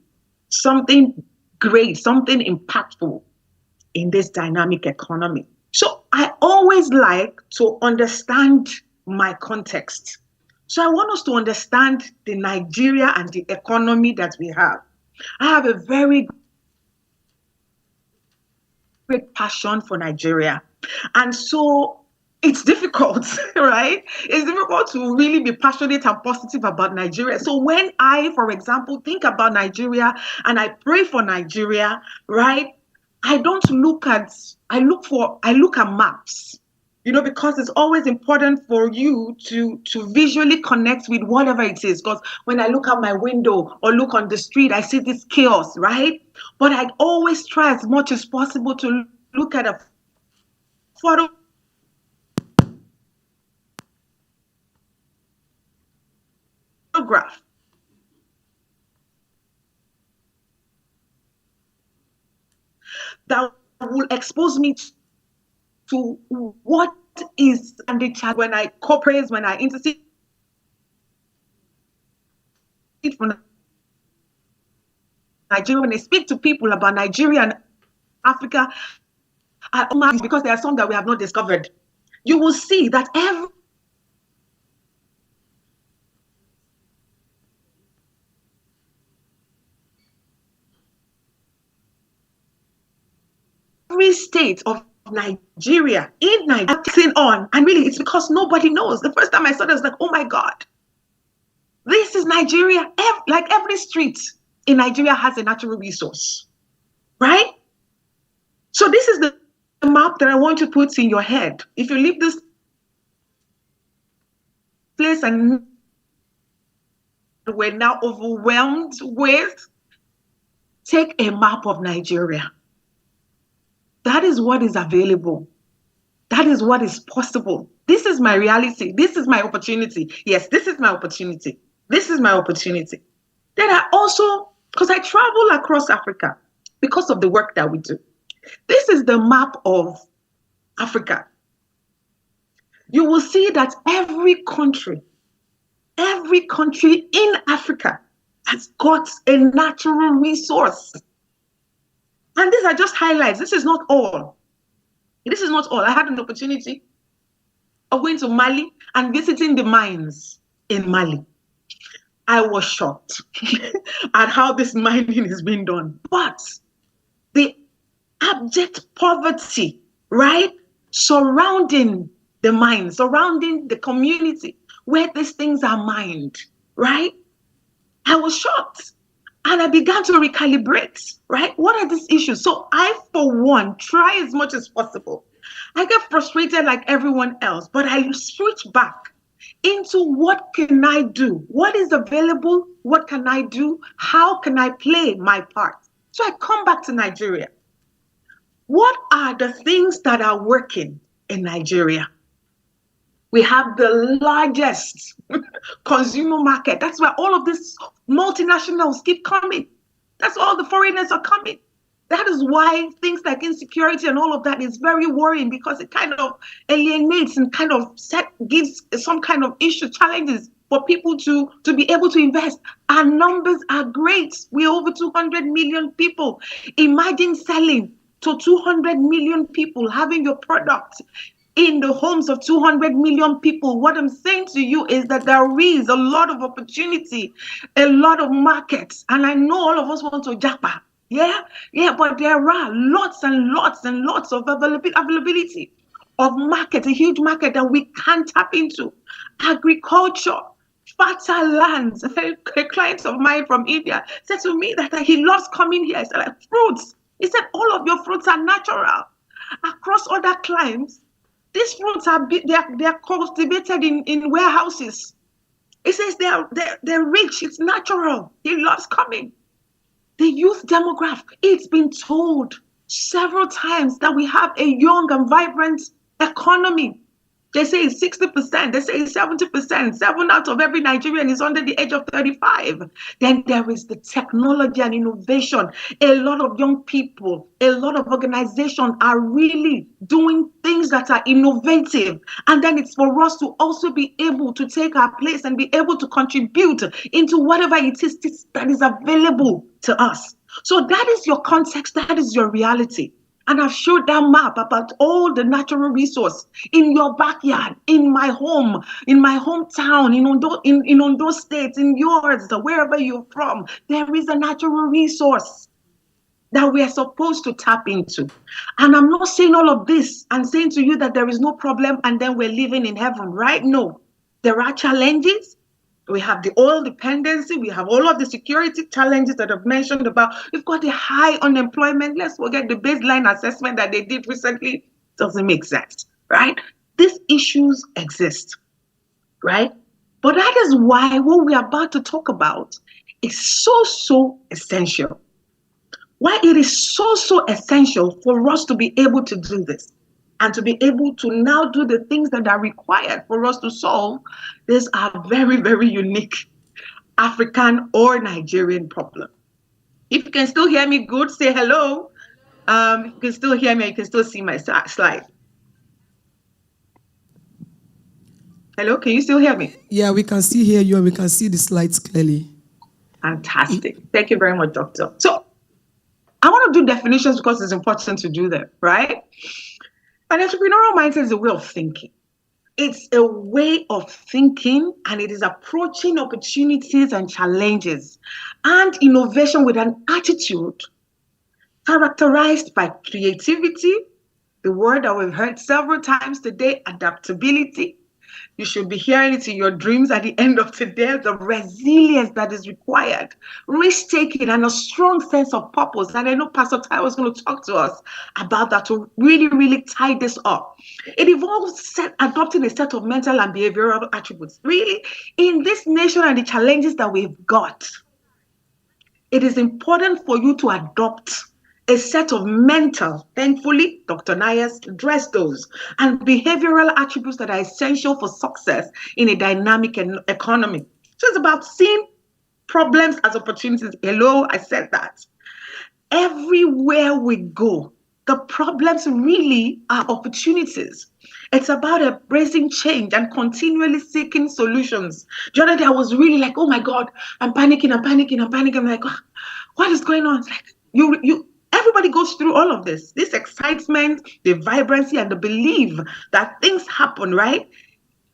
something great, something impactful in this dynamic economy. So I always like to understand my context. So I want us to understand the Nigeria and the economy that we have. I have a very great passion for Nigeria. And so it's difficult, right? It's difficult to really be passionate and positive about Nigeria. So when I, for example, think about Nigeria and I pray for Nigeria, right? I look at maps, because it's always important for you to visually connect with whatever it is. Because when I look out my window or look on the street, I see this chaos, right? But I always try as much as possible to look at a photograph that will expose me to what is and the chat when I cooperate, when I intercede from Nigeria, when I speak to people about Nigeria and Africa, because there are some that we have not discovered. You will see that every state of Nigeria, on, and really it's because nobody knows. The first time I saw it, I was like, oh my God, this is Nigeria. Like every street in Nigeria has a natural resource, right? So this is the map that I want to put in your head. If you leave this place and we're now overwhelmed with, take a map of Nigeria. That is what is available. That is what is possible. This is is my reality. This is my opportunity. Yes, this is my opportunity. This is my opportunity. Then I also, because I travel across Africa because of the work that we do. This is the map of Africa. You will see that every country in Africa has got a natural resource. And these are just highlights. This is not all. This is not all. I had an opportunity of going to Mali and visiting the mines in Mali. I was shocked at how this mining is being done. But the abject poverty, right, surrounding the mine, surrounding the community where these things are mined, right? I was shocked. And I began to recalibrate, right? What are these issues? So I, for one, try as much as possible. I get frustrated like everyone else, but I switch back into what can I do? What is available? What can I do? How can I play my part? So I come back to Nigeria. What are the things that are working in Nigeria? We have the largest consumer market. That's where all of these multinationals keep coming. That's all the foreigners are coming. That is why things like insecurity and all of that is very worrying, because it kind of alienates and kind of gives some kind of issue, challenges for people to be able to invest. Our numbers are great. We're over 200 million people. Imagine selling to 200 million people, having your product in the homes of 200 million people. What I'm saying to you is that there is a lot of opportunity, a lot of markets. And I know all of us want to japa. Yeah, but there are lots and lots and lots of availability of market, a huge market that we can tap into. Agriculture, fertile lands. A client of mine from India said to me that he loves coming here. He said, like, fruits. He said, all of your fruits are natural. Across other climes, these fruits are cultivated in warehouses. He says they're rich. It's natural. He loves coming. The youth demographic, it's been told several times that we have a young and vibrant economy. They say it's 60%, they say it's 70%. 7 out of every Nigerian is under the age of 35. Then there is the technology and innovation. A lot of young people, a lot of organizations are really doing things that are innovative. And then it's for us to also be able to take our place and be able to contribute into whatever it is that is available to us. So that is your context, that is your reality. And I've showed that map about all the natural resource in your backyard, in my home, in my hometown, in Ondo State, in yours, wherever you're from. There is a natural resource that we are supposed to tap into. And I'm not saying all of this and saying to you that there is no problem and then we're living in heaven, right? No, there are challenges. We have the oil dependency. We have all of the security challenges that I've mentioned about. We've got the high unemployment. Let's forget the baseline assessment that they did recently. Doesn't make sense, right? These issues exist, right? But that is why what we're about to talk about is so essential. Why it is so essential for us to be able to do this and to be able to now do the things that are required for us to solve this very, very unique African or Nigerian problem. If you can still hear me good, say hello. If you can still hear me, you can still see my slide. Hello, can you still hear me? Yeah, we can still hear you and we can see the slides clearly. Fantastic. Thank you very much, Doctor. So I want to do definitions because it's important to do them, right? An entrepreneurial mindset is a way of thinking. It's a way of thinking, and it is approaching opportunities and challenges and innovation with an attitude characterized by creativity, the word that we've heard several times today, adaptability. You should be hearing it in your dreams at the end of today, the resilience that is required, risk-taking, and a strong sense of purpose. And I know Pastor Ty was going to talk to us about that to really tie this up. It involves adopting a set of mental and behavioral attributes. Really, in this nation and the challenges that we've got, it is important for you to adopt a set of mental, thankfully, Dr. Nayas addressed those, and behavioral attributes that are essential for success in a dynamic economy. So it's about seeing problems as opportunities. Hello, I said that. Everywhere we go, the problems really are opportunities. It's about embracing change and continually seeking solutions. The other day, I was really like, oh my God, I'm panicking. I'm like, "Ah, what is going on?" It's like, everybody goes through all of this excitement, the vibrancy, and the belief that things happen, right?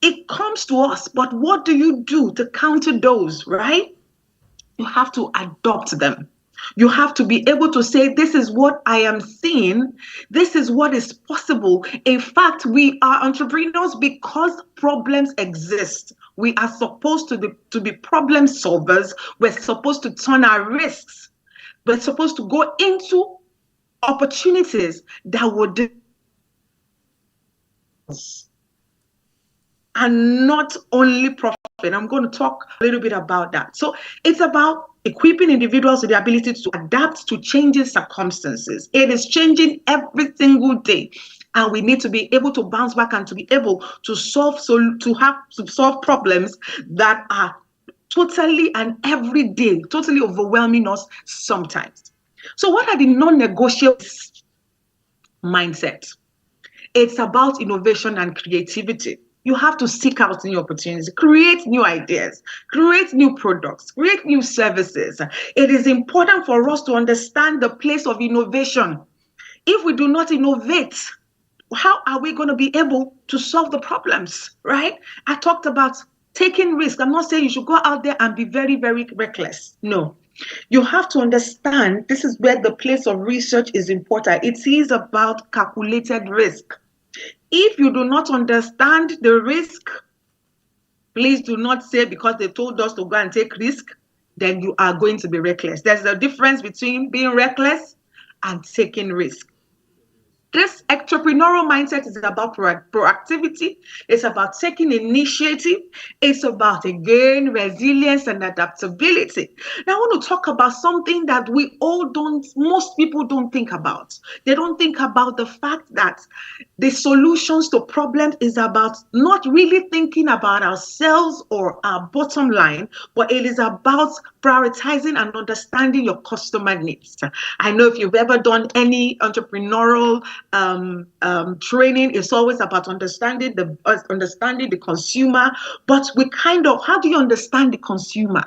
It comes to us, but what do you do to counter those, right? You have to adopt them. You have to be able to say, this is what I am seeing. This is what is possible. In fact, we are entrepreneurs because problems exist. We are supposed to be problem solvers. We're supposed to turn our risks. We're supposed to go into opportunities that would and not only profit. I'm going to talk a little bit about that. So it's about equipping individuals with the ability to adapt to changing circumstances. It is changing every single day, and we need to be able to bounce back and to be able to solve problems that are totally and every day totally overwhelming us sometimes. So what are the non-negotiables? Mindset. It's about innovation and creativity. You have to seek out new opportunities, create new ideas, create new products, create new services. It is important for us to understand the place of innovation. If we do not innovate, how are we going to be able to solve the problems, right? I talked about taking risk. I'm not saying you should go out there and be very, very reckless. No. You have to understand this is where the place of research is important. It is about calculated risk. If you do not understand the risk, please do not say because they told us to go and take risk, then you are going to be reckless. There's a difference between being reckless and taking risk. This entrepreneurial mindset is about proactivity. It's about taking initiative. It's about, again, resilience and adaptability. Now, I want to talk about something that most people don't think about. They don't think about the fact that the solutions to problems is about not really thinking about ourselves or our bottom line, but it is about prioritizing and understanding your customer needs. I know if you've ever done any entrepreneurial training, it's always about understanding the consumer. But how do you understand the consumer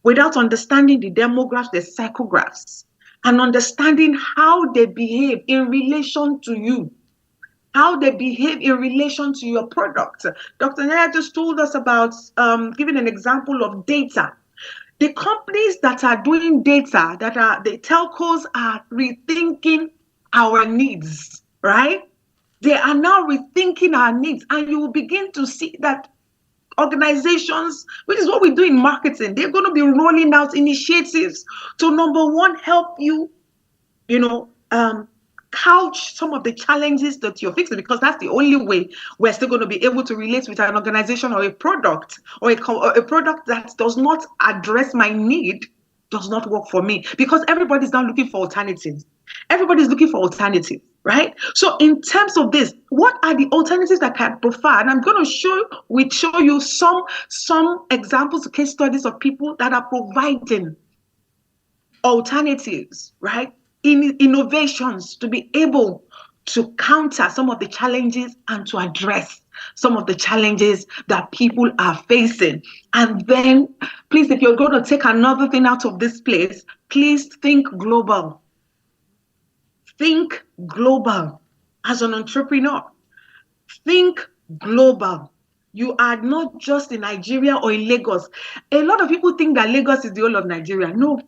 without understanding the demographics, the psychographs, and understanding how they behave in relation to you, how they behave in relation to your product? Dr. Naya just told us about giving an example of data. The companies that are doing data, the telcos, are rethinking our needs, right? They are now rethinking our needs, and you will begin to see that organizations, which is what we do in marketing, they're going to be rolling out initiatives to, number one, help you, couch some of the challenges that you're facing, because that's the only way we're still going to be able to relate with an organization or a product, or a product that does not address my need does not work for me, because everybody's now looking for alternatives. Everybody's looking for alternatives, right? So in terms of this, what are the alternatives that can provide? And I'm going to show you some examples, case studies of people that are providing alternatives, right? Innovations to be able to counter some of the challenges and to address some of the challenges that people are facing. And then, please, if you're going to take another thing out of this place, please think global. Think global as an entrepreneur. Think global. You are not just in Nigeria or in Lagos. A lot of people think that Lagos is the whole of Nigeria. No.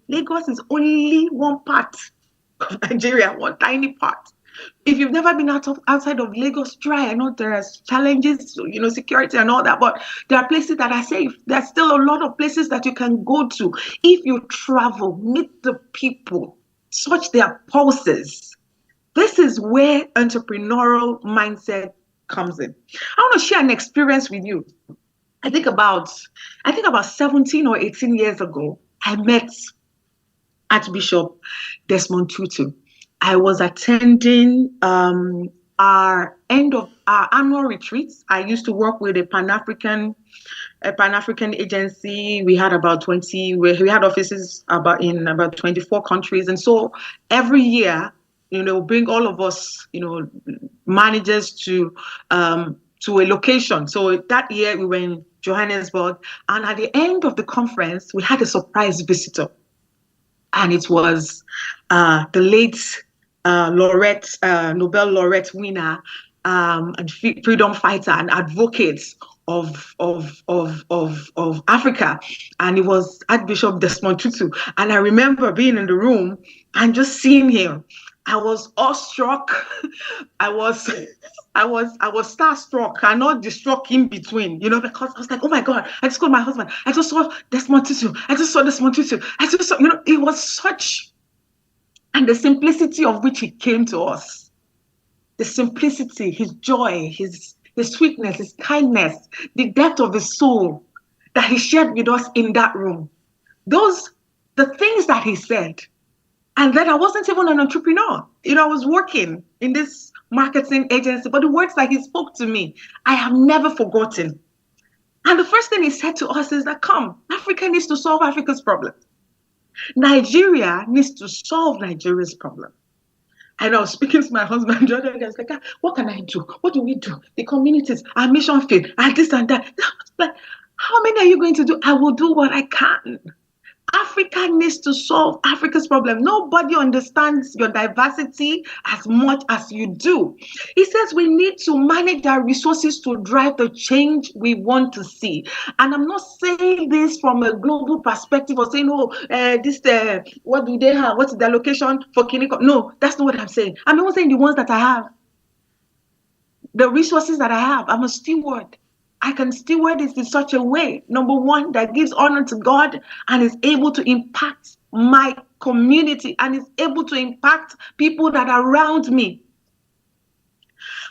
Lagos is only one part of Nigeria, one tiny part. If you've never been outside of Lagos, try. I know there are challenges, security and all that, but there are places that are safe. There's still a lot of places that you can go to. If you travel, meet the people, search their pulses. This is where entrepreneurial mindset comes in. I want to share an experience with you. I think about 17 or 18 years ago, I met Archbishop Desmond Tutu. I was attending our annual retreats. I used to work with a Pan-African agency. We had about 20. We had offices in about 24 countries, and so every year, bring all of us, managers to a location. So that year we were in Johannesburg, and at the end of the conference, we had a surprise visitor, and it was the late Nobel laureate winner and freedom fighter and advocate of Africa, and it was Archbishop Desmond Tutu. And I remember being in the room and just seeing him. I was awestruck. I was starstruck and not distraught in between, because I was like, oh my God, I just called my husband. I just saw Desmond Tutu. I just saw Desmond Tutu. I just saw, it was such, and the simplicity of which he came to us, the simplicity, his joy, his sweetness, his kindness, the depth of his soul that he shared with us in that room. The things that he said. And then I wasn't even an entrepreneur. I was working in this marketing agency, but the words that he spoke to me, I have never forgotten. And the first thing he said to us is that, come, Africa needs to solve Africa's problem. Nigeria needs to solve Nigeria's problem. And I was speaking to my husband the other day. I was like, what can I do? What do we do? The communities, our mission field, and this and that. Like, how many are you going to do? I will do what I can. Africa needs to solve Africa's problem. Nobody understands your diversity as much as you do. He says we need to manage our resources to drive the change we want to see. And I'm not saying this from a global perspective or saying, what do they have? What's the allocation for Kiniko? No, that's not what I'm saying. I'm not saying the ones that I have. The resources that I have, I'm a steward. I can steward this in such a way, number one, that gives honor to God and is able to impact my community and is able to impact people that are around me.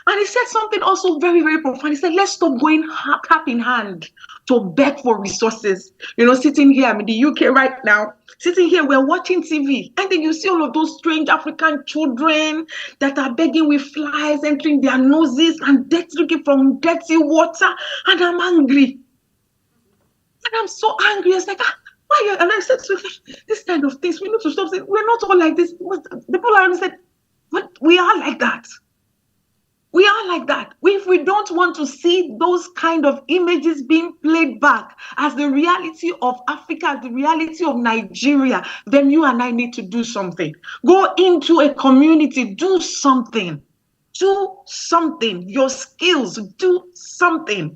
And he said something also very, very profound. He said, let's stop going cap in hand to beg for resources. Sitting here, I'm in the UK right now, sitting here, we're watching TV. And then you see all of those strange African children that are begging with flies entering their noses and looking from dirty water. And I'm angry. And I'm so angry. I was like, why are you? And I said, this kind of things, we need to stop saying, we're not all like this. The people around me said, but we are like that. We are like that. If we don't want to see those kind of images being played back as the reality of Africa, as the reality of Nigeria, then you and I need to do something. Go into a community, do something. Do something. Your skills, do something.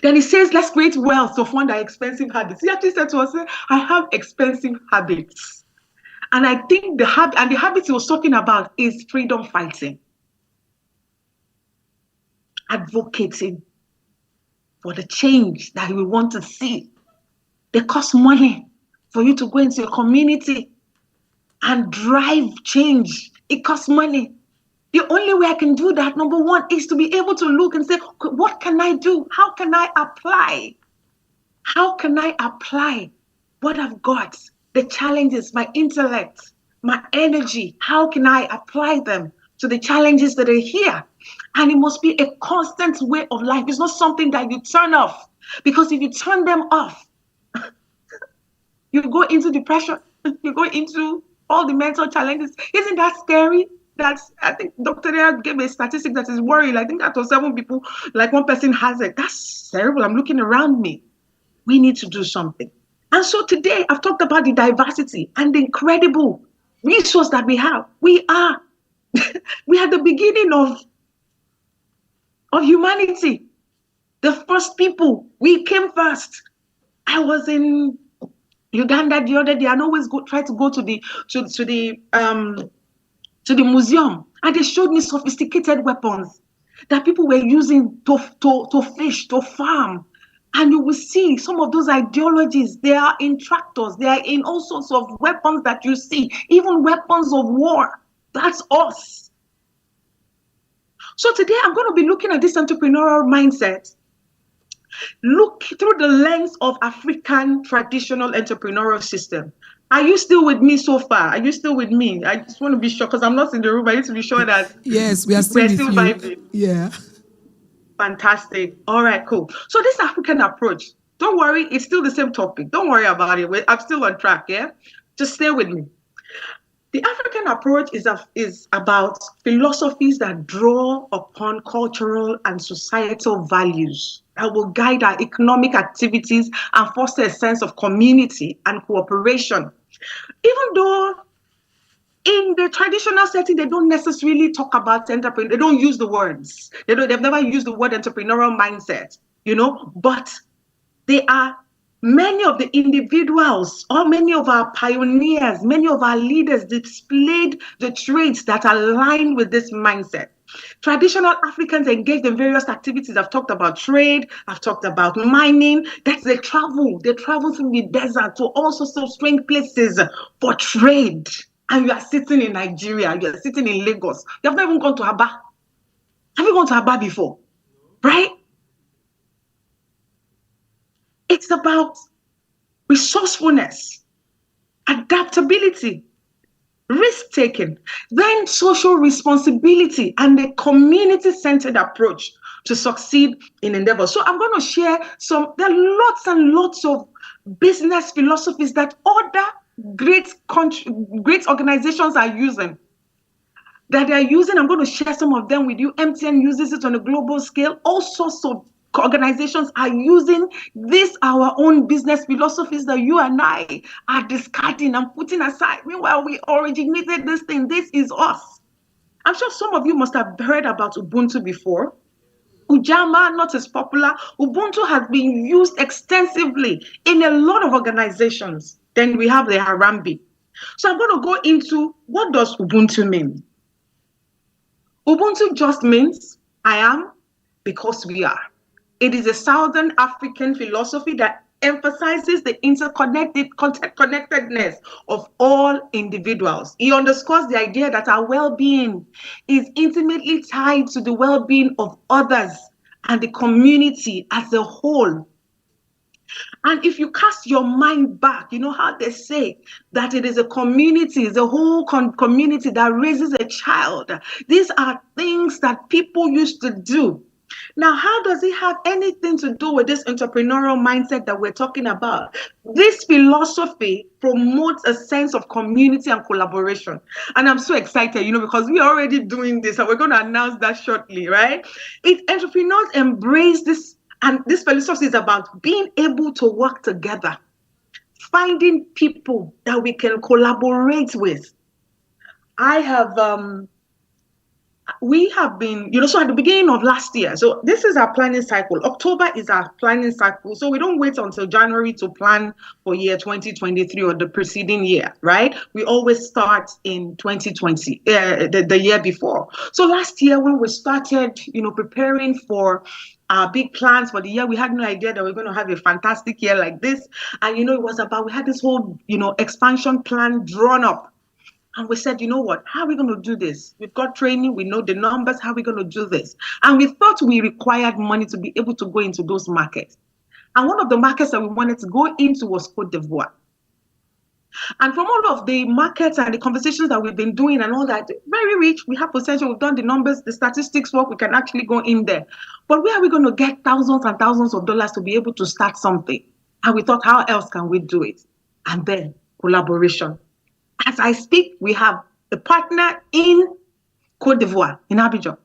Then he says, let's create wealth of one that expensive habits. He actually said to us, I have expensive habits. And I think the habits he was talking about is freedom fighting. Advocating for the change that we want to see. They cost money for you to go into a community and drive change. It costs money. The only way I can do that, number one, is to be able to look and say, what can I do? How can I apply? How can I apply what I've got? The challenges, my intellect, my energy. How can I apply them to the challenges that are here? And it must be a constant way of life. It's not something that you turn off. Because if you turn them off, you go into depression. You go into all the mental challenges. Isn't that scary? I think Dr. Ria gave a statistic that is worrying. I think that was 7 people, like 1 person has it. That's terrible. I'm looking around me. We need to do something. And so today I've talked about the diversity and the incredible resource that we have. We are the beginning of humanity. The first people, we came first. I was in Uganda the other day, and always try to go to the museum, and they showed me sophisticated weapons that people were using to fish, to farm. And you will see some of those ideologies. They are in tractors. They are in all sorts of weapons that you see, even weapons of war. That's us. So today I'm going to be looking at this entrepreneurial mindset. Look through the lens of African traditional entrepreneurial system. Are you still with me so far? Are you still with me? I just want to be sure because I'm not in the room. I need to be sure that Yes, we are still we're with still you. vibing. Yeah. Fantastic. All right, cool. So this African approach, don't worry, it's still the same topic. Don't worry about it. I'm still on track, yeah? Just stay with me. The African approach is about philosophies that draw upon cultural and societal values that will guide our economic activities and foster a sense of community and cooperation. Even though in the traditional setting, they don't necessarily talk about entrepreneur. They don't use the words. They've never used the word entrepreneurial mindset, but they are many of the individuals or many of our pioneers, many of our leaders displayed the traits that align with this mindset. Traditional Africans engaged in various activities. I've talked about trade, I've talked about mining. That's they travel through the desert to all sorts of strange places for trade. And you are sitting in Nigeria, you are sitting in Lagos. You have not even gone to Aba. Have you gone to Aba before? Right? It's about resourcefulness, adaptability, risk-taking, then social responsibility and a community-centered approach to succeed in endeavor. So I'm going to share there are lots and lots of business philosophies that other great organizations are using. I'm going to share some of them with you. MTN uses it on a global scale. All sorts of organizations are using our own business philosophies that you and I are discarding and putting aside. Meanwhile, we originated this thing. This is us. I'm sure some of you must have heard about Ubuntu before. Ujamaa, not as popular. Ubuntu has been used extensively in a lot of organizations. Then we have the Harambee. So I'm going to go into what does Ubuntu mean. Ubuntu just means I am because we are. It is a Southern African philosophy that emphasizes the interconnectedness of all individuals. It underscores the idea that our well-being is intimately tied to the well-being of others and the community as a whole. And if you cast your mind back, you know how they say that it is a community, it's a whole community that raises a child. These are things that people used to do. Now, how does it have anything to do with this entrepreneurial mindset that we're talking about? This philosophy promotes a sense of community and collaboration. And I'm so excited, because we're already doing this and we're going to announce that shortly, right? Entrepreneurs embrace this. And this philosophy is about being able to work together, finding people that we can collaborate with. We have been, so at the beginning of last year, so this is our planning cycle. October is our planning cycle. So we don't wait until January to plan for year 2023 or the preceding year, right? We always start in 2020, the year before. So last year when we started, preparing for our big plans for the year, we had no idea that we're going to have a fantastic year like this. And, it was about, we had this whole, expansion plan drawn up. And we said, what, how are we going to do this? We've got training, we know the numbers, how are we going to do this? And we thought we required money to be able to go into those markets. And one of the markets that we wanted to go into was Côte d'Ivoire. And from all of the markets and the conversations that we've been doing and all that, very rich, we have potential, we've done the numbers, the statistics work, we can actually go in there. But where are we going to get thousands and thousands of dollars to be able to start something? And we thought, how else can we do it? And then collaboration. As I speak, we have a partner in Côte d'Ivoire, in Abidjan.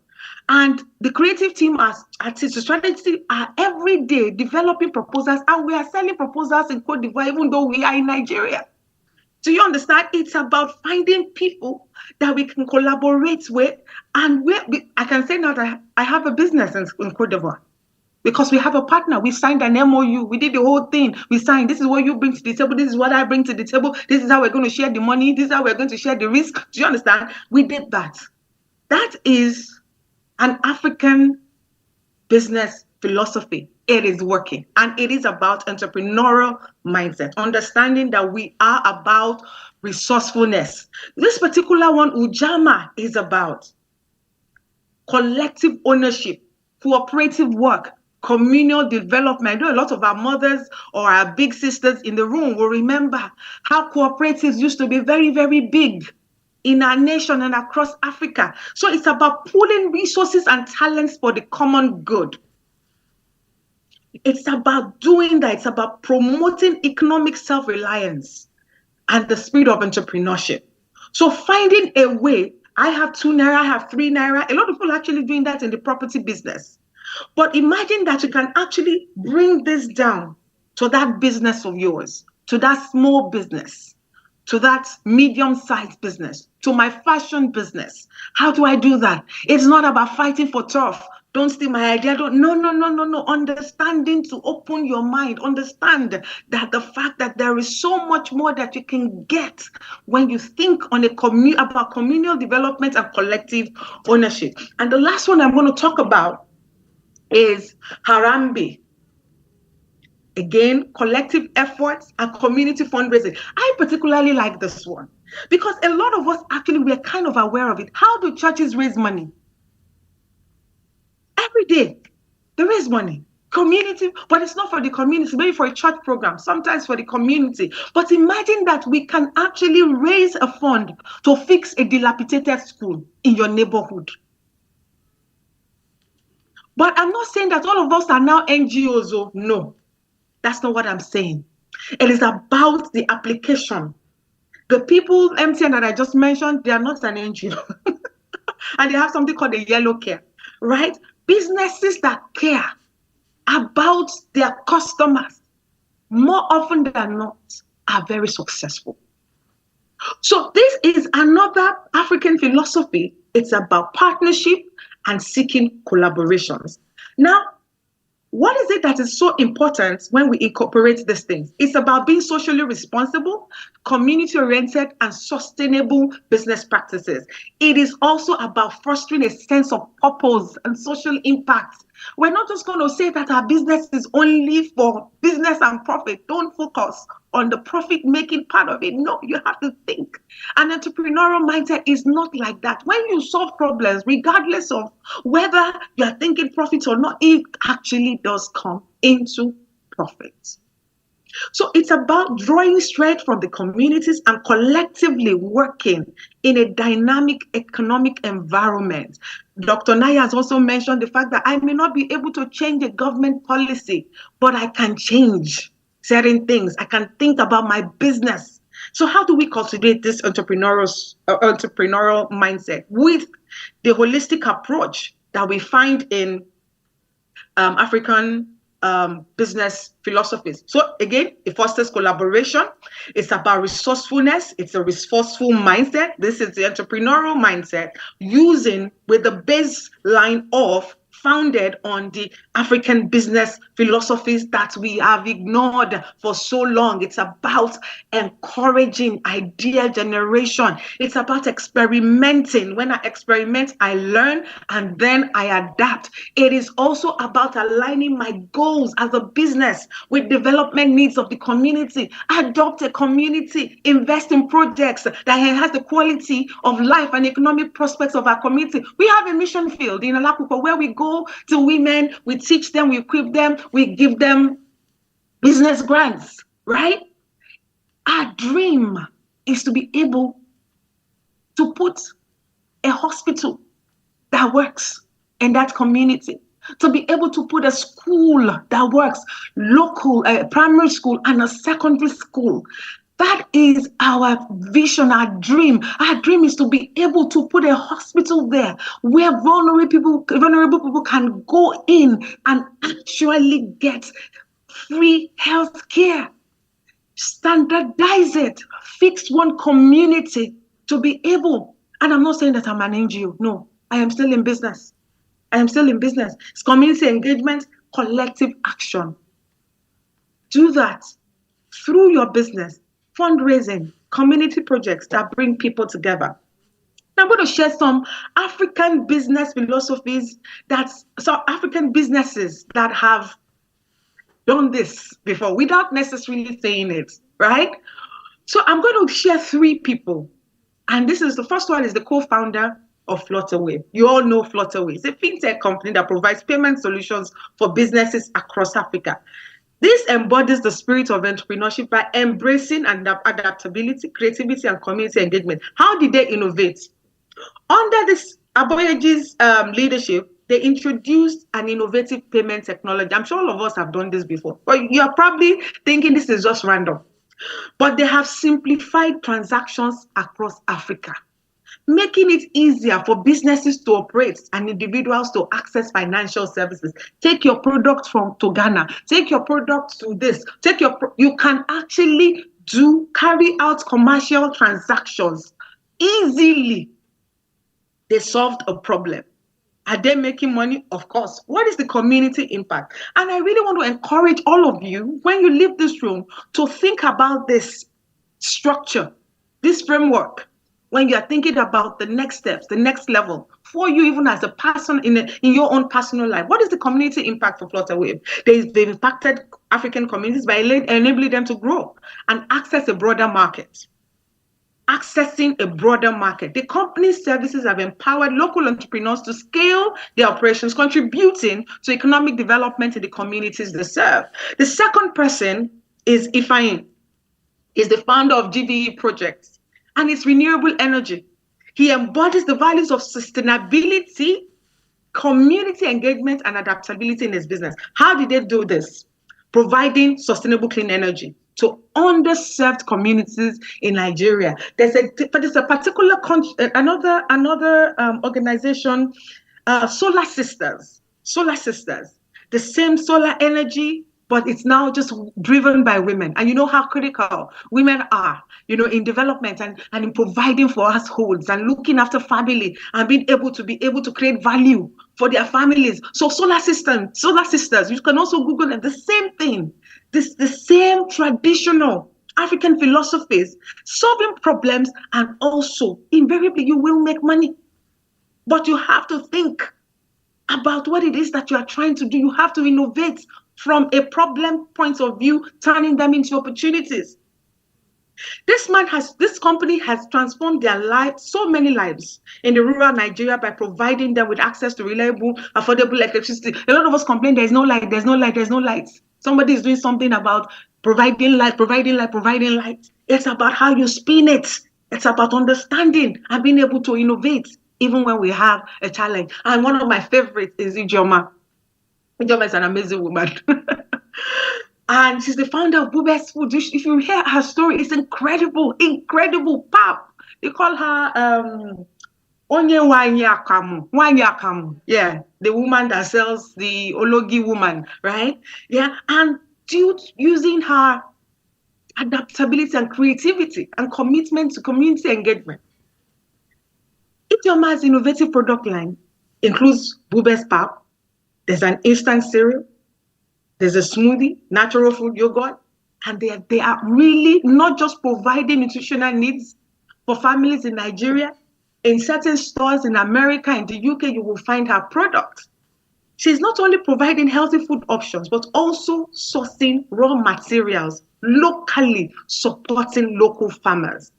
And the creative team at Strategy are every day developing proposals, and we are selling proposals in Côte d'Ivoire, even though we are in Nigeria. Do you understand? It's about finding people that we can collaborate with. And I can say now that I have a business in Côte d'Ivoire. Because we have a partner, we signed an MOU, we did the whole thing. We signed, this is what you bring to the table, this is what I bring to the table, this is how we're going to share the money, this is how we're going to share the risk. Do you understand? We did that. That is an African business philosophy. It is working. And it is about entrepreneurial mindset, understanding that we are about resourcefulness. This particular one, Ujamaa, is about collective ownership, cooperative work, communal development. I know a lot of our mothers or our big sisters in the room will remember how cooperatives used to be very, very big in our nation and across Africa. So it's about pooling resources and talents for the common good. It's about doing that. It's about promoting economic self-reliance and the spirit of entrepreneurship. So finding a way, I have 2 naira, I have 3 naira. A lot of people are actually doing that in the property business. But imagine that you can actually bring this down to that business of yours, to that small business, to that medium-sized business, to my fashion business. How do I do that? It's not about fighting for turf. Don't steal my idea. No. Understanding to open your mind. Understand that the fact that there is so much more that you can get when you think on about communal development and collective ownership. And the last one I'm going to talk about is Harambee. Again, collective efforts and community fundraising. I particularly like this one because a lot of us actually, we're kind of aware of it. How do churches raise money? Every day, they raise money. Community, but it's not for the community, maybe for a church program, sometimes for the community. But imagine that we can actually raise a fund to fix a dilapidated school in your neighborhood. But I'm not saying that all of us are now NGOs. Oh, no. That's not what I'm saying. It is about the application. The people, MTN that I just mentioned, they are not an NGO. And they have something called a yellow care, right? Businesses that care about their customers, more often than not, are very successful. So this is another African philosophy. It's about partnership and seeking collaborations. Now, what is it that is so important when we incorporate these things? It's about being socially responsible, community-oriented, and sustainable business practices. It is also about fostering a sense of purpose and social impact. We're not just going to say that our business is only for business and profit. Don't focus on the profit-making part of it. No, you have to think. An entrepreneurial mindset is not like that. When you solve problems, regardless of whether you're thinking profit or not, it actually does come into profit. So it's about drawing strength from the communities and collectively working in a dynamic economic environment. Dr. Naya has also mentioned the fact that I may not be able to change a government policy, but I can change certain things. I can think about my business. So how do we cultivate this entrepreneurial mindset with the holistic approach that we find in African business philosophies? So again, it fosters collaboration. It's about resourcefulness. It's a resourceful mindset. This is the entrepreneurial mindset using with the baseline of founded on the African business philosophies that we have ignored for so long. It's about encouraging idea generation. It's about experimenting. When I experiment, I learn and then I adapt. It is also about aligning my goals as a business with development needs of the community. Adopt a community, invest in projects that enhance the quality of life and economic prospects of our community. We have a mission field in Alakupa where we go to women, we teach them, we equip them, we give them business grants, right? Our dream is to be able to put a hospital that works in that community, to be able to put a school that works, local, a primary school and a secondary school. That is our vision, our dream. Our dream is to be able to put a hospital there where vulnerable people can go in and actually get free health care. Standardize it, fix one community to be able, and I'm not saying that I'm an NGO, no, I am still in business. It's community engagement, collective action. Do that through your business. Fundraising, community projects that bring people together. I'm going to share some African business philosophies some African businesses that have done this before without necessarily saying it, right? So I'm going to share 3 people. And this is the first one is the co-founder of Flutterwave. You all know Flutterwave. It's a fintech company that provides payment solutions for businesses across Africa. This embodies the spirit of entrepreneurship by embracing adaptability, creativity, and community engagement. How did they innovate? Under this Aboyeji's leadership, they introduced an innovative payment technology. I'm sure all of us have done this before, but you're probably thinking this is just random. But they have simplified transactions across Africa, making it easier for businesses to operate and individuals to access financial services. Take your product to Ghana, take your product to this, you can actually carry out commercial transactions easily. They solved a problem. Are they making money? Of course. What is the community impact? And I really want to encourage all of you, when you leave this room, to think about this structure, this framework, when you are thinking about the next steps, the next level, for you even as a person in your own personal life. What is the community impact for Flutterwave? They've impacted African communities by enabling them to grow and access a broader market. Accessing a broader market. The company's services have empowered local entrepreneurs to scale their operations, contributing to economic development in the communities they serve. The second person is Ifeanyi. He's the founder of GVE Projects, and it's renewable energy. He embodies the values of sustainability, community engagement, and adaptability in his business. How did they do this? Providing sustainable clean energy to underserved communities in Nigeria. There's a particular another organization, Solar Sisters. The same solar energy, but it's now just driven by women. And you know how critical women are, in development and in providing for households and looking after family and being able to create value for their families. So Solar Sisters, you can also Google it, the same thing. The same traditional African philosophies, solving problems, and also invariably you will make money. But you have to think about what it is that you are trying to do. You have to innovate from a problem point of view, turning them into opportunities. This company has transformed their lives, so many lives in the rural Nigeria by providing them with access to reliable, affordable electricity. A lot of us complain there's no light. Somebody is doing something about providing light. It's about how you spin it. It's about understanding and being able to innovate even when we have a challenge. And one of my favorites is Ijeoma. Ijeoma is an amazing woman. And she's the founder of Bubes Food. If you hear her story, it's incredible. Pap. They call her Onye Wanyakamu. Yeah, the woman that sells the Ologi woman, right? Yeah, and using her adaptability and creativity and commitment to community engagement. Idioma's innovative product line includes Bubes Pap. There's an instant cereal. There's a smoothie, natural food yogurt, and they are really not just providing nutritional needs for families in Nigeria. In certain stores in America, in the UK, you will find her product. She's not only providing healthy food options, but also sourcing raw materials locally, supporting local farmers.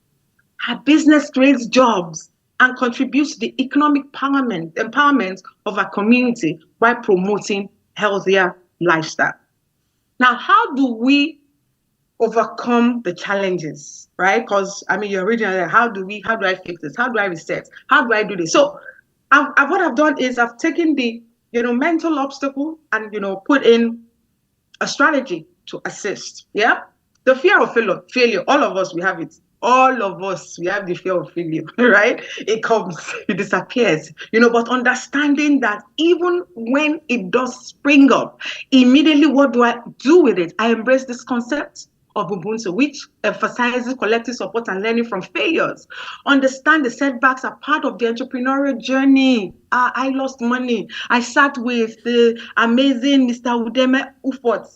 Her business creates jobs and contributes to the economic empowerment of our community by promoting healthier lifestyle. Now, how do we overcome the challenges, right? Because you're reading, how do I fix this? How do I reset? How do I do this? So what I've done is I've taken the mental obstacle and put in a strategy to assist. Yeah, the fear of failure. All of us, we have it. All of us, we have the fear of failure, right? It comes, it disappears, but understanding that even when it does spring up, immediately what do I do with it? I embrace this concept of Ubuntu, which emphasizes collective support and learning from failures. Understand the setbacks are part of the entrepreneurial journey. I lost money. I sat with the amazing Mr. Udeme Ufot,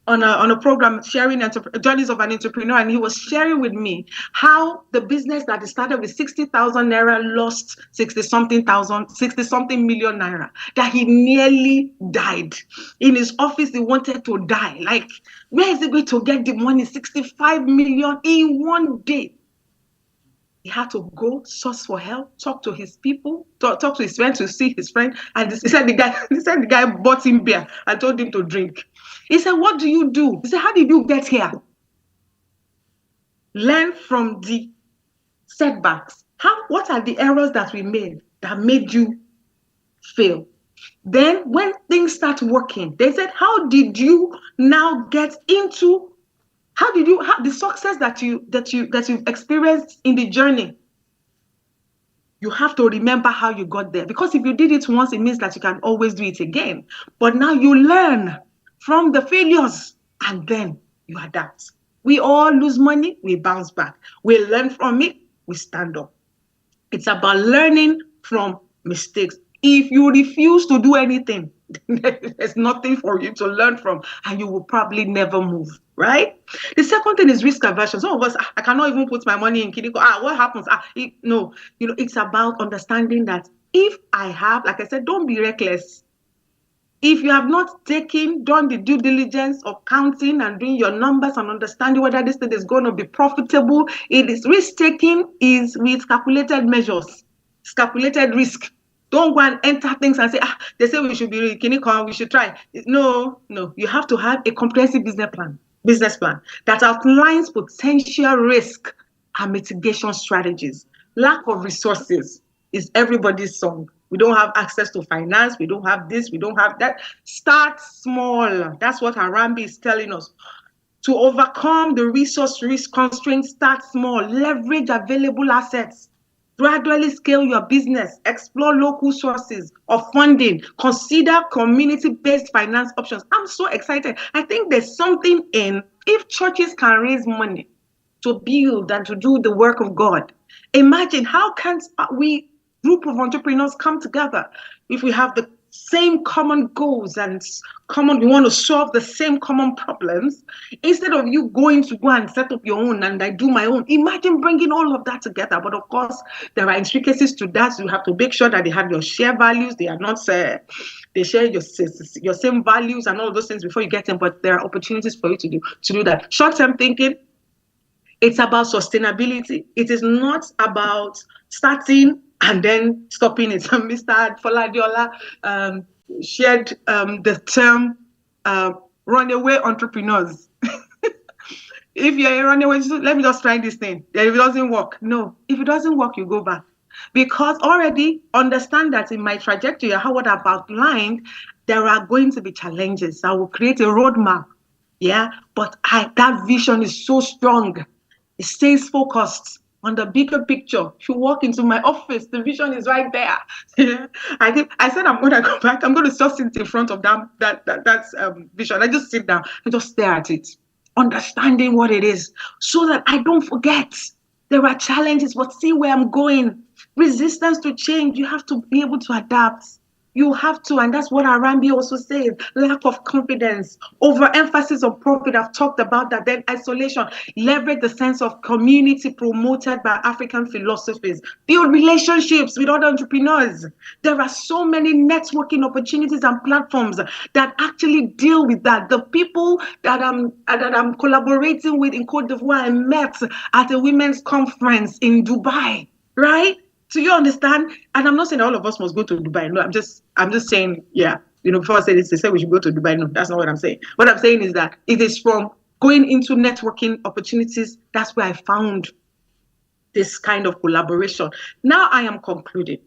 on a program sharing journeys of an entrepreneur, and he was sharing with me how the business that started with 60,000 naira lost 60-something million naira, that he nearly died. In his office, he wanted to die. Like, where is he going to get the money? 65 million in one day. He had to go source for help, talk to his people, talk to his friend to see his friend. And he said the guy bought him beer and told him to drink. He said, what do you do? He said, how did you get here? Learn from the setbacks. What are the errors that we made that made you fail? Then when things start working, they said, how did you now get into, how did you have the success that you've experienced in the journey? You have to remember how you got there, because if you did it once, it means that you can always do it again. But now you learn from the failures and then you adapt. We all lose money, we bounce back. We learn from it, we stand up. It's about learning from mistakes. If you refuse to do anything, there's nothing for you to learn from, and you will probably never move, right? The second thing is risk aversion. Some of us, I cannot even put my money in Kidiko. What happens? No, it's about understanding that if I have, like I said, don't be reckless. If you have not done the due diligence of counting and doing your numbers and understanding whether this thing is going to be profitable, it is risk-taking is with calculated measures, it's calculated risk. Don't go and enter things and say, they say we should be we should try. No. You have to have a comprehensive business plan that outlines potential risk and mitigation strategies. Lack of resources is everybody's song. We don't have access to finance. We don't have this. We don't have that. Start small. That's what Harambee is telling us. To overcome the resource risk constraints, start small. Leverage available assets. Gradually scale your business. Explore local sources of funding. Consider community-based finance options. I'm so excited. I think there's something in, if churches can raise money to build and to do the work of God, imagine how can we, group of entrepreneurs, come together if we have the same common goals and we want to solve the same common problems, instead of you going to go and set up your own and I do my own. Imagine bringing all of that together. But of course, there are intricacies to that. So you have to make sure that they have your share values. They are not, they share your same values and all of those things before you get them. But there are opportunities for you to do that. Short-term thinking, it's about sustainability. It is not about starting and then stopping it. Mr. Foladiola shared the term runaway entrepreneurs. If you're a runaway, let me just try this thing. If it doesn't work, no. If it doesn't work, you go back. Because already understand that in my trajectory, what I've outlined, there are going to be challenges. I will create a roadmap. Yeah, but that vision is so strong. It stays focused on the bigger picture. If you walk into my office, the vision is right there. I said I'm going to go back. I'm going to just sit in front of that vision. I just sit down and just stare at it, understanding what it is, so that I don't forget. There are challenges, but see where I'm going. Resistance to change. You have to be able to adapt. You have to, and that's what Harambee also says, lack of confidence, overemphasis on profit. I've talked about that. Then isolation, leverage the sense of community promoted by African philosophies, build relationships with other entrepreneurs. There are so many networking opportunities and platforms that actually deal with that. The people that I'm collaborating with in Côte d'Ivoire, I met at a women's conference in Dubai, right? So you understand? And I'm not saying all of us must go to Dubai. No, I'm just saying, yeah. Before I say this, they say we should go to Dubai. No, that's not what I'm saying. What I'm saying is that it is from going into networking opportunities. That's where I found this kind of collaboration. Now I am concluding.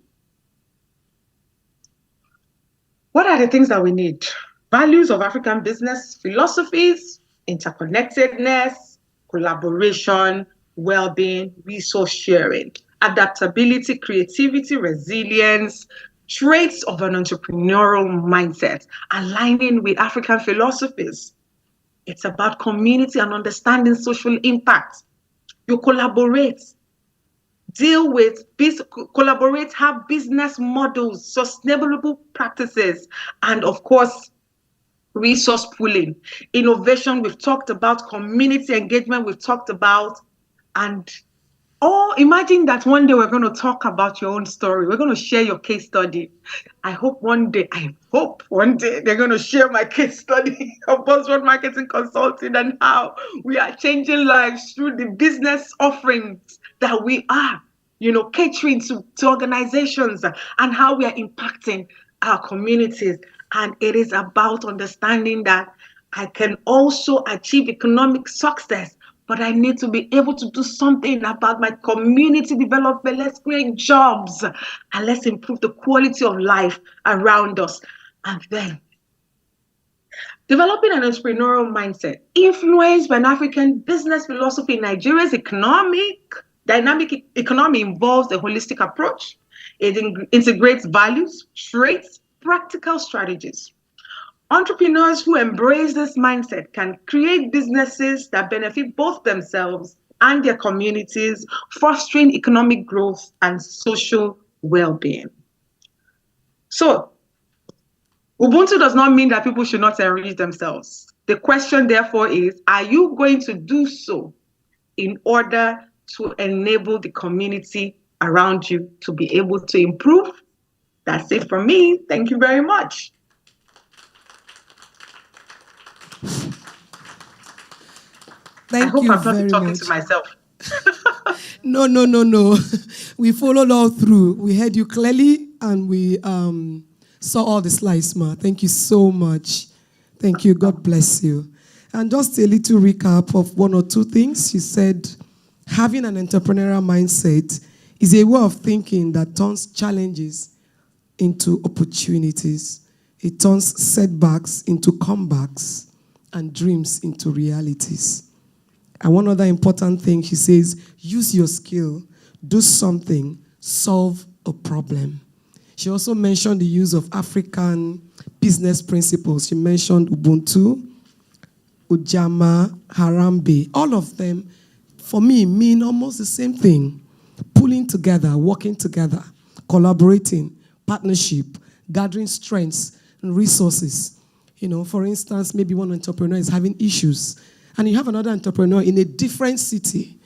What are the things that we need? Values of African business, philosophies, interconnectedness, collaboration, well-being, resource sharing, adaptability, creativity, resilience, traits of an entrepreneurial mindset, aligning with African philosophies. It's about community and understanding social impact. You collaborate, collaborate, have business models, sustainable practices, and of course, resource pooling. Innovation, we've talked about. Community engagement, we've talked about. And imagine that one day we're going to talk about your own story. We're going to share your case study. I hope one day they're going to share my case study of Buzzword Marketing Consulting and how we are changing lives through the business offerings that we are catering to organizations and how we are impacting our communities. And it is about understanding that I can also achieve economic success, but I need to be able to do something about my community development. Let's create jobs and let's improve the quality of life around us. And then developing an entrepreneurial mindset influenced by an African business philosophy. Nigeria's dynamic economy involves a holistic approach. It integrates values, traits, practical strategies. Entrepreneurs who embrace this mindset can create businesses that benefit both themselves and their communities, fostering economic growth and social well-being. So, Ubuntu does not mean that people should not enrich themselves. The question, therefore, is, are you going to do so in order to enable the community around you to be able to improve? That's it from me. Thank you very much. Thank I hope you I'm not very talking much. to myself. No. We followed all through. We heard you clearly, and we saw all the slides, ma. Thank you so much. Thank you. God bless you. And just a little recap of one or two things. You said having an entrepreneurial mindset is a way of thinking that turns challenges into opportunities. It turns setbacks into comebacks and dreams into realities. And one other important thing, she says, use your skill, do something, solve a problem. She also mentioned the use of African business principles. She mentioned Ubuntu, Ujamaa, Harambee. All of them, for me, mean almost the same thing. Pulling together, working together, collaborating, partnership, gathering strengths and resources. For instance, maybe one entrepreneur is having issues, and you have another entrepreneur in a different city,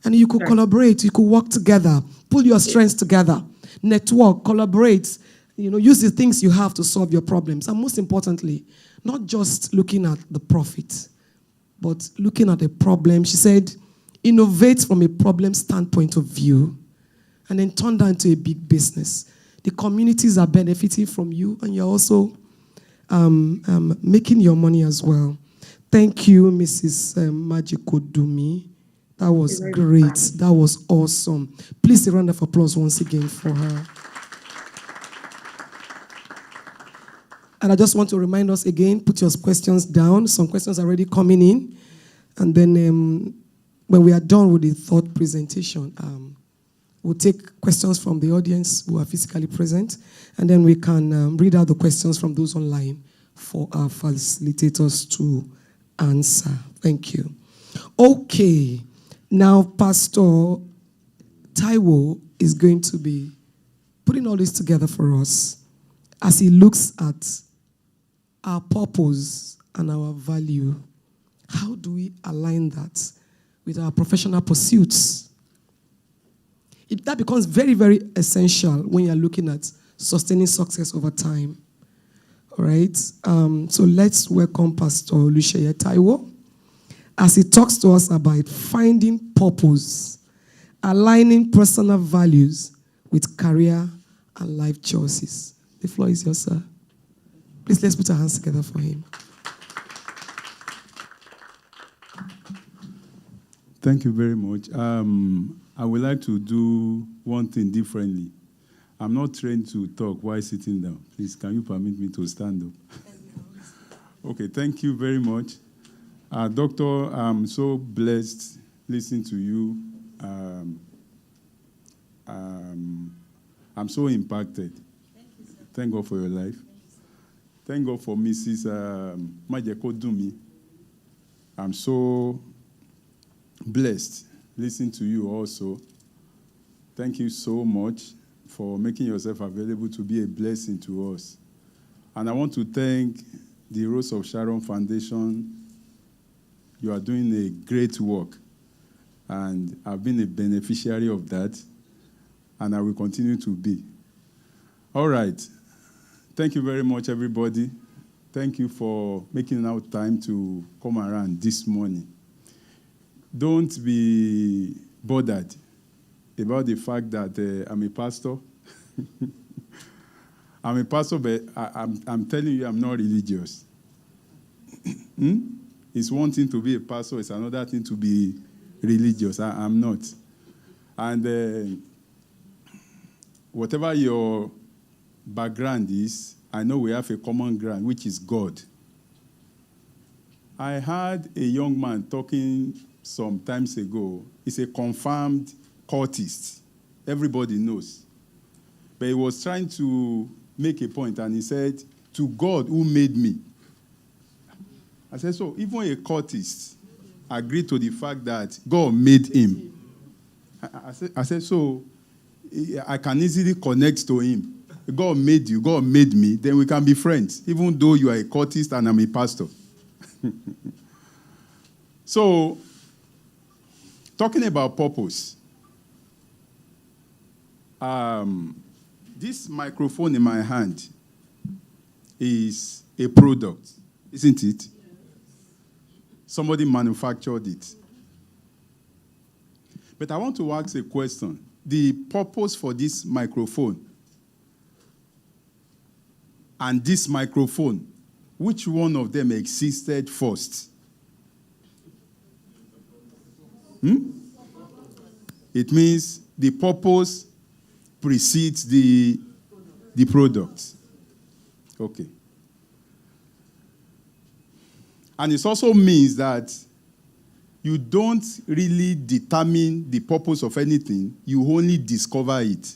and you could collaborate, you could work together, pull your strengths together, network, collaborate, use the things you have to solve your problems. And most importantly, not just looking at the profit, but looking at the problem. She said, innovate from a problem standpoint of view, and then turn that into a big business. The communities are benefiting from you, and you're also making your money as well. Thank you, Mrs. Majikodumi. That was great. That was awesome. Please a round of applause once again for her. And I just want to remind us again, put your questions down. Some questions are already coming in. And then when we are done with the third presentation, we'll take questions from the audience who are physically present. And then we can read out the questions from those online for our facilitators to answer. Thank you. Okay. Now, Pastor Taiwo is going to be putting all this together for us as he looks at our purpose and our value. How do we align that with our professional pursuits? That becomes very, very essential when you're looking at sustaining success over time. All right? So let's welcome Pastor Oluseyi Taiwo as he talks to us about finding purpose, aligning personal values with career and life choices. The floor is yours, sir. Please, let's put our hands together for him. Thank you very much. I would like to do one thing differently. I'm not trained to talk while sitting down. Please, can you permit me to stand up? Okay, thank you very much. Doctor, I'm so blessed listening to you. I'm so impacted. Thank God for your life. Thank God for Mrs. Majikodumi. I'm so blessed listening to you also. Thank you so much for making yourself available to be a blessing to us. And I want to thank the Rose of Sharon Foundation. You are doing a great work, and I've been a beneficiary of that, and I will continue to be. All right. Thank you very much, everybody. Thank you for making out time to come around this morning. Don't be bothered about the fact that I'm a pastor. I'm a pastor, but I'm telling you, I'm not religious. It's one thing to be a pastor, it's another thing to be religious. I'm not. And whatever your background is, I know we have a common ground, which is God. I heard a young man talking some times ago. He's a confirmed cultist. Everybody knows. But he was trying to make a point, and he said, to God who made me. I said, so even a cultist agreed to the fact that God made him. I said, so I can easily connect to him. God made you, God made me, then we can be friends, even though you are a cultist and I'm a pastor. So, talking about purpose, this microphone in my hand is a product, isn't it? Somebody manufactured it. But I want to ask a question. The purpose for this microphone and this microphone, which one of them existed first? It means the purpose precedes the product. Okay. And it also means that you don't really determine the purpose of anything, you only discover it.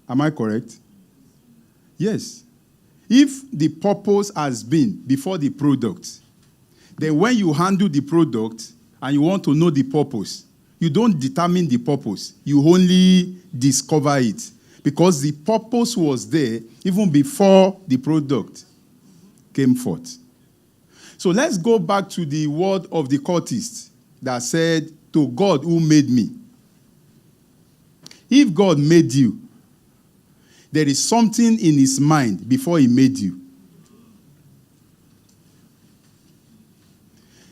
Am I correct? Yes. If the purpose has been before the product, then when you handle the product and you want to know the purpose, you don't determine the purpose, you only discover it. Because the purpose was there even before the product came forth. So let's go back to the word of the cultist that said, to God who made me. If God made you, there is something in his mind before he made you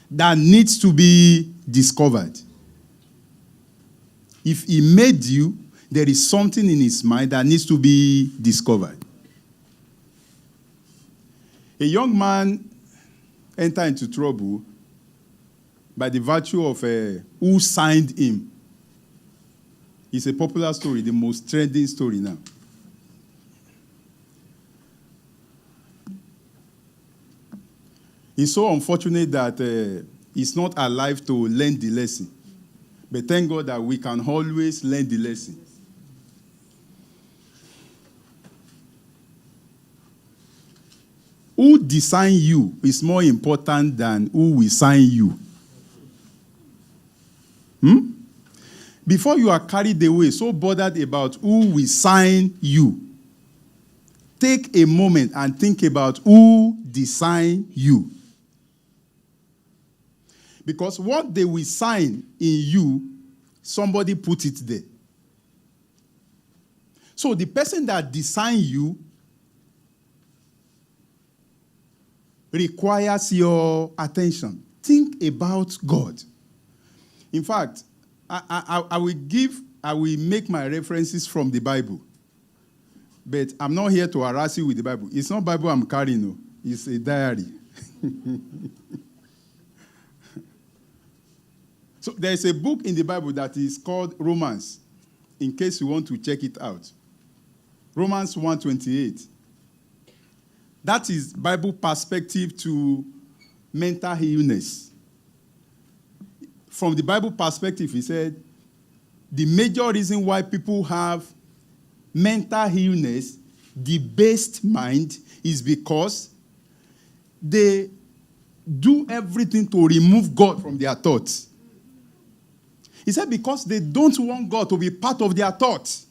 that needs to be discovered. If he made you, there is something in his mind that needs to be discovered. A young man entered into trouble by the virtue of who signed him. It's a popular story, the most trending story now. It's so unfortunate that he's not alive to learn the lesson. But thank God that we can always learn the lesson. Who designed you is more important than who will sign you. Before you are carried away, so bothered about who will sign you, take a moment and think about who designed you. Because what they will sign in you, somebody put it there. So the person that designed you requires your attention. Think about God. In fact, I will make my references from the Bible. But I'm not here to harass you with the Bible. It's not Bible I'm carrying, no. It's a diary. So there's a book in the Bible that is called Romans, in case you want to check it out. Romans 1:28. That is Bible perspective to mental illness. From the Bible perspective, he said, the major reason why people have mental illness, debased mind, is because they do everything to remove God from their thoughts. He said because they don't want God to be part of their thoughts.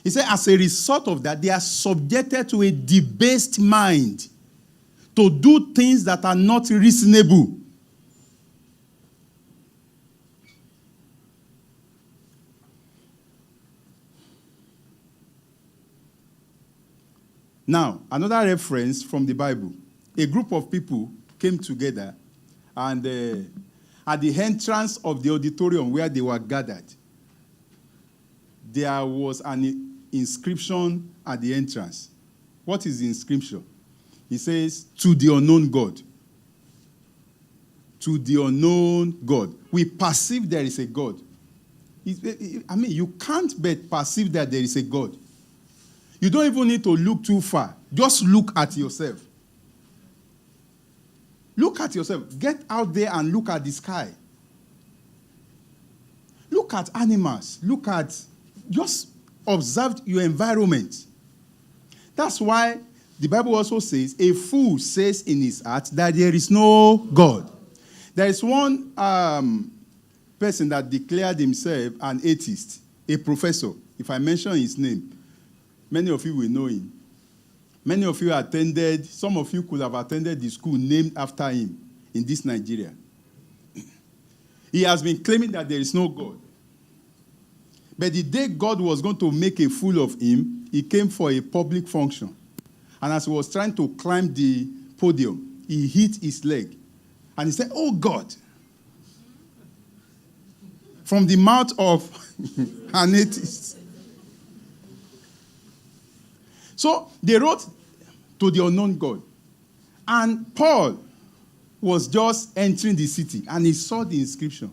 He said as a result of that, they are subjected to a debased mind to do things that are not reasonable. Now, another reference from the Bible. A group of people came together And at the entrance of the auditorium where they were gathered, there was an inscription at the entrance. What is the inscription? It says, "To the unknown God." To the unknown God. We perceive there is a God. You can't but perceive that there is a God. You don't even need to look too far. Just look at yourself. Look at yourself. Get out there and look at the sky. Look at animals. Just observe your environment. That's why the Bible also says, a fool says in his heart that there is no God. There is one person that declared himself an atheist, a professor. If I mention his name, many of you will know him. Many of you attended, some of you could have attended the school named after him in this Nigeria. He has been claiming that there is no God. But the day God was going to make a fool of him, he came for a public function. And as he was trying to climb the podium, he hit his leg. And he said, "Oh God." From the mouth of an atheist. So they wrote to the unknown God. And Paul was just entering the city and he saw the inscription.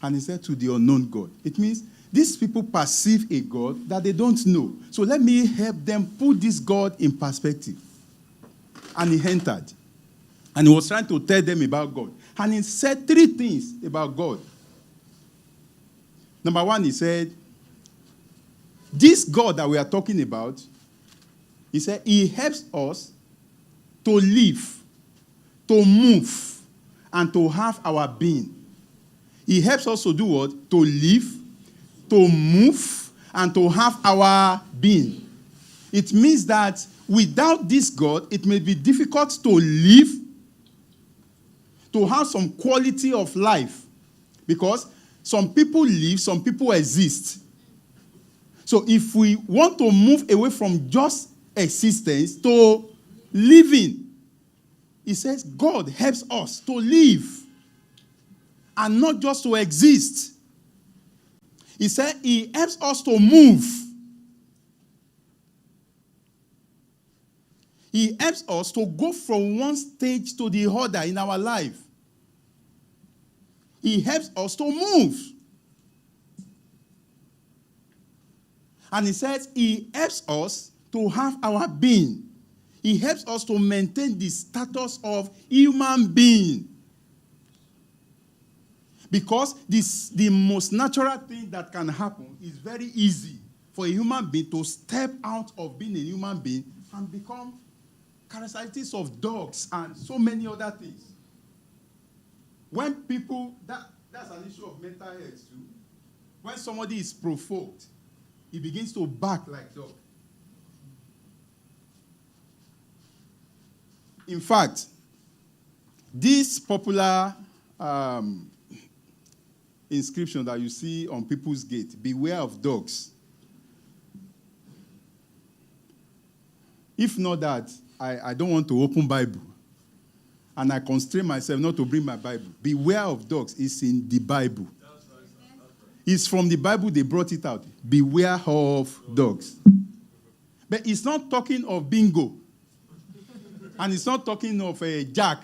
And he said, "To the unknown God." It means these people perceive a God that they don't know. So let me help them put this God in perspective. And he entered. And he was trying to tell them about God. And he said 3 things about God. Number 1, he said, this God that we are talking about, he said, he helps us to live, to move, and to have our being. He helps us to do what? To live, to move, and to have our being. It means that without this God, it may be difficult to live, to have some quality of life. Because some people live, some people exist. So if we want to move away from just existence to living, he says God helps us to live and not just to exist. He said he helps us to move. He helps us to go from one stage to the other in our life. He helps us to move. And he says he helps us to have our being. He helps us to maintain the status of human being. Because the most natural thing that can happen is very easy for a human being to step out of being a human being and become characteristics of dogs and so many other things. When people, that's an issue of mental health too. When somebody is provoked, he begins to bark like dog. In fact, this popular inscription that you see on people's gate, "Beware of dogs." If not that, I don't want to open Bible. And I constrain myself not to bring my Bible. "Beware of dogs" is in the Bible. It's from the Bible they brought it out. Beware of dogs. But it's not talking of bingo. And it's not talking of a jack.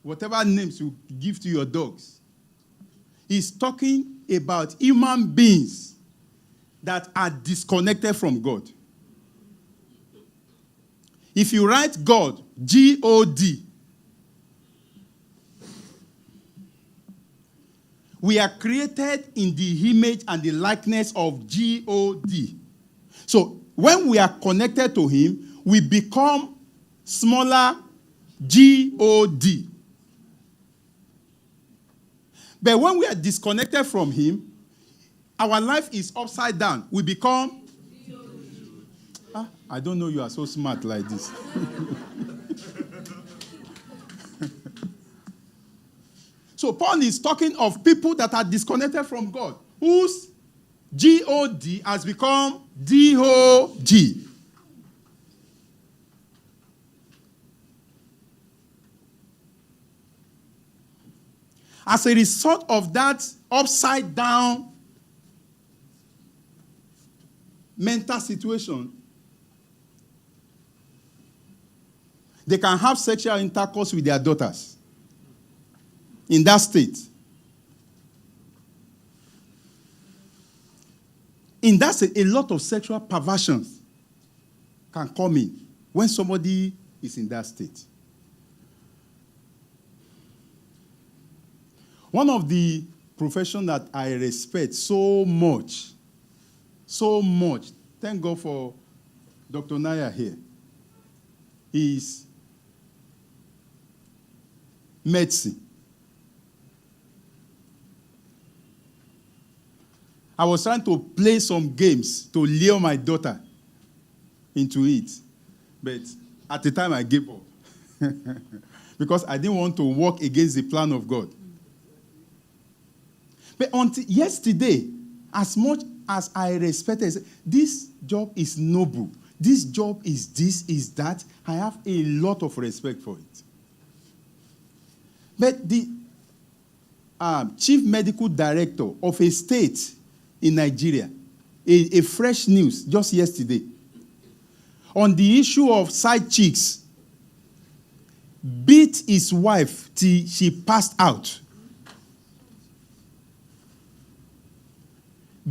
Whatever names you give to your dogs. He's talking about human beings that are disconnected from God. If you write God, G-O-D, we are created in the image and the likeness of G-O-D. So when we are connected to him, we become smaller G-O-D. But when we are disconnected from him, our life is upside down. We become... I don't know you are so smart like this. So Paul is talking of people that are disconnected from God, whose G-O-D has become D-O-G. As a result of that upside down mental situation, they can have sexual intercourse with their daughters in that state. In that state, a lot of sexual perversions can come in when somebody is in that state. One of the professions that I respect so much, thank God for Dr. Naya here, is medicine. I was trying to play some games to lure my daughter into it. But at the time, I gave up. Because I didn't want to work against the plan of God. But until yesterday, as much as I respected, this job is noble. This job is this, is that. I have a lot of respect for it. But the chief medical director of a state in Nigeria, a fresh news just yesterday, on the issue of side chicks, beat his wife till she passed out.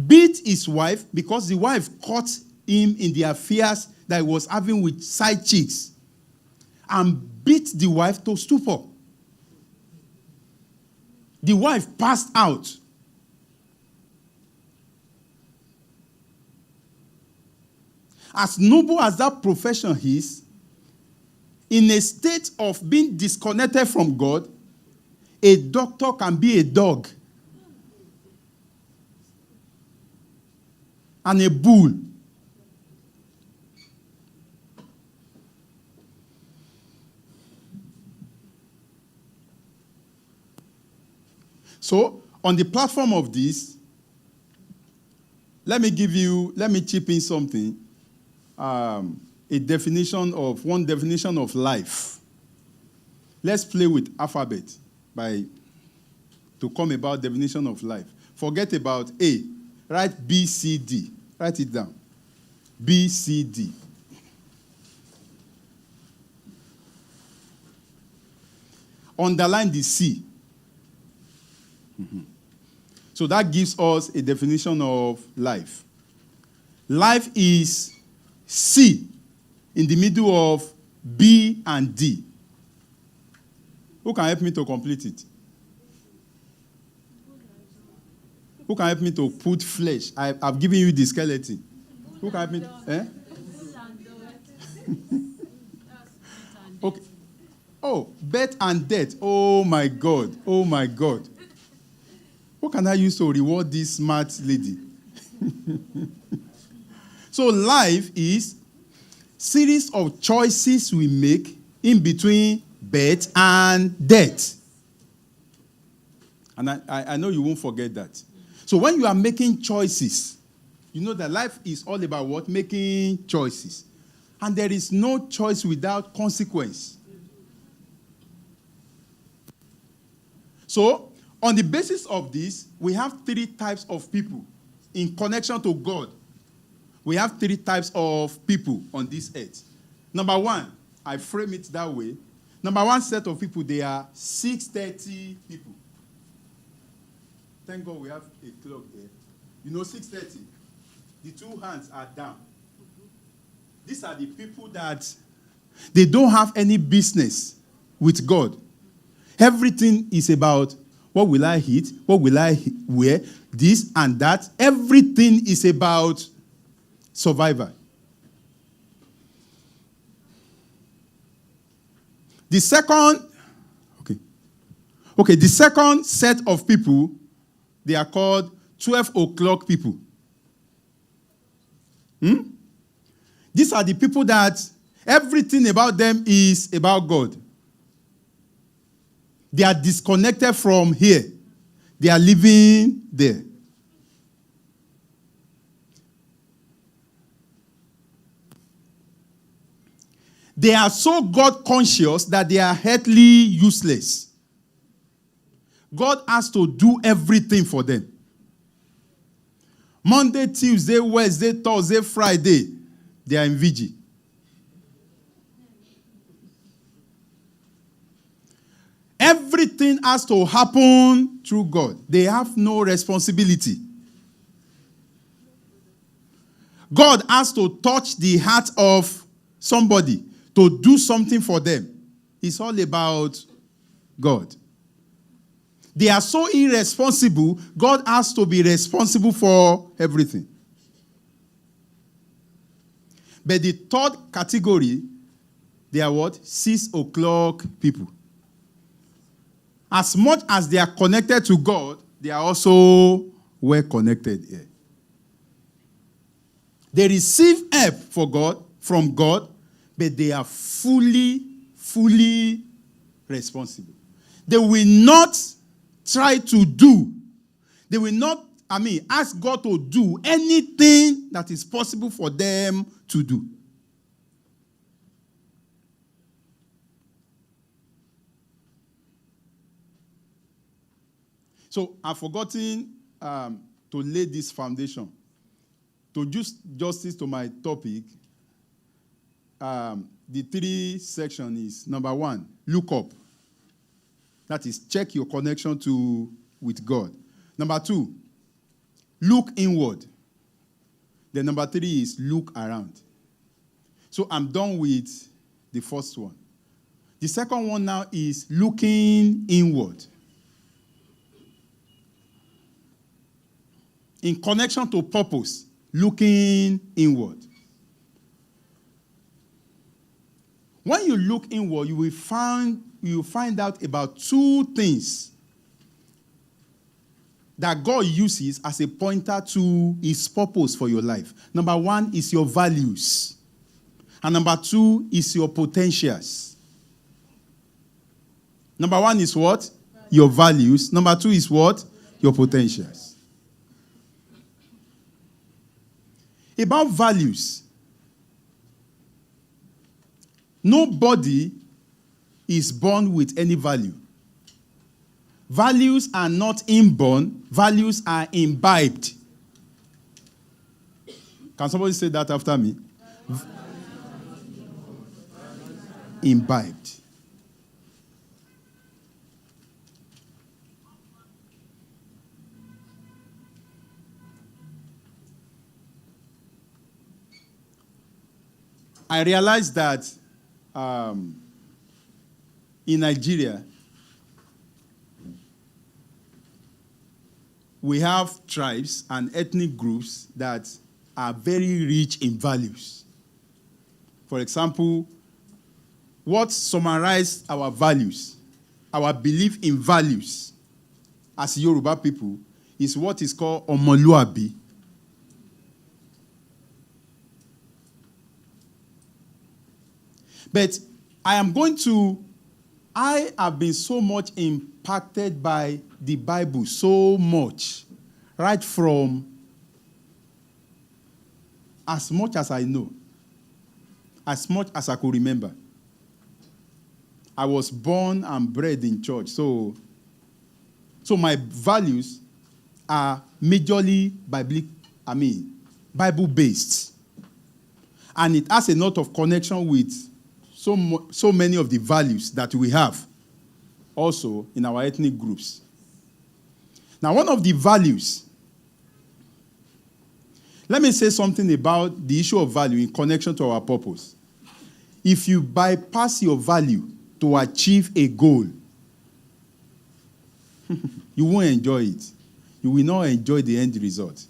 Beat his wife because the wife caught him in the affairs that he was having with side chicks, and beat the wife to stupor. The wife passed out. As noble as that profession is, in a state of being disconnected from God, a doctor can be a dog and a bull. So, on the platform of this, let me chip in something. One definition of life. Let's play with alphabet to come about definition of life. Forget about A. Write B, C, D. Write it down. B, C, D. Underline the C. Mm-hmm. So that gives us a definition of life. Life is C in the middle of B and D. Who can help me to complete it? Who can help me to put flesh? I've given you the skeleton. Who can help me? Okay. Oh, birth and death. Oh my God. Oh my God. What can I use to reward this smart lady? So life is series of choices we make in between birth and death. And I know you won't forget that. So when you are making choices, you know that life is all about what? Making choices. And there is no choice without consequence. So, on the basis of this, we have three types of people in connection to God. We have three types of people on this earth. Number one, I frame it that way. Number one set of people, they are 6:30 people. Thank God we have a clock there. You know, 6:30. The two hands are down. These are the people that they don't have any business with God. Everything is about what will I eat, what will I wear, this and that. Everything is about survival. The second set of people, they are called 12 o'clock people. These are the people that everything about them is about God. They are disconnected from here. They are living there. They are so God conscious that they are earthly useless. God has to do everything for them. Monday, Tuesday, Wednesday, Thursday, Friday, they are in vigil. Everything has to happen through God. They have no responsibility. God has to touch the heart of somebody to do something for them. It's all about God. They are so irresponsible, God has to be responsible for everything. But the third category, they are what? 6 o'clock people. As much as they are connected to God, they are also well connected here. They receive help from God, but they are fully responsible. They will not try to do. They will not, ask God to do anything that is possible for them to do. So I've forgotten to lay this foundation. To just justice to my topic, the 3 sections is, number 1, look up. That is, check your connection with God. Number 2, look inward. Then number 3 is look around. So I'm done with the first one. The second one now is looking inward. In connection to purpose, looking inward. When you look inward, you will find out about 2 things that God uses as a pointer to his purpose for your life. Number 1 is your values. And number 2 is your potentials. Number 1 is what? Your values. Number 2 is what? Your potentials. About values. Nobody is born with any value. Values are not inborn, values are imbibed. Can somebody say that after me? Imbibed. I realized that in Nigeria, we have tribes and ethnic groups that are very rich in values. For example, what summarizes our values, our belief in values as Yoruba people, is what is called Omoluabi. But I have been so much impacted by the Bible, so much, right from as much as I know, as much as I could remember. I was born and bred in church, so my values are majorly Bible-based. And it has a lot of connection with so many of the values that we have also in our ethnic groups. Now, one of the values, let me say something about the issue of value in connection to our purpose. If you bypass your value to achieve a goal, you won't enjoy it. You will not enjoy the end result.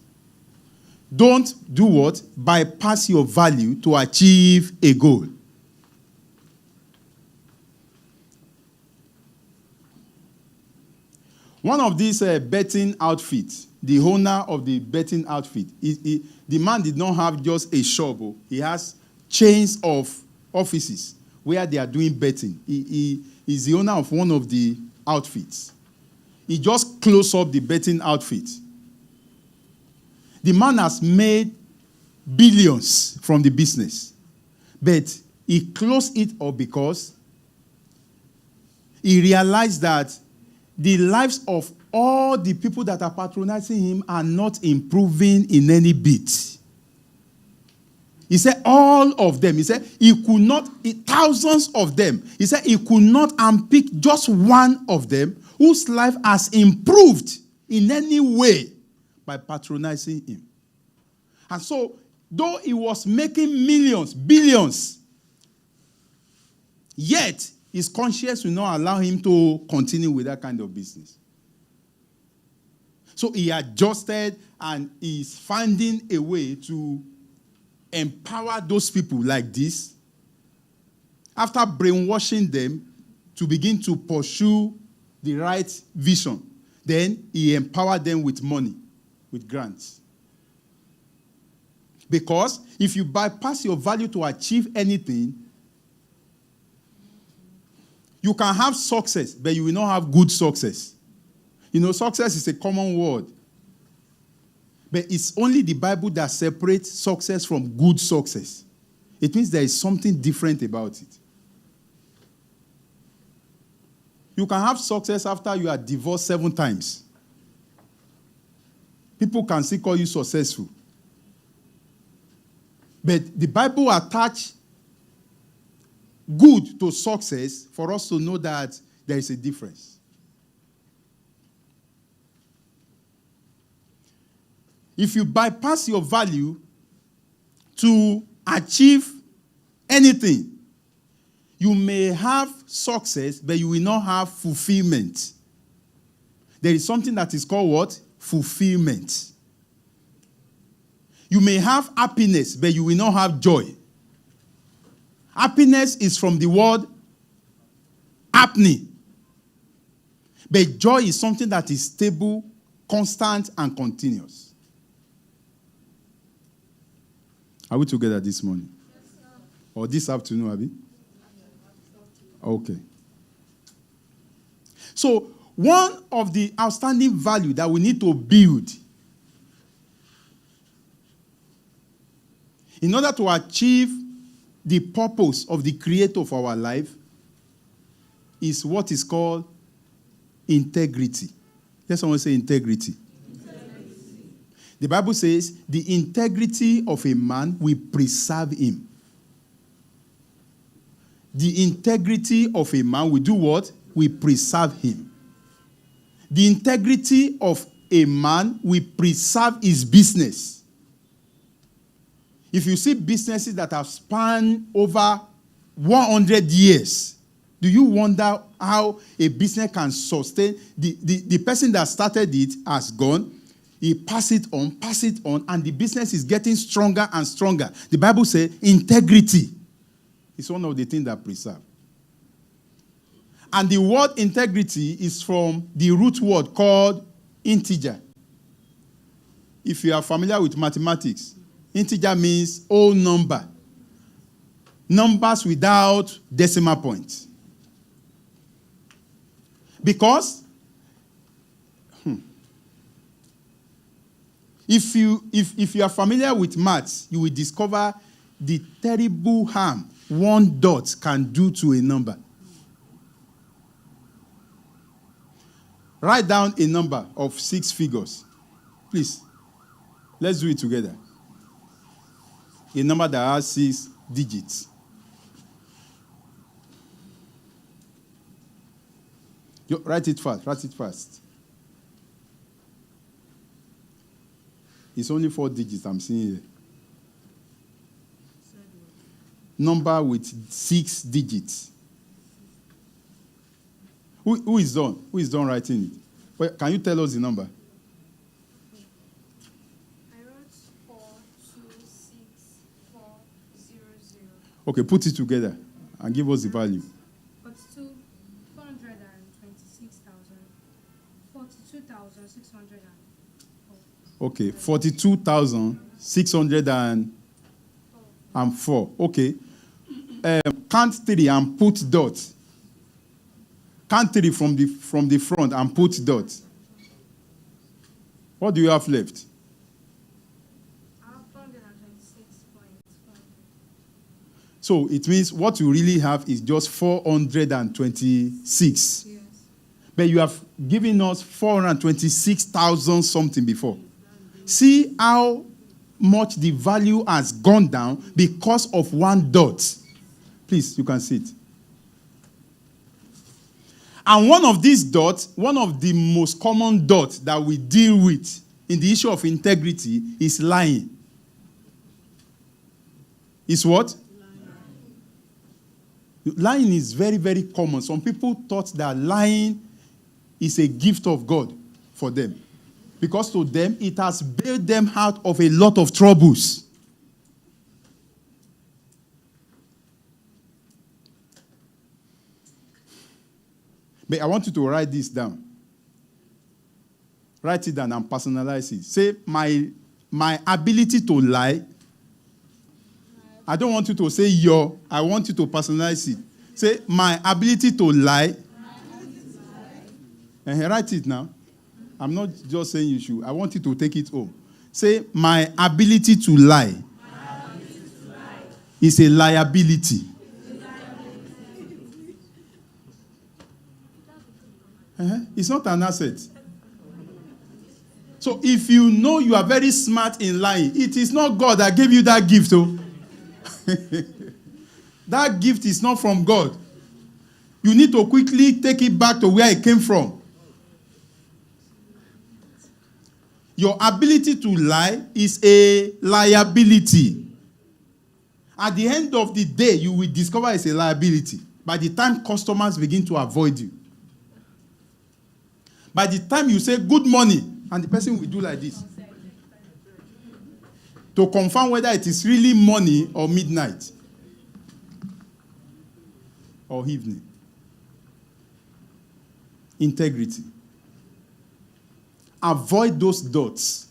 Don't do what? Bypass your value to achieve a goal. One of these betting outfits, the owner of the betting outfit, the man did not have just a shop. He has chains of offices where they are doing betting. He is the owner of one of the outfits. He just closed up the betting outfit. The man has made billions from the business, but he closed it up because he realized that the lives of all the people that are patronizing him are not improving in any bit. He said all of them. He said he could not, thousands of them. He said he could not unpick just one of them whose life has improved in any way by patronizing him. And so, though he was making millions, billions, yet his conscience will not allow him to continue with that kind of business. So he adjusted and is finding a way to empower those people like this, after brainwashing them to begin to pursue the right vision. Then he empowered them with money, with grants. Because if you bypass your value to achieve anything, you can have success, but you will not have good success. You know, success is a common word. But it's only the Bible that separates success from good success. It means there is something different about it. You can have success after you are divorced 7 times. People can still call you successful. But the Bible attached good to success for us to know that there is a difference. If you bypass your value to achieve anything, you may have success, but you will not have fulfillment. There is something that is called what? Fulfillment. You may have happiness, but you will not have joy. Happiness is from the word apne. But joy is something that is stable, constant, and continuous. Are we together this morning? Yes, sir. Or this afternoon, Abby? Okay. So, one of the outstanding value that we need to build in order to achieve the purpose of the Creator of our life is what is called integrity. Let someone say integrity. The Bible says the integrity of a man will preserve him. The integrity of a man will do what? Will preserve him. The integrity of a man will preserve his business. If you see businesses that have spanned over 100 years, do you wonder how a business can sustain? The person that started it has gone. He pass it on, and the business is getting stronger and stronger. The Bible says integrity is one of the things that preserve. And the word integrity is from the root word called integer. If you are familiar with mathematics, integer means whole number. Numbers without decimal points. Because if you are familiar with maths, you will discover the terrible harm one dot can do to a number. Write down a number of 6 figures. Please, let's do it together. A number that has 6 digits. Write it fast. It's only 4 digits I'm seeing here. Number with 6 digits. Who is done? Who is done writing it? Well, can you tell us the number? I wrote 426400. Okay, put it together and give us the value. 42,604. Okay, 42,604. Okay. Count 3 and put dot. Count 3 from the front and put dot. What do you have left? I have 426.4. So it means what you really have is just 426. Yes. But you have given us 426,000 something before. See how much the value has gone down because of one dot. Please, you can see it. And one of these dots, one of the most common dots that we deal with in the issue of integrity is lying. Is what? Lying is very, very common. Some people thought that lying is a gift of God for them. Because to them, it has bailed them out of a lot of troubles. But I want you to write this down. Write it down and personalize it. Say, my ability to lie. I don't want you to say your. I want you to personalize it. Say, my ability to lie. And write it now. I'm not just saying you should. I want you to take it home. Say, my ability to lie, is a liability. It's not an asset. So if you know you are very smart in lying, it is not God that gave you that gift. Oh. That gift is not from God. You need to quickly take it back to where it came from. Your ability to lie is a liability. At the end of the day, you will discover it's a liability. By the time customers begin to avoid you. By the time you say good morning, and the person will do like this. To confirm whether it is really morning or midnight. Or evening. Integrity. Avoid those dots.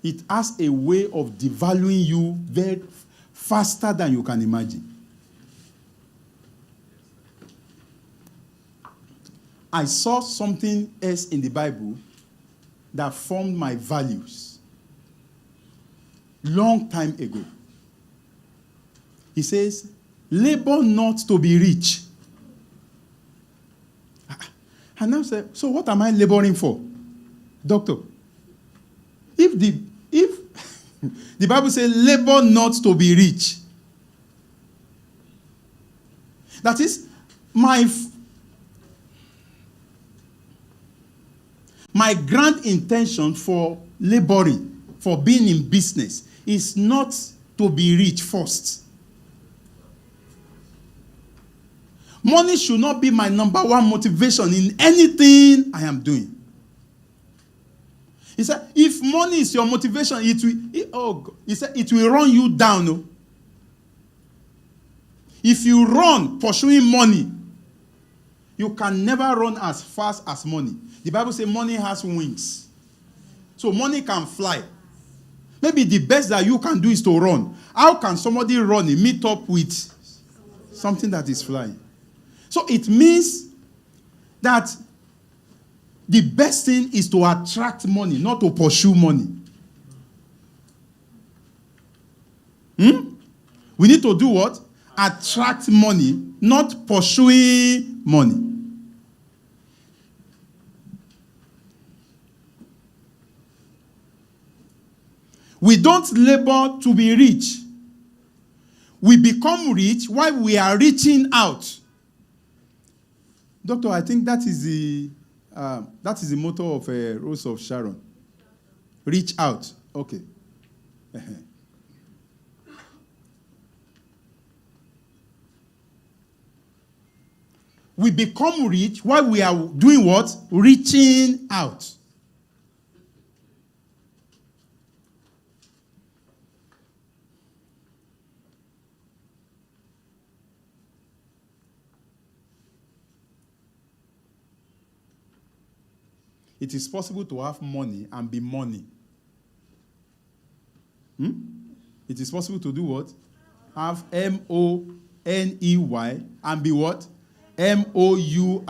It has a way of devaluing you very faster than you can imagine. I saw something else in the Bible that formed my values long time ago. He says, labor not to be rich. And now say, so what am I laboring for? Doctor, if the Bible says labor not to be rich, that is my grand intention for laboring, for being in business, is not to be rich first. Money should not be my number one motivation in anything I am doing. He said, if money is your motivation, it will run you down. No? If you run pursuing money, you can never run as fast as money. The Bible says money has wings. So money can fly. Maybe the best that you can do is to run. How can somebody run and meet up with something that is flying? So it means that the best thing is to attract money, not to pursue money. We need to do what? Attract money, not pursuing money. We don't labor to be rich. We become rich while we are reaching out. Doctor, I think that is the motto of Rose of Sharon. Reach out. Okay. We become rich while we are doing what? Reaching out. It is possible to have money and be money. It is possible to do what? Have M-O-N-E-Y and be what? M-O-U-R-N-I-N-G.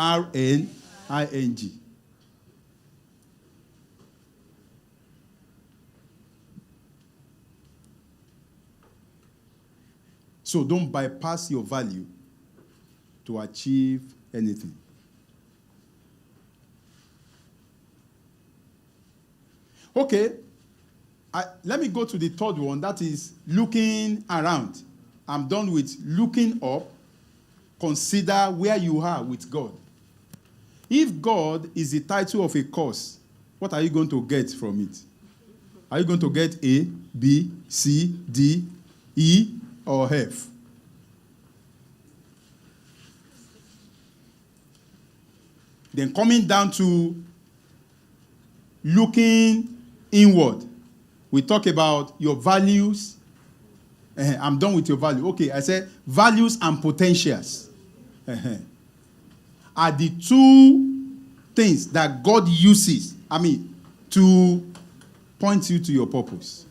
So don't bypass your value to achieve anything. Okay. Let me go to the third one. That is looking around. I'm done with looking up. Consider where you are with God. If God is the title of a course, what are you going to get from it? Are you going to get A, B, C, D, E, or F? Then coming down to looking inward. We talk about your values. I'm done with your value. Okay, I said values and potentials are the two things that God uses, to point you to your purpose.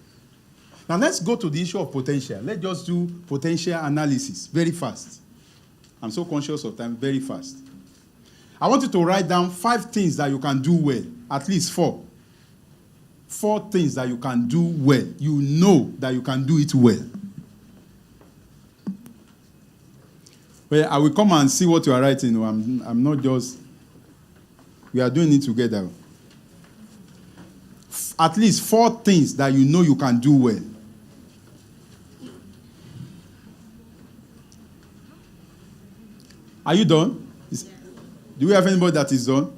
Now let's go to the issue of potential. Let's just do potential analysis very fast. I'm so conscious of time, very fast. I want you to write down 5 things that you can do well, at least 4. 4 things that you can do well. You know that you can do it well. Well, I will come and see what you are writing. I'm not just... We are doing it together. At least 4 things that you know you can do well. Are you done? Do we have anybody that is done?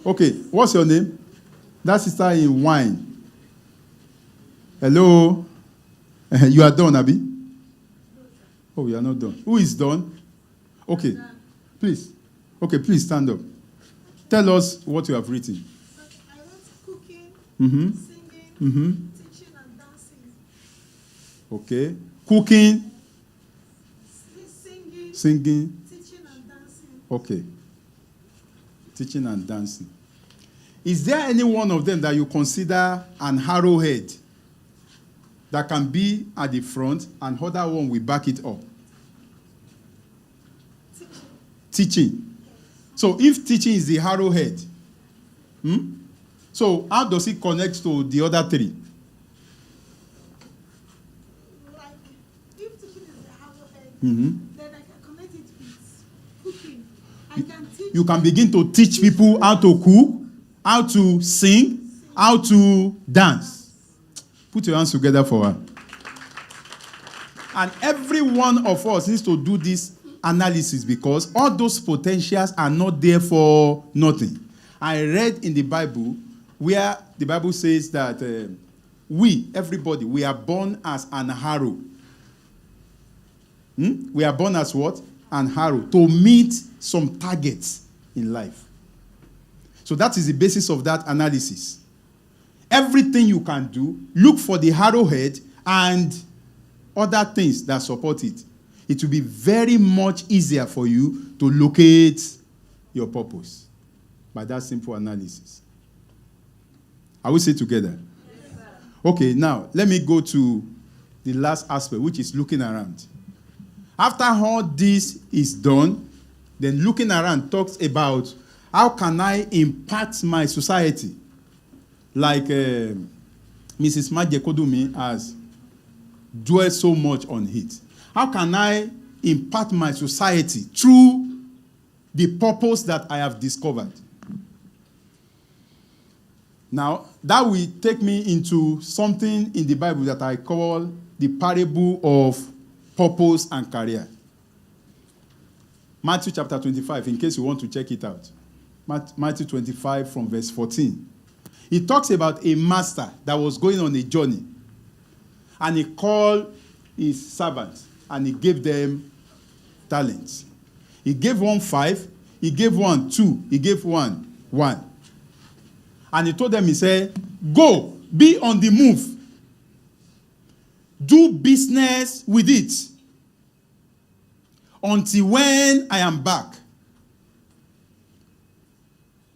Okay, what's your name? That sister in wine. Hello? You are done, Abi? Oh, you are not done. Who is done? Okay, please. Okay, please stand up. Tell us what you have written. I wrote cooking, Mm-hmm. singing, teaching and dancing. Okay. Cooking, Singing, singing. teaching and dancing. Okay. Teaching and dancing. Is there any one of them that you consider an arrowhead that can be at the front and other one will back it up? Teaching. So if teaching is the arrowhead, so how does it connect to the other 3? Like, if teaching is the arrowhead, Mm-hmm. then I can connect it with cooking. I can teach. You can begin to teach people how to cook, how to sing, how to dance. Put your hands together for her. And every one of us needs to do this analysis because all those potentials are not there for nothing. I read in the Bible where the Bible says that everybody, we are born as an arrow. We are born as what? An arrow. To meet some targets in life. So that is the basis of that analysis. Everything you can do, look for the arrowhead and other things that support it. It will be very much easier for you to locate your purpose by that simple analysis. Are we still together? Yes, sir. Okay, now let me go to the last aspect, which is looking around. After all this is done, then looking around talks about how can I impact my society? Like Mrs. Majekodumi has dwelled so much on it. How can I impact my society through the purpose that I have discovered? Now, that will take me into something in the Bible that I call the parable of purpose and career. Matthew chapter 25, in case you want to check it out. Matthew 25 from verse 14. It talks about a master that was going on a journey. And he called his servants and he gave them talents. He gave one 5, he gave one 2, he gave one 1. And he told them, he said, go, be on the move. Do business with it until when I am back.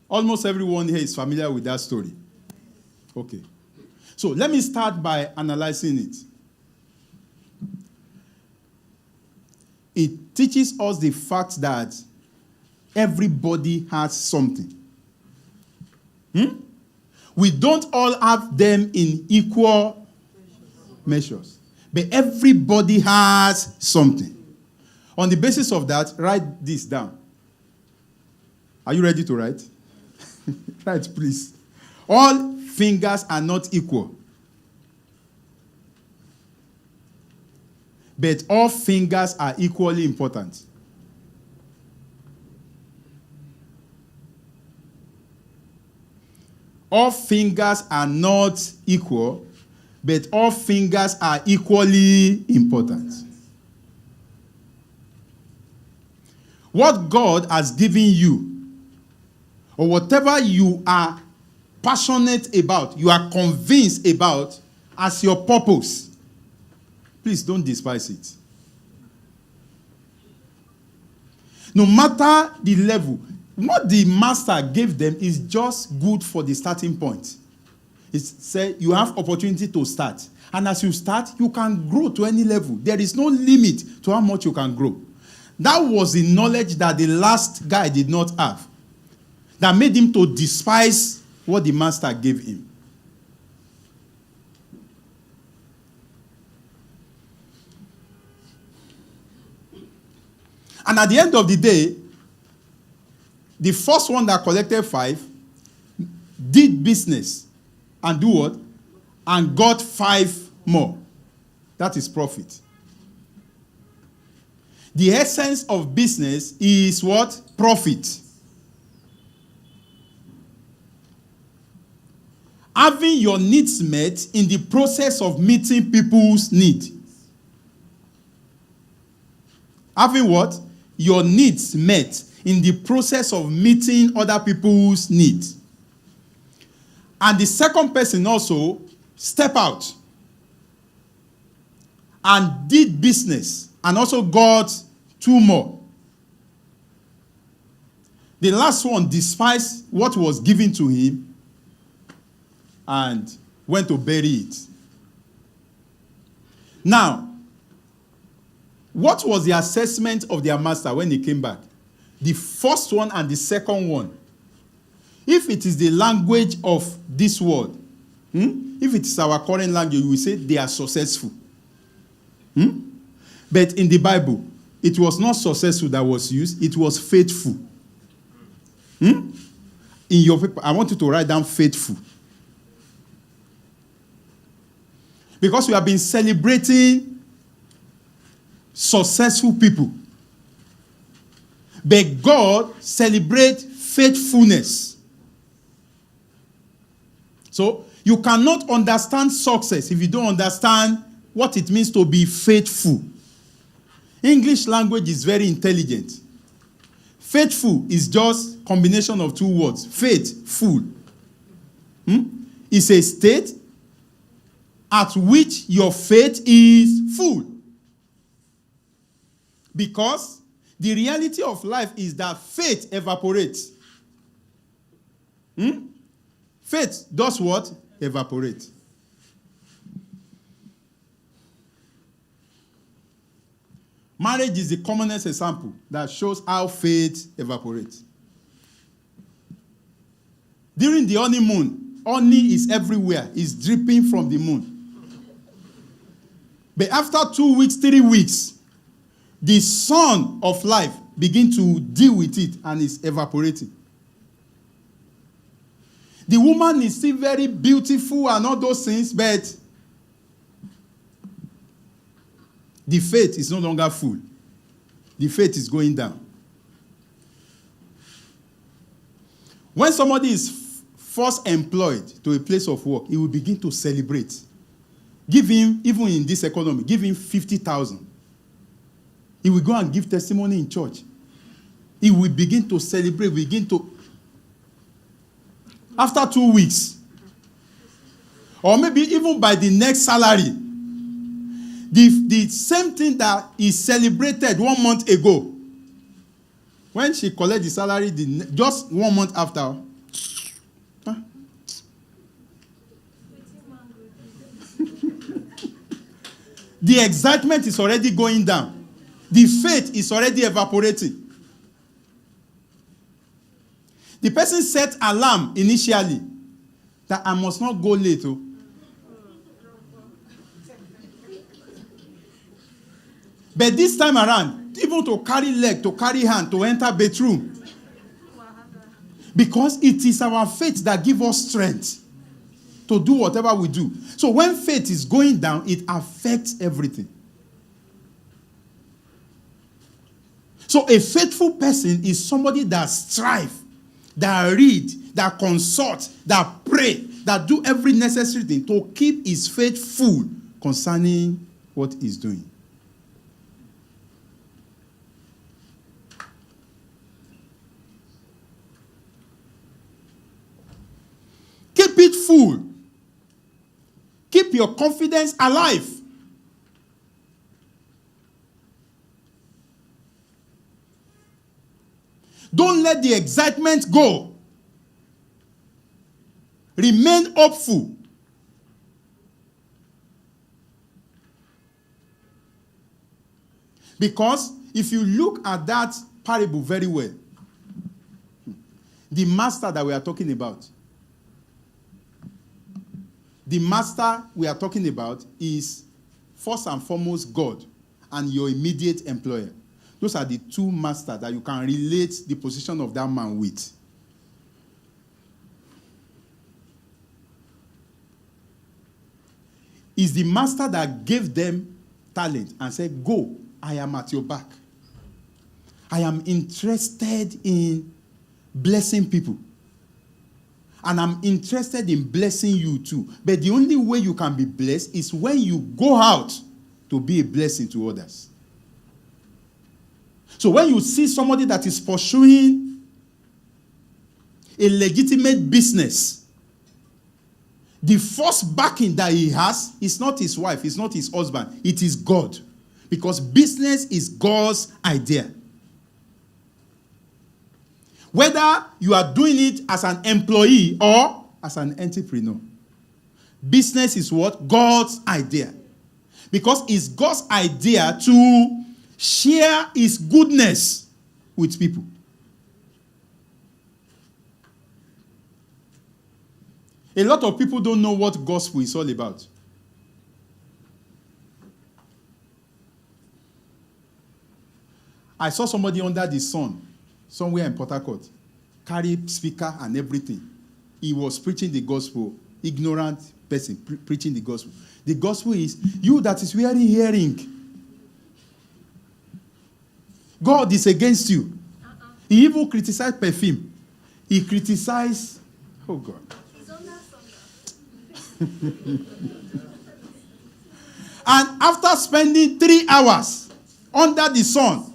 Almost everyone here is familiar with that story. Okay. So let me start by analyzing it. It teaches us the fact that everybody has something. We don't all have them in equal measures. But everybody has something. On the basis of that, write this down. Are you ready to write? Write, please. All fingers are not equal, but all fingers are equally important. All fingers are not equal, but all fingers are equally important. What God has given you, or whatever you are passionate about, you are convinced about as your purpose, please don't despise it. No matter the level, what the master gave them is just good for the starting point. It said you have opportunity to start. And as you start, you can grow to any level. There is no limit to how much you can grow. That was the knowledge that the last guy did not have, that made him to despise what the master gave him. And at the end of the day, the first one that collected 5 did business and do what? And got 5 more. That is profit. The essence of business is what? Profit. Having your needs met in the process of meeting people's needs. Having what? Your needs met in the process of meeting other people's needs. And the second person also stepped out and did business and also got 2 more. The last one despised what was given to him and went to bury it. Now, what was the assessment of their master when he came back? The first one and the second one. If it is the language of this world, if it is our current language, we say they are successful. But in the Bible, it was not successful that was used, it was faithful. In your paper, I want you to write down faithful. Because we have been celebrating successful people. But God celebrates faithfulness. So, you cannot understand success if you don't understand what it means to be faithful. English language is very intelligent. Faithful is just a combination of 2 words. Faithful. It's a state at which your faith is full. Because the reality of life is that faith evaporates. Faith does what? Evaporate. Marriage is the commonest example that shows how faith evaporates. During the honeymoon, honey is everywhere. It's dripping from the moon. But after 2 weeks, 3 weeks, the sun of life begins to deal with it and is evaporating. The woman is still very beautiful and all those things, but the faith is no longer full. The faith is going down. When somebody is first employed to a place of work, he will begin to celebrate. Give him, even in this economy, give him 50,000. He will go and give testimony in church. He will begin to celebrate, after 2 weeks, or maybe even by the next salary, the same thing that he celebrated 1 month ago, when she collected the salary, just 1 month after, the excitement is already going down. The faith is already evaporating. The person set alarm initially that I must not go late. But this time around, even to carry leg, to carry hand, to enter bedroom. Because it is our faith that gives us strength. to do whatever we do. So when faith is going down, it affects everything. So a faithful person is somebody that strives, that read, that consult, that pray, that do every necessary thing to keep his faith full concerning what he's doing. Keep it full. Keep your confidence alive. Don't let the excitement go. Remain hopeful. Because if you look at that parable very well, the master that we are talking about, is first and foremost God and your immediate employer. Those are the two masters that you can relate the position of that man with. Is the master that gave them talent and said, go, I am at your back. I am interested in blessing people. And I'm interested in blessing you too. But the only way you can be blessed is when you go out to be a blessing to others. So when you see somebody that is pursuing a legitimate business, the first backing that he has is not his wife, it's not his husband, it is God. Because business is God's idea. Whether you are doing it as an employee or as an entrepreneur, business is what? God's idea. Because it's God's idea to share his goodness with people. A lot of people don't know what gospel is all about. I saw somebody under the sun somewhere in Port Harcourt, carry speaker and everything. He was preaching the gospel, ignorant person preaching the gospel. The gospel is, you that is wearing hearing, God is against you. He even criticized perfume. He criticized, oh God. And after spending 3 hours under the sun,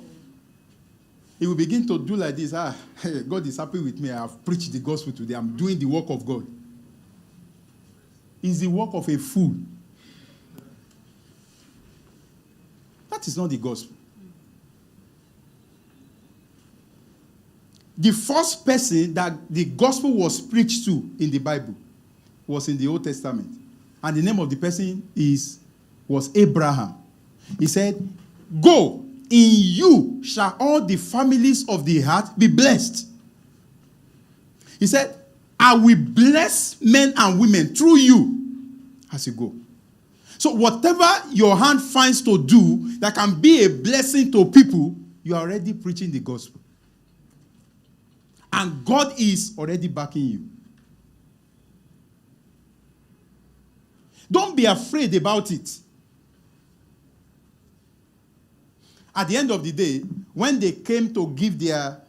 he will begin to do like this. God is happy with me. I have preached the gospel today. I'm doing the work of God. It's the work of a fool. That is not the gospel. The first person that the gospel was preached to in the Bible was in the Old Testament. And the name of the person was Abraham. He said, go, in you shall all the families of the earth be blessed. He said, I will bless men and women through you as you go. So whatever your hand finds to do that can be a blessing to people, you are already preaching the gospel. And God is already backing you. Don't be afraid about it. At the end of the day, when they came to give their,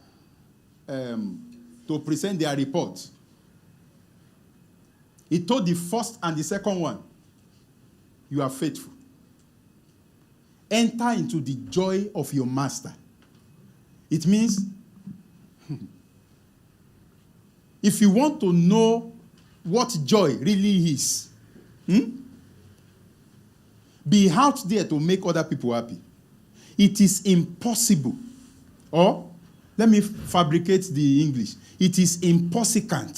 to present their report, he told the first and the second one, you are faithful. Enter into the joy of your master. It means, if you want to know what joy really is, be out there to make other people happy. It is impossible. Or, let me fabricate the English. It is impossible.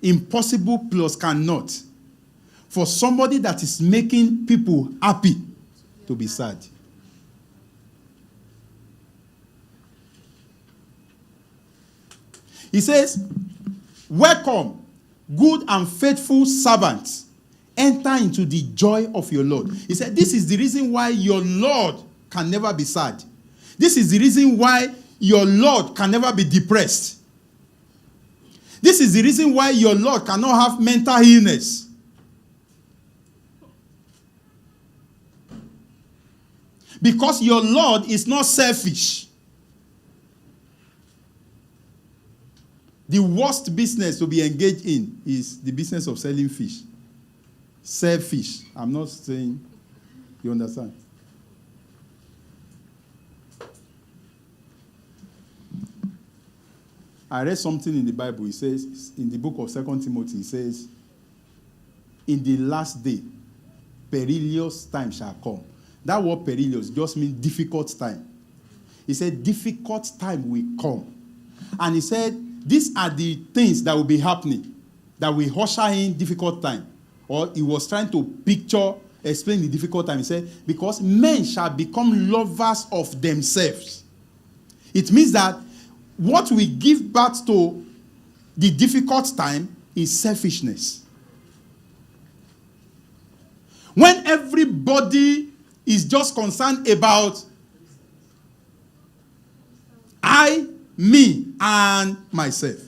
Impossible plus cannot. For somebody that is making people happy to be sad. He says, welcome, good and faithful servants. Enter into the joy of your Lord. He said, this is the reason why your Lord can never be sad. This is the reason why your Lord can never be depressed. This is the reason why your Lord cannot have mental illness. Because your Lord is not selfish. The worst business to be engaged in is the business of selling fish. Sell fish. I'm not saying, you understand? I read something in the Bible. It says, in the book of 2 Timothy, it says, in the last day, perilous time shall come. That word perilous just means difficult time. He said, difficult time will come. And he said, these are the things that will be happening, that will usher in difficult time. Or he was trying to explain the difficult time. He said, because men shall become lovers of themselves. It means that what we give birth to the difficult time is selfishness. When everybody is just concerned about I, me, and myself.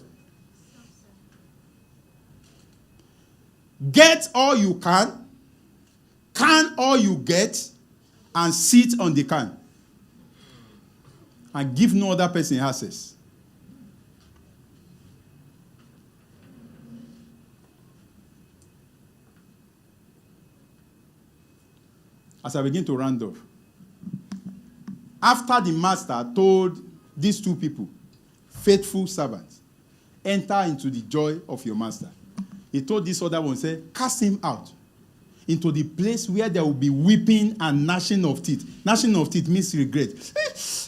Get all you can all you get, and sit on the can. And give no other person access. As I begin to round off, after the master told these two people, faithful servants, enter into the joy of your master, he told this other one, say, cast him out into the place where there will be weeping and gnashing of teeth. Gnashing of teeth means regret.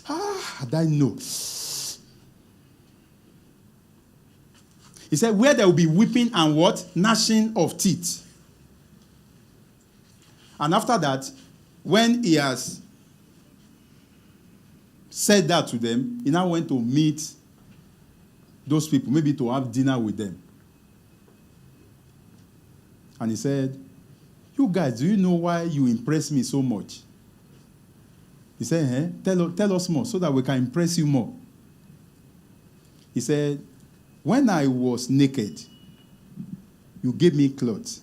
I know. He said, where there will be weeping and what? Gnashing of teeth. And after that, when he has said that to them, he now went to meet those people, maybe to have dinner with them. And he said, you guys, do you know why you impress me so much? He said, tell us more so that we can impress you more. He said, when I was naked, you gave me clothes.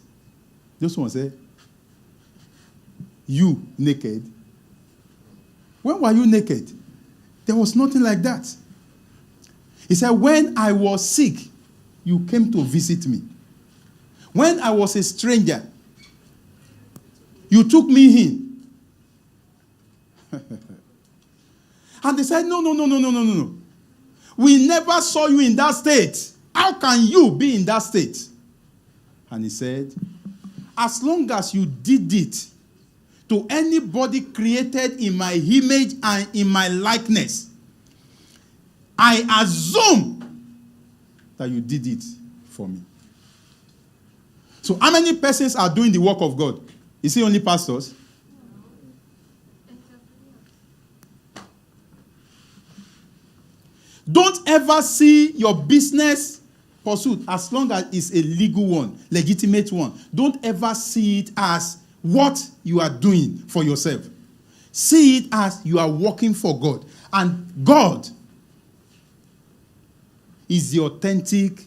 Those ones said, you naked? When were you naked? There was nothing like that. He said, when I was sick, you came to visit me. When I was a stranger, you took me in. And they said, no. We never saw you in that state. How can you be in that state? And he said, as long as you did it to anybody created in my image and in my likeness, I assume that you did it for me. So how many persons are doing the work of God? Is it only pastors? Don't ever see your business pursuit, as long as it's a legal one, legitimate one. Don't ever see it as what you are doing for yourself. See it as you are working for God. And God is the authentic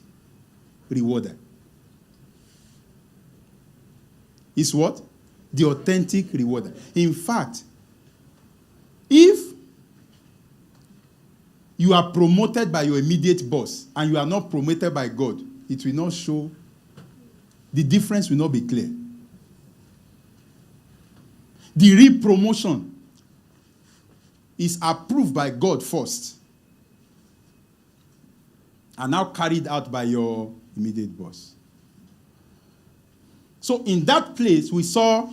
rewarder. Is what? The authentic rewarder. In fact, if you are promoted by your immediate boss and you are not promoted by God, it will not show. The difference will not be clear. The real promotion is approved by God first and now carried out by your immediate boss. So in that place, we saw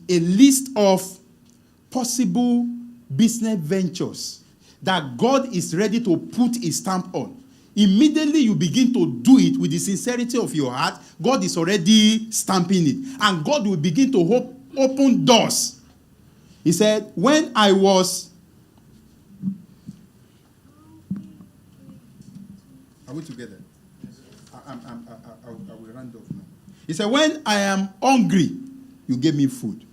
a list of possible business ventures that God is ready to put his stamp on. Immediately you begin to do it with the sincerity of your heart, God is already stamping it. And God will begin to open doors. He said, when I was... Are we together? I will round off now. He said, when I am hungry, you gave me food.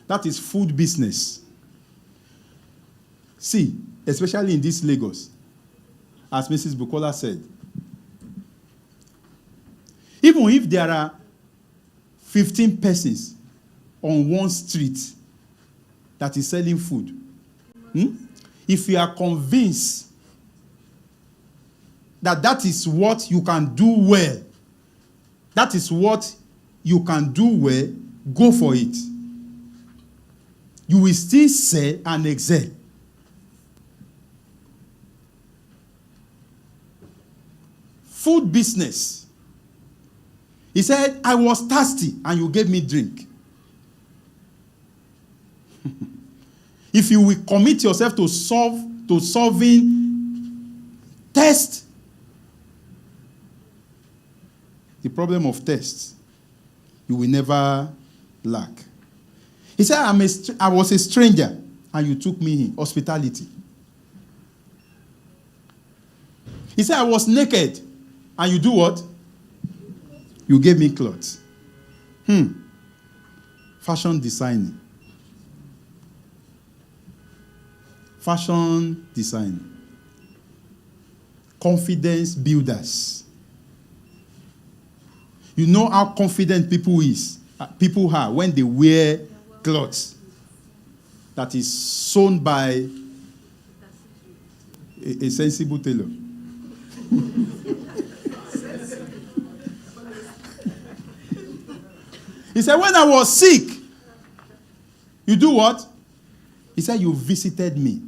That is food business. See, especially in this Lagos, as Mrs. Bukola said, Even if there are 15 persons on one street that is selling food, if you are convinced that that is what you can do well, that is what you can do well, go for it. You will still sell and excel. Food business. He said, I was thirsty and you gave me drink. If you will commit yourself to solving thirst, the problem of thirst, you will never lack. He said, I was a stranger and you took me in. Hospitality. He said, I was naked and you do what? You gave me clothes. Fashion designing. Fashion designing. Confidence builders. You know how confident people are when they wear clothes that is sewn by a sensible tailor. He said, when I was sick, you do what? He said, you visited me.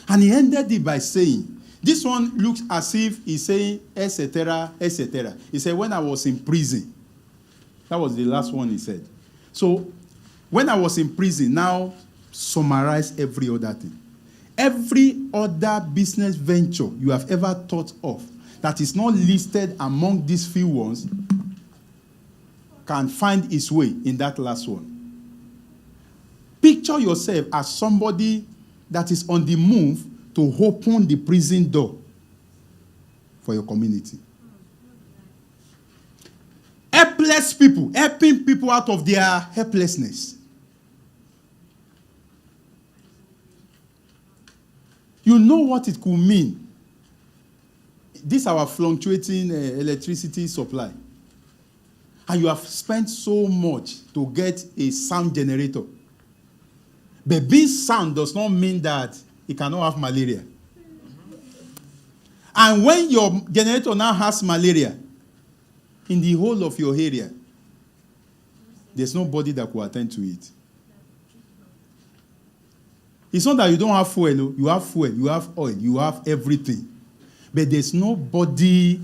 And he ended it by saying, this one looks as if he's saying, etc., etc. He said, when I was in prison. That was the last one he said. So, when I was in prison, now summarize every other thing. Every other business venture you have ever thought of that is not listed among these few ones can find its way in that last one. Picture yourself as somebody that is on the move to open the prison door for your community. Helpless people, helping people out of their helplessness. You know what it could mean. This is our fluctuating electricity supply. And you have spent so much to get a sound generator. But being sound does not mean that it cannot have malaria. And when your generator now has malaria, in the whole of your area, there's nobody that will attend to it. It's not that you don't have fuel. You have fuel, you have oil, you have everything. But there's nobody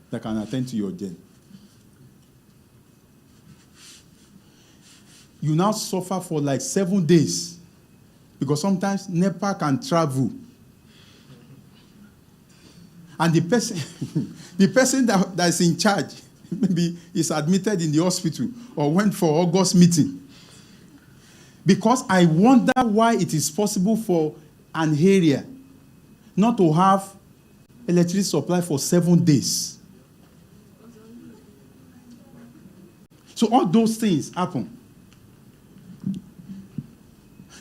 that can attend to your gen. You now suffer for like 7 days. Because sometimes NEPA can travel. And the person that is in charge, maybe is admitted in the hospital or went for August meeting. Because I wonder why it is possible for an area not to have electricity supply for 7 days. So all those things happen.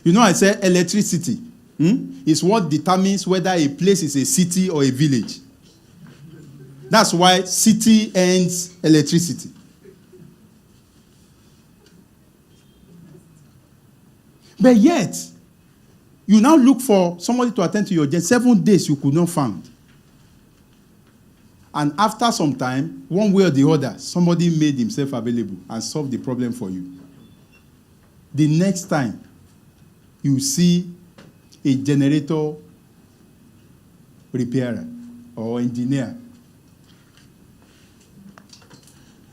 You know, I said electricity is what determines whether a place is a city or a village. That's why city ends electricity. But yet, you now look for somebody to attend to your gen. 7 days you could not find. And after some time, one way or the other, somebody made himself available and solved the problem for you. The next time, you see a generator repairer or engineer.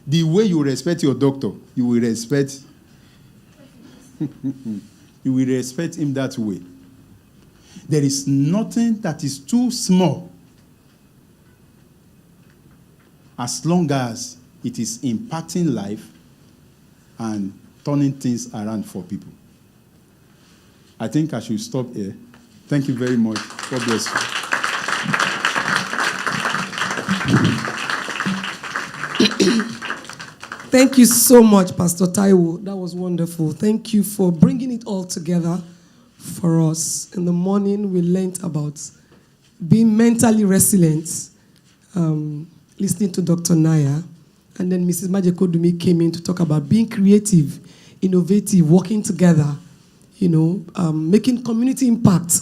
The way you respect your doctor, you will respect you will respect him that way. There is nothing that is too small as long as it is impacting life and turning things around for people. I think I should stop here. Thank you very much. God bless you. Thank you so much, Pastor Taiwo. That was wonderful. Thank you for bringing it all together for us. In the morning, we learned about being mentally resilient. listening to Dr. Naya, and then Mrs. Majekodumi came in to talk about being creative, innovative, working together, making community impact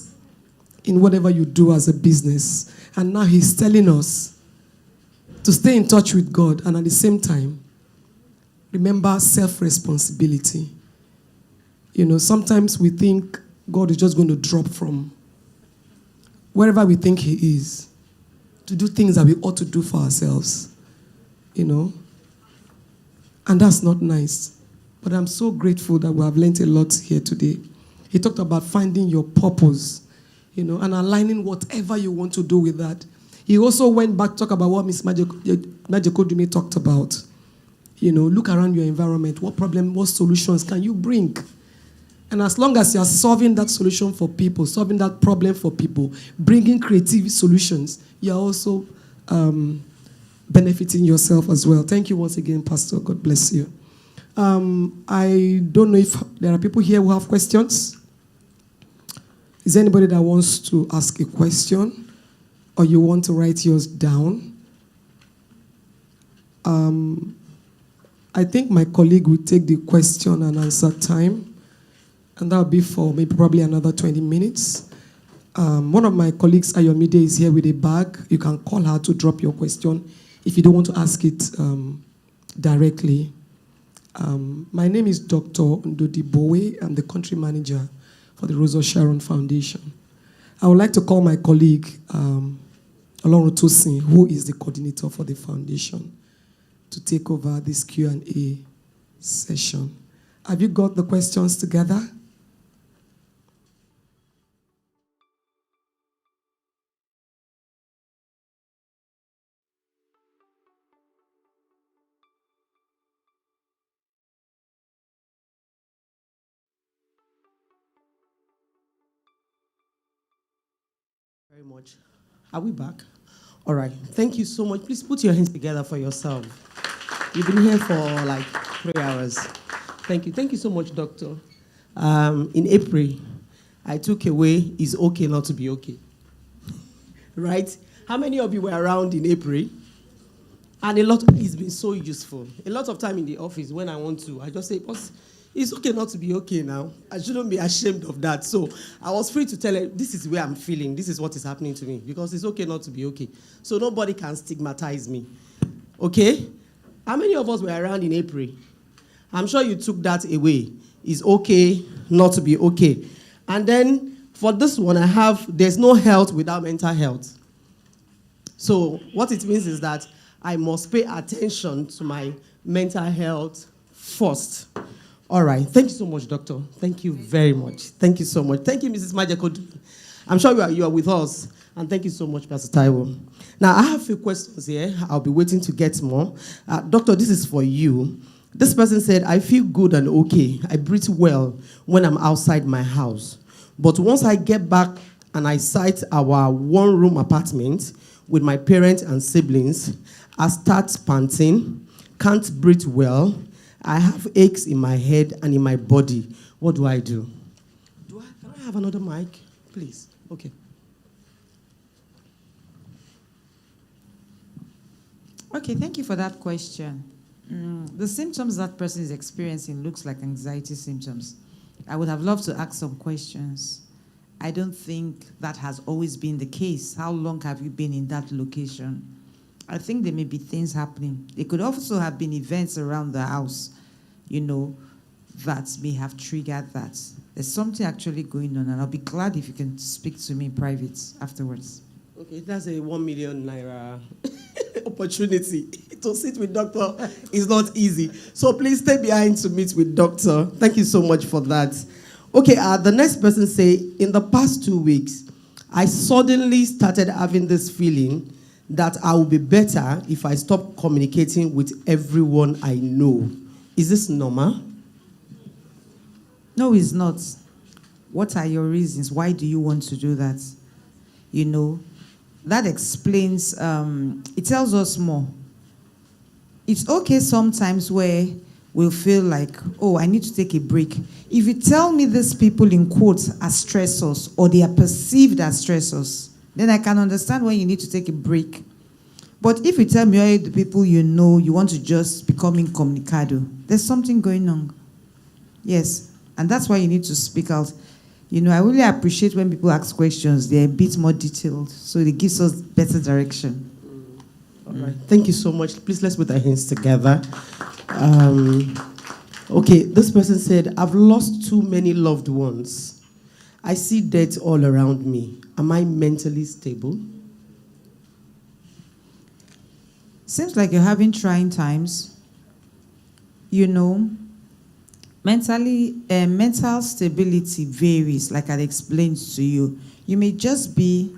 in whatever you do as a business. And now he's telling us to stay in touch with God, and at the same time, remember self-responsibility. Sometimes we think God is just going to drop from wherever we think he is to do things that we ought to do for ourselves, And that's not nice. But I'm so grateful that we have learned a lot here today. He talked about finding your purpose, and aligning whatever you want to do with that. He also went back to talk about what Ms. Majekodumi talked about. Look around your environment. What problem, what solutions can you bring? And as long as you're solving that solution for people, solving that problem for people, bringing creative solutions, you're also benefiting yourself as well. Thank you once again, Pastor. God bless you. I don't know if there are people here who have questions. Is there anybody that wants to ask a question, or you want to write yours down? I think my colleague will take the question and answer time, and that will be for probably another 20 minutes. One of my colleagues, Ayomide, is here with a bag. You can call her to drop your question if you don't want to ask it directly. My name is Dr. Ndodi Bowe. I'm the country manager for the Rose of Sharon Foundation. I would like to call my colleague, Olorun Tosin, who is the coordinator for the foundation, to take over this Q&A session. Have you got the questions together? Very much. Are we back? All right. Thank you so much. Please put your hands together for yourself. You've been here for like 3 hours. Thank you. Thank you so much, Doctor. In April, I took away "it's okay not to be okay." Right? How many of you were around in April? And it's been so useful. A lot of time in the office, when I want to, I just say, "Boss, it's okay not to be okay now. I shouldn't be ashamed of that." So I was free to tell her, this is where I'm feeling. This is what is happening to me. Because it's okay not to be okay. So nobody can stigmatize me. Okay? How many of us were around in April? I'm sure you took that away. It's okay not to be okay. And then for this one, I have, there's no health without mental health. So what it means is that I must pay attention to my mental health first. All right. Thank you so much, Doctor. Thank you very much. Thank you so much. Thank you, Mrs. Majekodumi. I'm sure you are with us. And thank you so much, Pastor Taiwo. Now, I have a few questions here. I'll be waiting to get more. Doctor, this is for you. This person said, I feel good and okay. I breathe well when I'm outside my house. But once I get back and I sight our one-room apartment with my parents and siblings, I start panting, can't breathe well. I have aches in my head and in my body. What do I do? Can I have another mic, please? Okay. Okay, thank you for that question. The symptoms that person is experiencing looks like anxiety symptoms. I would have loved to ask some questions. I don't think that has always been the case. How long have you been in that location? I think there may be things happening. There could also have been events around the house, that may have triggered that. There's something actually going on, and I'll be glad if you can speak to me in private afterwards. Okay, that's a 1 million naira opportunity. To sit with doctor is not easy. So please stay behind to meet with doctor. Thank you so much for that. Okay, the next person say, in the past 2 weeks, I suddenly started having this feeling that I will be better if I stop communicating with everyone I know. Is this normal? No, it's not. What are your reasons? Why do you want to do that? That explains, it tells us more. It's okay sometimes where we'll feel like, oh, I need to take a break. If you tell me these people in quotes are stressors or they are perceived as stressors, then I can understand when you need to take a break. But if you tell me all the people you know, you want to just become incommunicado, there's something going on. Yes, and that's why you need to speak out. You know, I really appreciate when people ask questions. They're a bit more detailed, so it gives us better direction. All right. Thank you so much. Please, let's put our hands together. Okay, this person said, I've lost too many loved ones. I see death all around me. Am I mentally stable? Seems like you're having trying times. You know, mental stability varies, like I explained to you. You may just be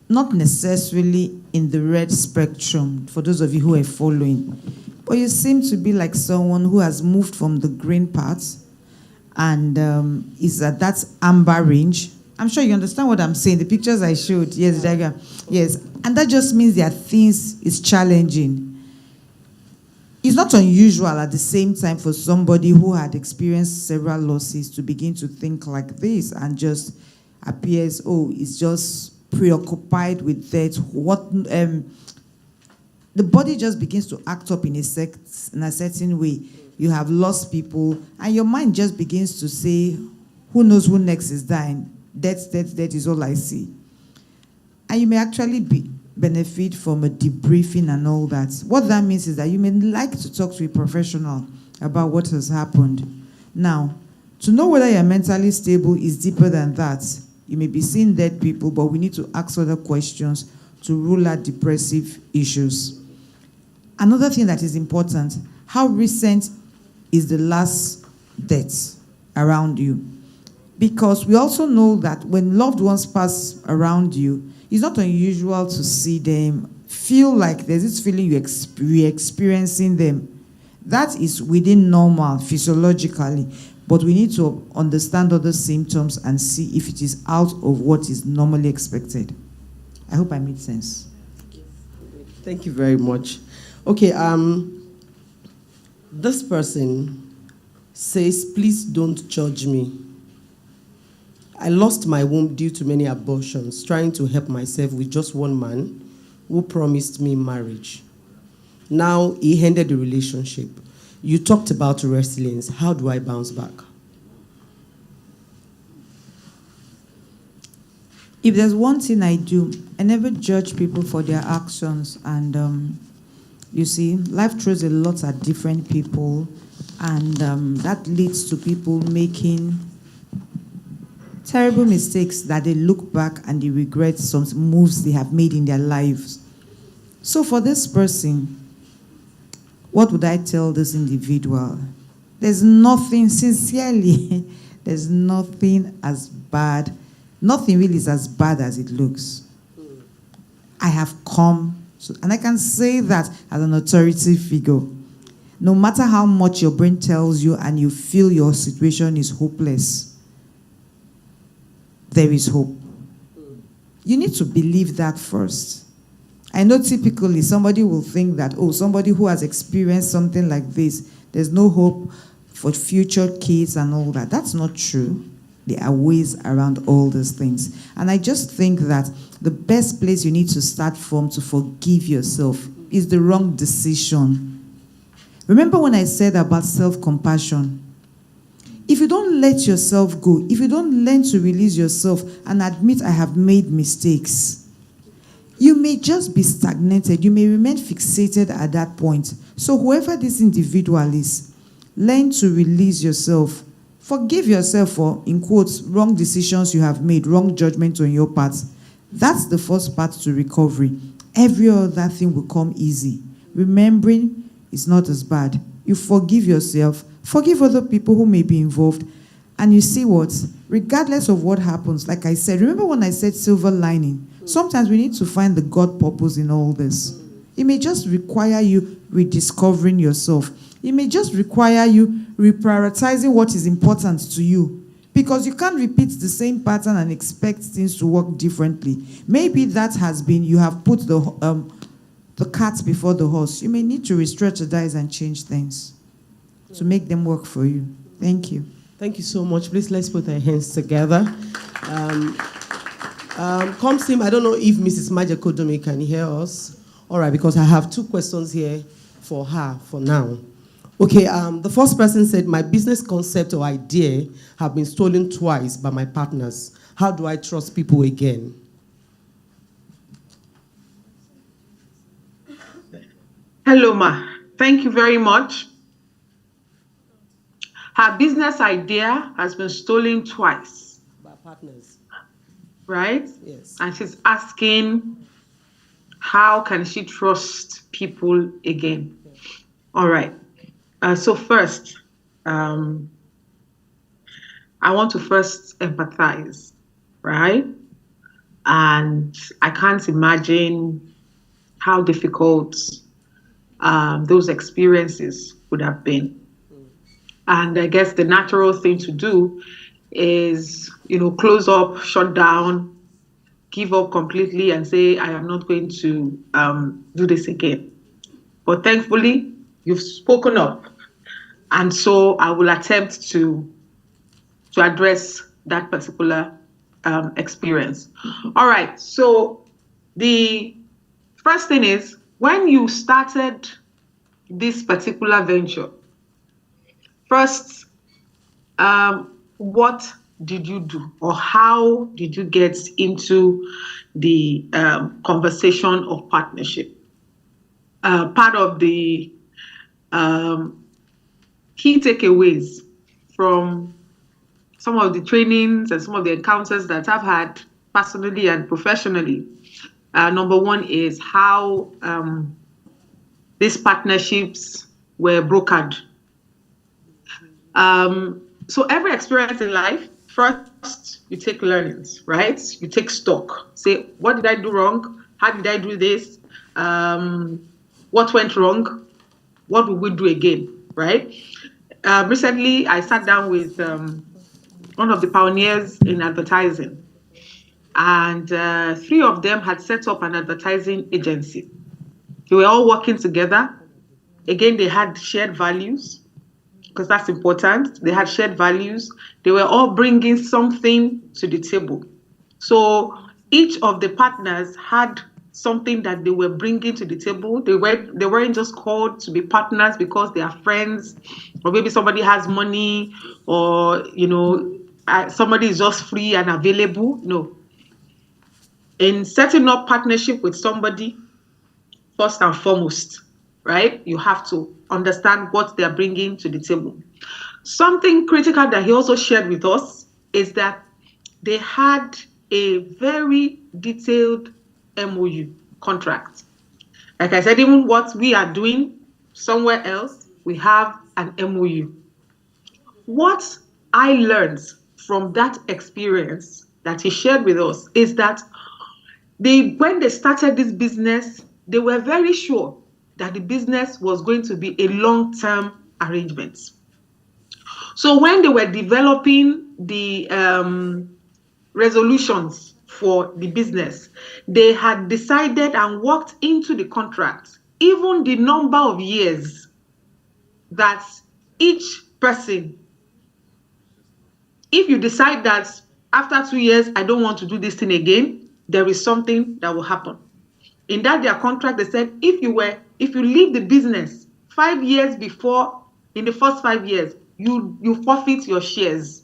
not necessarily in the red spectrum, for those of you who are following, but you seem to be like someone who has moved from the green part and is at that amber range. I'm sure you understand what I'm saying. The pictures I showed, yes, the diagram, yes. And that just means there are things is challenging. It's not unusual at the same time for somebody who had experienced several losses to begin to think like this and just appears, oh, it's just preoccupied with that. What the body just begins to act up in a certain way. You have lost people, and your mind just begins to say, who knows who next is dying? Death is all I see. And you may actually benefit from a debriefing and all that. What that means is that you may like to talk to a professional about what has happened. Now, to know whether you're mentally stable is deeper than that. You may be seeing dead people, but we need to ask other questions to rule out depressive issues. Another thing that is important, how recent is the last death around you? Because we also know that when loved ones pass around you, it's not unusual to see them feel like there's this feeling you're experiencing them. That is within normal, physiologically. But we need to understand other symptoms and see if it is out of what is normally expected. I hope I made sense. Thank you very much. Okay, this person says, please don't judge me. I lost my womb due to many abortions, trying to help myself with just one man who promised me marriage. Now he ended the relationship. You talked about resilience. How do I bounce back? If there's one thing I do, I never judge people for their actions. And you see, life throws a lot at different people. And that leads to people making terrible mistakes that they look back and they regret some moves they have made in their lives. So for this person, what would I tell this individual? There's nothing, sincerely, there's nothing as bad. Nothing really is as bad as it looks. I have come, and I can say that as an authority figure. No matter how much your brain tells you and you feel your situation is hopeless, there is hope. You need to believe that first. I know typically somebody will think that, oh, somebody who has experienced something like this, there's no hope for future kids and all that. That's not true. There are ways around all these things. And I just think that the best place you need to start from to forgive yourself is the wrong decision. Remember when I said about self-compassion? If you don't let yourself go, if you don't learn to release yourself and admit I have made mistakes, you may just be stagnated. You may remain fixated at that point. So whoever this individual is, learn to release yourself. Forgive yourself for, in quotes, wrong decisions you have made, wrong judgment on your part. That's the first part to recovery. Every other thing will come easy. Remembering it's not as bad. You forgive yourself. Forgive other people who may be involved. And you see what? Regardless of what happens, like I said, remember when I said silver lining? Sometimes we need to find the God purpose in all this. It may just require you rediscovering yourself. It may just require you reprioritizing what is important to you. Because you can't repeat the same pattern and expect things to work differently. Maybe that has been, you have put the cart before the horse. You may need to re-strategize and change things to make them work for you. Thank you. Thank you so much. Please, let's put our hands together. Come, Sim, I don't know if Mrs. Majakodomi can hear us. All right, because I have 2 questions here for her for now. Okay, the first person said, my business concept or idea have been stolen twice by my partners. How do I trust people again? Hello, Ma. Thank you very much. Her business idea has been stolen twice, By partners, right? yes. And she's asking, how can she trust people again? All right. So first, I want to first empathize, right? And I can't imagine how difficult those experiences would have been. And I guess the natural thing to do is, close up, shut down, give up completely and say, I am not going to do this again. But thankfully, you've spoken up. And so I will attempt to address that particular experience. All right, so the first thing is, when you started this particular venture, first, what did you do, or how did you get into the conversation of partnership? Part of the key takeaways from some of the trainings and some of the encounters that I've had personally and professionally, number one is how these partnerships were brokered. So every experience in life, first you take learnings, right? You take stock. Say, what did I do wrong? How did I do this? What went wrong? What will we do again, right? Recently, I sat down with one of the pioneers in advertising, and 3 of them had set up an advertising agency. They were all working together. Again, they had shared values, because that's important. They had shared values. They were all bringing something to the table. So each of the partners had something that they were bringing to the table. They weren't just called to be partners because they are friends, or maybe somebody has money, or somebody is just free and available. No. In setting up partnership with somebody, first and foremost, right, you have to understand what they're bringing to the table. Something critical that he also shared with us is that they had a very detailed MOU contract. Like I said, even what we are doing somewhere else, we have an MOU. What I learned from that experience that he shared with us is that when they started this business, they were very sure that the business was going to be a long-term arrangement. So when they were developing the resolutions for the business, they had decided and worked into the contract, even the number of years that each person, if you decide that after 2 years, I don't want to do this thing again, there is something that will happen. In that their contract, they said, if you leave the business 5 years before, in the first 5 years, you forfeit your shares.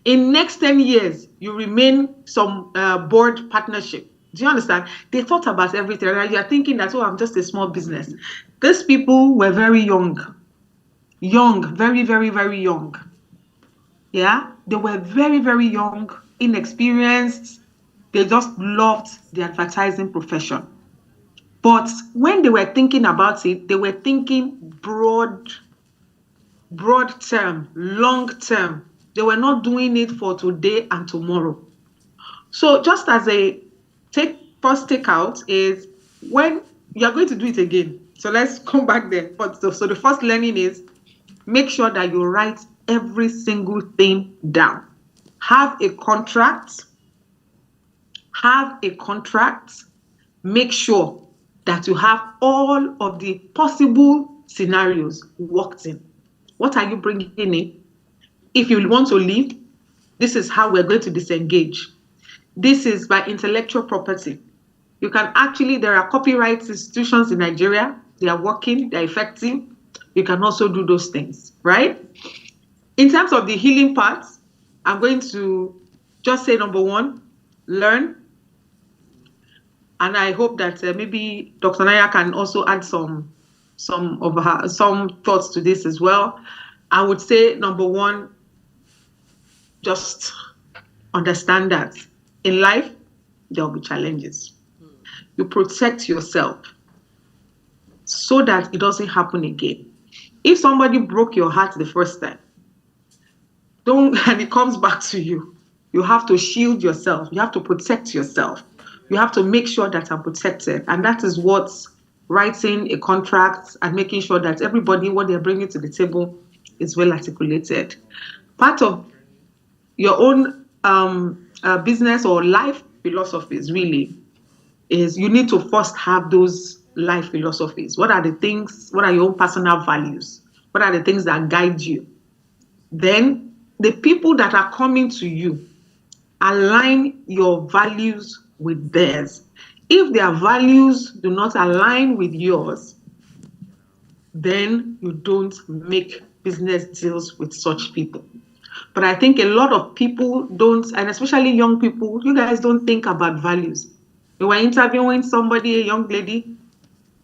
In next 10 years, you remain some board partnership. Do you understand? They thought about everything. And you're thinking that, I'm just a small business. These people were very young. Young, very, very, very young. Yeah, they were very, very young, inexperienced. They just loved the advertising profession. But when they were thinking about it, they were thinking broad term, long term. They were not doing it for today and tomorrow. So just as a first takeout is, when you're going to do it again, so let's come back there. So the first learning is, make sure that you write every single thing down. Have a contract. Make sure that you have all of the possible scenarios worked in. What are you bringing in? If you want to leave, this is how we're going to disengage. This is by intellectual property. You can actually, there are copyright institutions in Nigeria. They are working, they're effective. You can also do those things, right? In terms of the healing part, I'm going to just say number one, learn. And I hope that maybe Dr. Naya can also add some thoughts to this as well. I would say number one, just understand that in life, there will be challenges. You protect yourself so that it doesn't happen again. If somebody broke your heart the first time, and it comes back to you, you have to shield yourself. You have to protect yourself. You have to make sure that I'm protected. And that is what writing a contract and making sure that everybody, what they're bringing to the table is well articulated. Part of your own business or life philosophies really is you need to first have those life philosophies. What are the things, what are your own personal values? What are the things that guide you? Then the people that are coming to you, align your values with theirs. If their values do not align with yours, then you don't make business deals with such people. But I think a lot of people don't, and especially young people, you guys don't think about values. We were interviewing somebody, a young lady.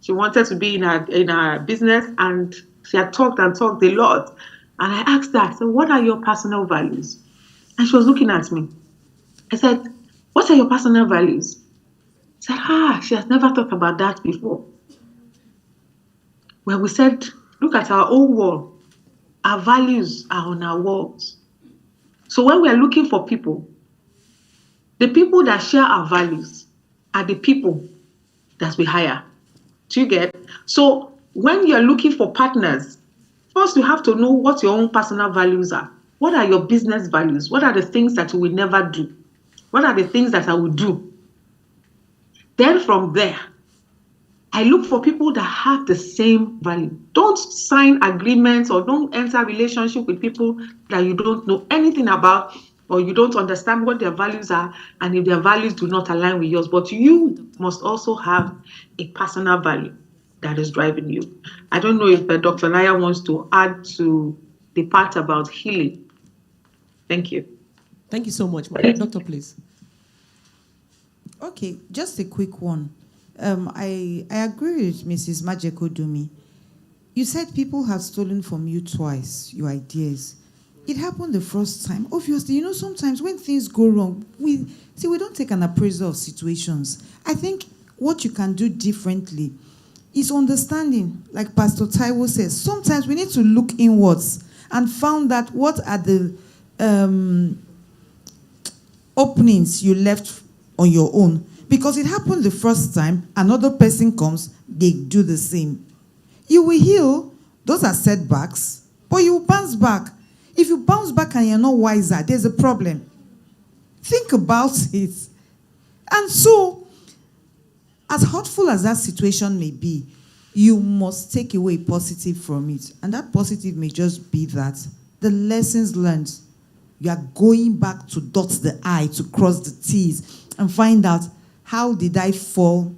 She wanted to be in a business, and she had talked a lot. And I asked her, so what are your personal values? And she was looking at me. I said, what are your personal values? She said, she has never thought about that before. Well, we said, look at our own wall. Our values are on our walls. So when we are looking for people, the people that share our values are the people that we hire. Do you get? So when you're looking for partners, first you have to know what your own personal values are. What are your business values? What are the things that you will never do? What are the things that I will do? Then from there, I look for people that have the same value. Don't sign agreements or don't enter relationship with people that you don't know anything about or you don't understand what their values are, and if their values do not align with yours. But you must also have a personal value that is driving you. I don't know if Dr. Naya wants to add to the part about healing. Thank you. Thank you so much, Madam. Doctor, please. Okay, just a quick one. I agree with Mrs. Majekodumi. You said people have stolen from you twice, your ideas. It happened the first time. Obviously, sometimes when things go wrong, we don't take an appraisal of situations. I think what you can do differently is understanding, like Pastor Taiwo says, sometimes we need to look inwards and find out what are the openings you left on your own. Because it happened the first time, another person comes, they do the same. You will heal, those are setbacks, but you will bounce back. If you bounce back and you're not wiser, there's a problem. Think about it. And so, as hurtful as that situation may be, you must take away positive from it. And that positive may just be that the lessons learned, you are going back to dot the I, to cross the T's, and find out, how did I fall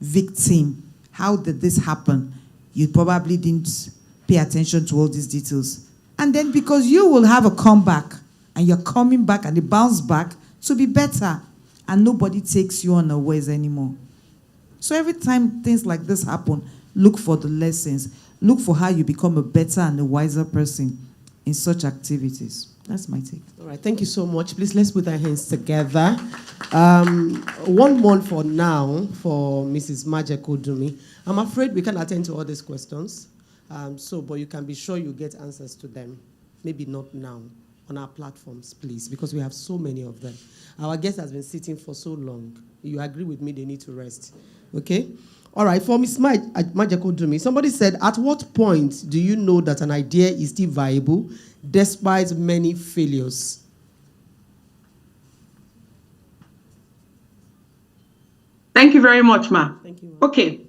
victim? How did this happen? You probably didn't pay attention to all these details. And then because you will have a comeback, and you're coming back and it bounce back to be better, and nobody takes you unawares anymore. So every time things like this happen, look for the lessons. Look for how you become a better and a wiser person in such activities. That's my take. All right, thank you so much. Please, let's put our hands together. 1 month for now for Mrs. Majekodumi. I'm afraid we can't attend to all these questions. But you can be sure you get answers to them. Maybe not now on our platforms, please, because we have so many of them. Our guest has been sitting for so long. You agree with me, they need to rest. Okay? All right, for Ms. Majekodumi, somebody said, at what point do you know that an idea is still viable despite many failures? Thank you very much, Ma. Thank you. Okay.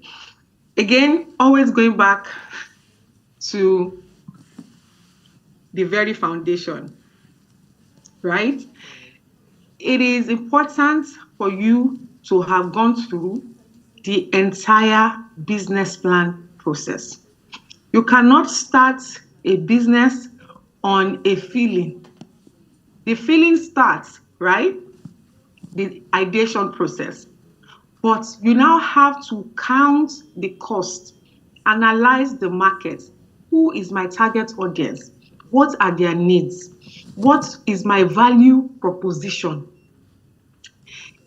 Again, always going back to the very foundation, right? It is important for you to have gone through the entire business plan process. You cannot start a business on a feeling. The feeling starts, right? The ideation process. But you now have to count the cost, analyze the market. Who is my target audience? What are their needs? What is my value proposition?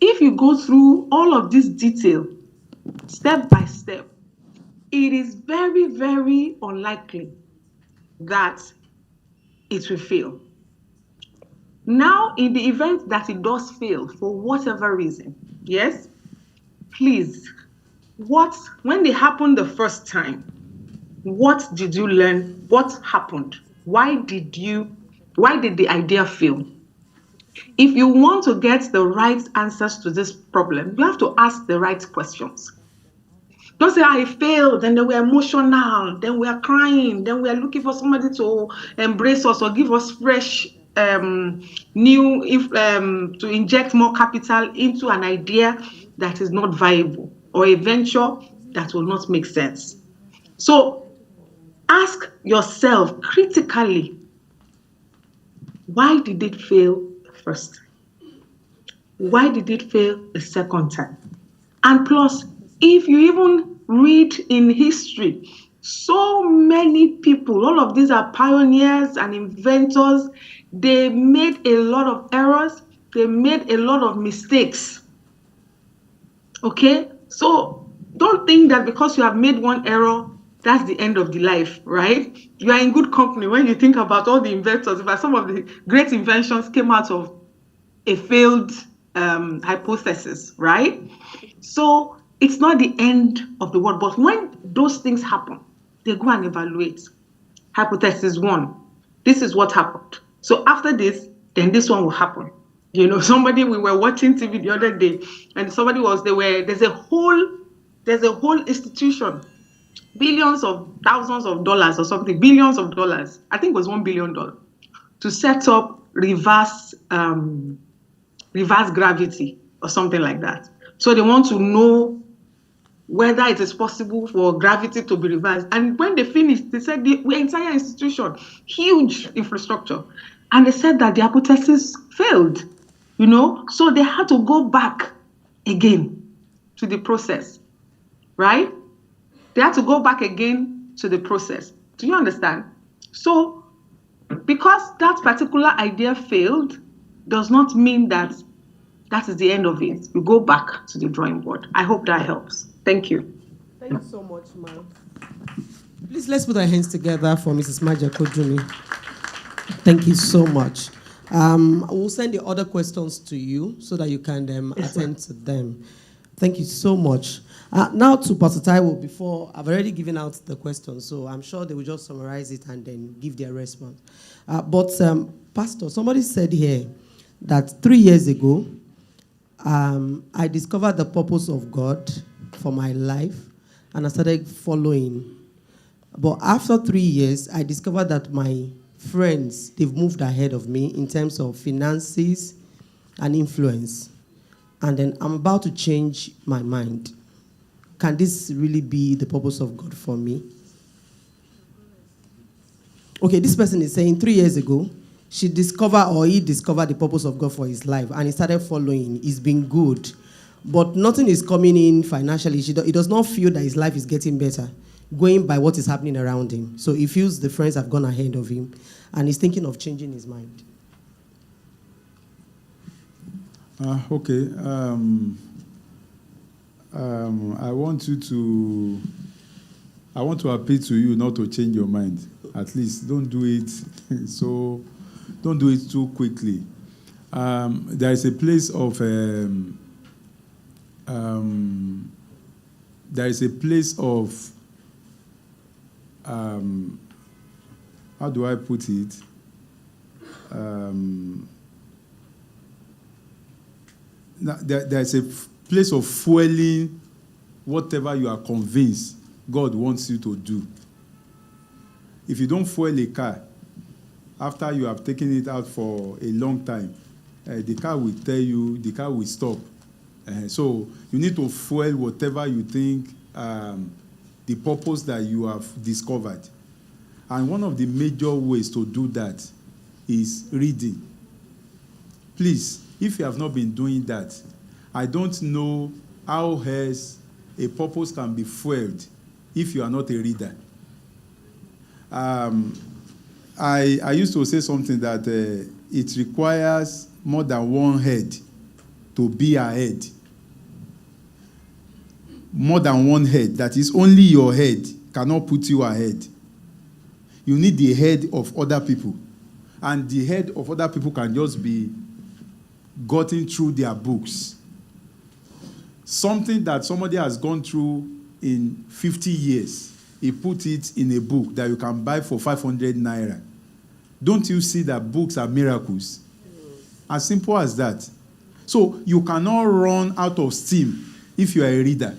If you go through all of this detail, step by step, it is very, very unlikely that it will fail. Now, in the event that it does fail for whatever reason, yes, please, when they happened the first time, what did you learn? What happened? Why did the idea fail? If you want to get the right answers to this problem, you have to ask the right questions. Don't say, I failed, and then we're emotional, then we're crying, then we're looking for somebody to embrace us or give us fresh, to inject more capital into an idea that is not viable or a venture that will not make sense. So ask yourself critically, why did it fail the first time? Why did it fail the second time? And plus, if you even read in history, so many people, all of these are pioneers and inventors, they made a lot of errors, they made a lot of mistakes. Okay? So don't think that because you have made one error, that's the end of the life, right? You are in good company when you think about all the inventors. But some of the great inventions came out of a failed hypothesis, right? So it's not the end of the world. But when those things happen, they go and evaluate. Hypothesis 1, this is what happened. So after this, then this one will happen. You know, we were watching TV the other day, and there's a whole institution, billions of thousands of dollars or something, billions of dollars, I think it was $1 billion, to set up reverse gravity or something like that. So they want to know whether it is possible for gravity to be reversed. And when they finished, they said the entire institution, huge infrastructure, and they said that the hypothesis failed, you know, so they had to go back again to the process, right? They had to go back again to the process. Do you understand? So because that particular idea failed does not mean that is the end of it. We go back to the drawing board. I hope that helps. Thank you. Thank you so much, ma'am. Please, let's put our hands together for Mrs. Majako Dumi. Thank you so much. We'll send the other questions to you so that you can attend to them. Thank you so much. Now to Pastor Taiwo, before I've already given out the questions, so I'm sure they will just summarize it and then give their response. But Pastor, somebody said here that 3 years ago, I discovered the purpose of God for my life, and I started following. But after 3 years, I discovered that my friends, they've moved ahead of me in terms of finances and influence. And then I'm about to change my mind. Can this really be the purpose of God for me? Okay, this person is saying 3 years ago, he discovered the purpose of God for his life, and he started following. It's been good. But nothing is coming in financially. He does not feel that his life is getting better, going by what is happening around him. So he feels the friends have gone ahead of him, and he's thinking of changing his mind. Okay. I want to appeal to you not to change your mind. At least don't do it don't do it too quickly. There is a place of how do I put it? There's a place of fueling whatever you are convinced God wants you to do. If you don't fuel a car, after you have taken it out for a long time, the car will tell you, the car will stop. So you need to fuel whatever you think the purpose that you have discovered. And one of the major ways to do that is reading. Please, if you have not been doing that, I don't know how else a purpose can be fueled if you are not a reader. I used to say something that it requires more than one head to be ahead. More than one head. That is, only your head cannot put you ahead. You need the head of other people. And the head of other people can just be gotten through their books. Something that somebody has gone through in 50 years, he put it in a book that you can buy for 500 naira. Don't you see that books are miracles? As simple as that. So you cannot run out of steam if you are a reader.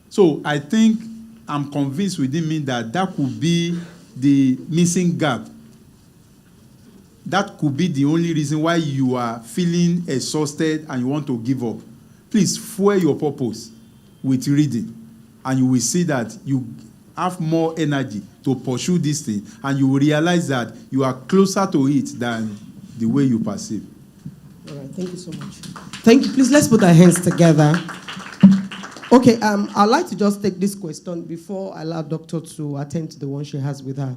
So I think I'm convinced within me that that could be the missing gap. That could be the only reason why you are feeling exhausted and you want to give up. Please fuel your purpose with reading, and you will see that you have more energy to pursue this thing, and you will realize that you are closer to it than the way you perceive. All right, thank you so much. Thank you. Please, let's put our hands together. Okay, I'd like to just take this question before I allow Doctor to attend to the one she has with her.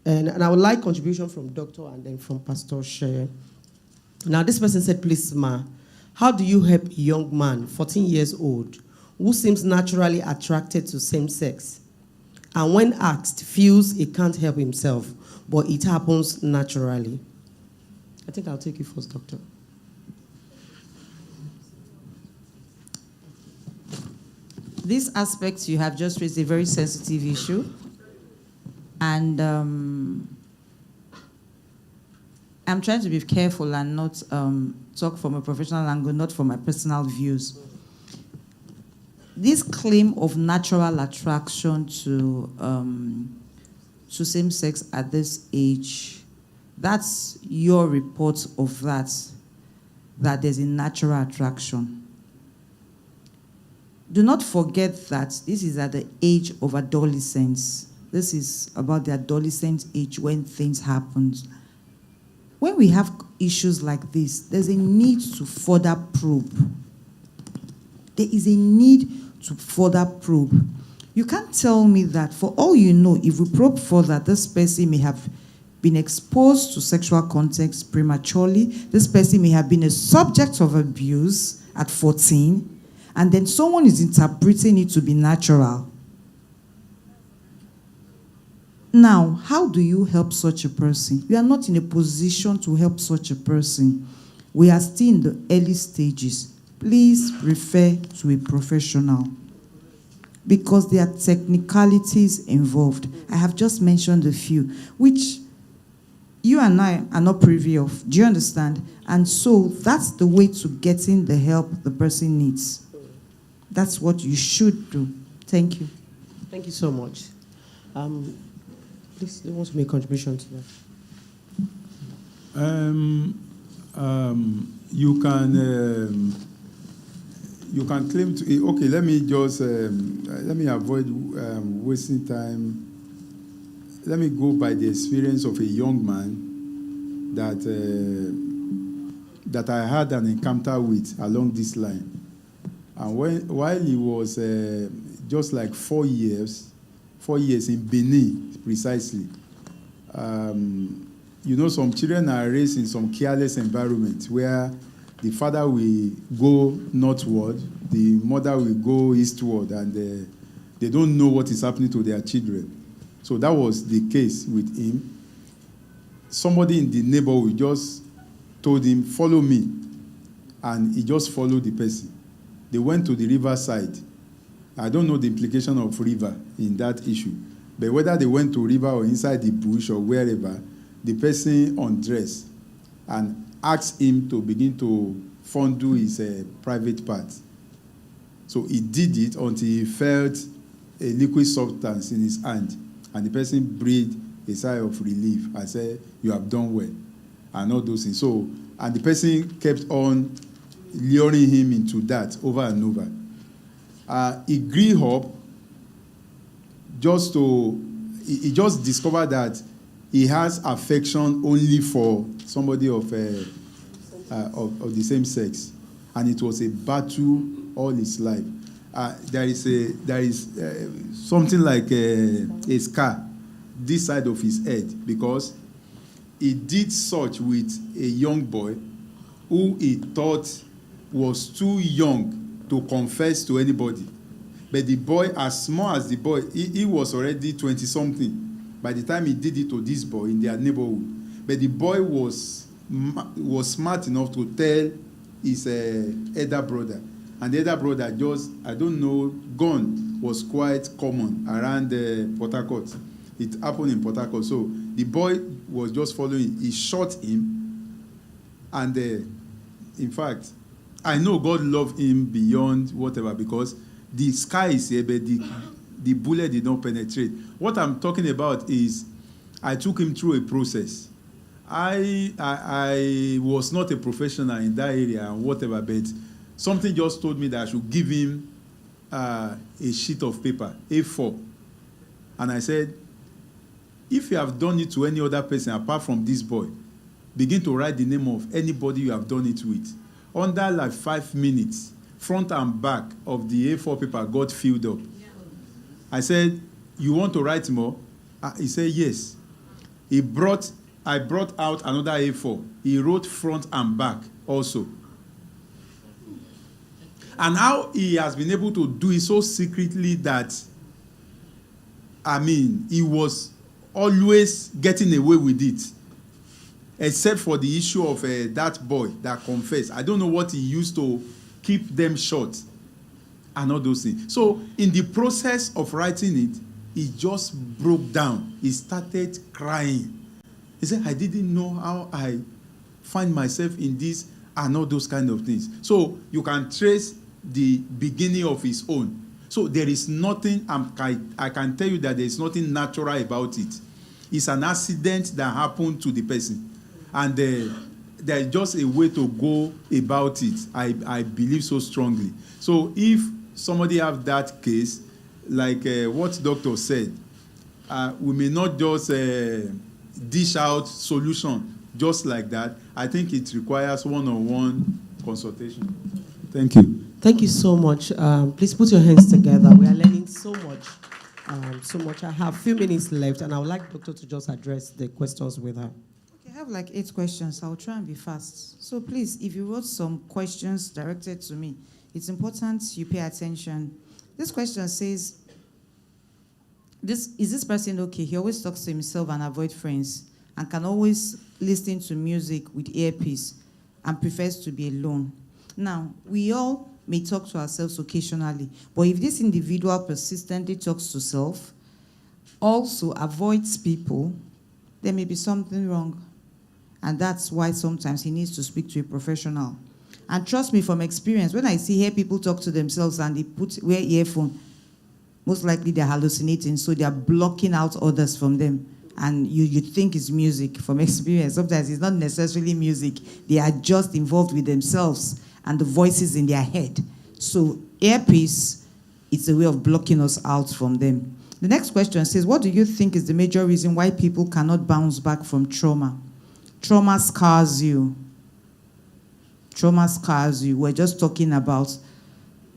And I would like contribution from Doctor and then from Pastor Shea. Now, this person said, please, ma, how do you help a young man, 14 years old, who seems naturally attracted to same sex, and when asked, feels he can't help himself, but it happens naturally? I think I'll take you first, Doctor. This aspect you have just raised a very sensitive issue. And I'm trying to be careful and not talk from a professional angle, not from my personal views. This claim of natural attraction to same sex at this age, that's your report of that there's a natural attraction. Do not forget that this is at the age of adolescence. This is about the adolescent age when things happen. When we have issues like this, there's a need to further probe. There is a need to further probe. You can't tell me that, for all you know, if we probe further, this person may have been exposed to sexual context prematurely. This person may have been a subject of abuse at 14, and then someone is interpreting it to be natural. Now, how do you help such a person? You are not in a position to help such a person. We are still in the early stages. Please refer to a professional, because there are technicalities involved. I have just mentioned a few, which you and I are not privy of. Do you understand? And so that's the way to getting the help the person needs. That's what you should do. Thank you. Thank you so much. Please, do you want to make a contribution to that? You can claim to. Okay, let me just let me avoid wasting time. Let me go by the experience of a young man that I had an encounter with along this line. And while he was just like 4 years in Benin, precisely. You know, some children are raised in some careless environment where the father will go northward, the mother will go eastward, and they don't know what is happening to their children. So that was the case with him. Somebody in the neighborhood just told him, follow me. And he just followed the person. They went to the riverside. I don't know the implication of river in that issue. But whether they went to river or inside the bush or wherever, the person undressed and asked him to begin to fondle his private part. So he did it until he felt a liquid substance in his hand. And the person breathed a sigh of relief and said, you have done well. And all those things. So, and the person kept on luring him into that over and over. He grew up he just discovered that he has affection only for somebody of the same sex, and it was a battle all his life. There is something like a scar this side of his head because he did such with a young boy who he thought was too young to confess to anybody. But the boy, as small as the boy, he was already 20-something by the time he did it to this boy in their neighborhood. But the boy was smart enough to tell his elder brother. And the elder brother just, I don't know, gun was quite common around Port Harcourt. It happened in Port Harcourt. So the boy was just following. He shot him. And in fact, I know God loved him beyond whatever because the sky is here, but the bullet did not penetrate. What I'm talking about is I took him through a process. I was not a professional in that area and whatever, but something just told me that I should give him a sheet of paper, A4. And I said, if you have done it to any other person apart from this boy, begin to write the name of anybody you have done it with. Under like 5 minutes, front and back of the A4 paper got filled up. Yeah. I said, you want to write more? He said, yes. I brought out another A4. He wrote front and back also. And how he has been able to do it so secretly that, he was always getting away with it. Except for the issue of that boy that confessed. I don't know what he used to keep them short and all those things. So in the process of writing it, he just broke down. He started crying. He said, I didn't know how I find myself in this and all those kind of things. So you can trace the beginning of his own. So there is nothing, I can tell you that there is nothing natural about it. It's an accident that happened to the person. And there's just a way to go about it. I believe so strongly. So if somebody have that case, like what doctor said, we may not just dish out solution just like that. I think it requires one-on-one consultation. Thank you. Thank you so much. Please put your hands together. We are learning so much. I have a few minutes left, and I would like Doctor to just address the questions with her. Okay, I have like 8 questions. I'll try and be fast. So please, if you wrote some questions directed to me, it's important you pay attention. This question says, is this person okay? He always talks to himself and avoid friends and can always listen to music with earpiece and prefers to be alone. Now, we all may talk to ourselves occasionally, but if this individual persistently talks to self, also avoids people, there may be something wrong. And that's why sometimes he needs to speak to a professional. And trust me from experience, when I hear people talk to themselves and they wear earphone, most likely they're hallucinating, so they're blocking out others from them. And you think it's music from experience. Sometimes it's not necessarily music. They are just involved with themselves and the voices in their head. So earpiece, it's a way of blocking us out from them. The next question says, what do you think is the major reason why people cannot bounce back from trauma? Trauma scars you. Trauma scars you. We're just talking about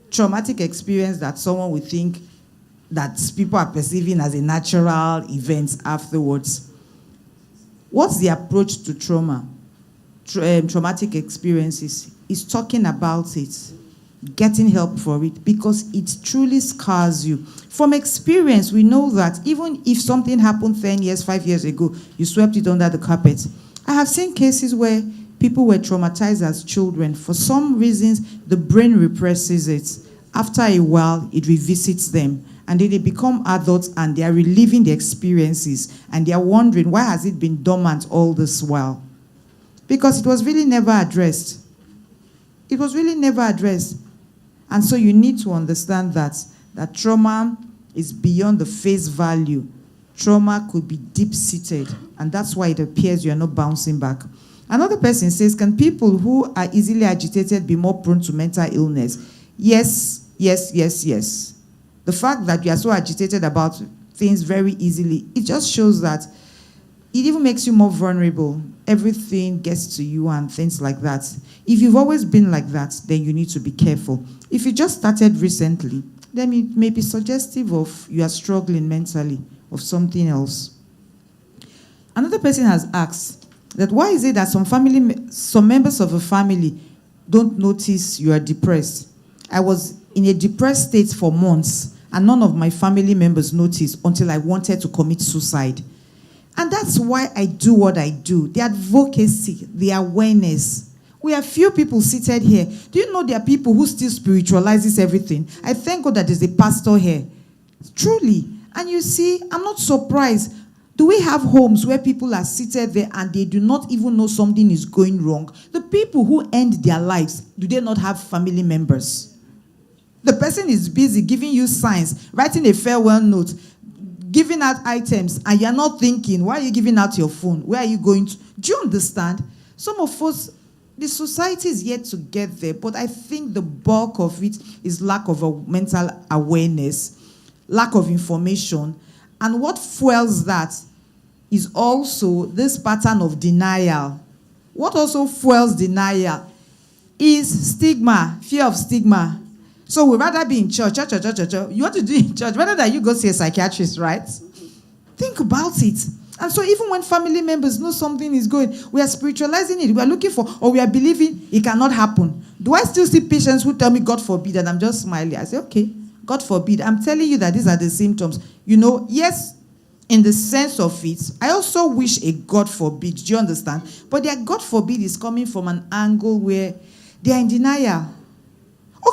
traumatic experience that someone would think that people are perceiving as a natural event afterwards. What's the approach to trauma? Traumatic experiences is talking about it, getting help for it, because it truly scars you. From experience, we know that even if something happened 10 years, 5 years ago, you swept it under the carpet. I have seen cases where people were traumatized as children. For some reasons, the brain represses it. After a while, it revisits them. And then they become adults and they are reliving the experiences. And they are wondering, why has it been dormant all this while? Because it was really never addressed. It was really never addressed. And so you need to understand that trauma is beyond the face value. Trauma could be deep-seated. And that's why it appears you are not bouncing back. Another person says, can people who are easily agitated be more prone to mental illness? Yes, yes, yes, yes. The fact that you are so agitated about things very easily, it just shows that it even makes you more vulnerable. Everything gets to you and things like that. If you've always been like that, then you need to be careful. If you just started recently, then it may be suggestive of you are struggling mentally of something else. Another person has asked that why is it that some members of a family don't notice you are depressed? I was in a depressed state for months, and none of my family members noticed until I wanted to commit suicide. And that's why I do what I do. The advocacy, the awareness. We have few people seated here. Do you know there are people who still spiritualizes everything? I thank God that there's a pastor here. Truly. And you see, I'm not surprised. Do we have homes where people are seated there and they do not even know something is going wrong? The people who end their lives, do they not have family members? The person is busy giving you signs, writing a farewell note, giving out items, and you're not thinking, why are you giving out your phone? Where are you going to? Do you understand? Some of us, the society is yet to get there, but I think the bulk of it is lack of a mental awareness, lack of information, and what fuels that is also this pattern of denial. What also fuels denial is stigma, fear of stigma. So we'd rather be in church. You want to do in church rather than you go see a psychiatrist, right? Think about it. And so even when family members know something is going, we are spiritualizing it. We are looking for, or we are believing it cannot happen. Do I still see patients who tell me, God forbid, and I'm just smiling? I say, okay, God forbid. I'm telling you that these are the symptoms. You know, yes, in the sense of it, I also wish a God forbid. Do you understand? But their God forbid is coming from an angle where they are in denial.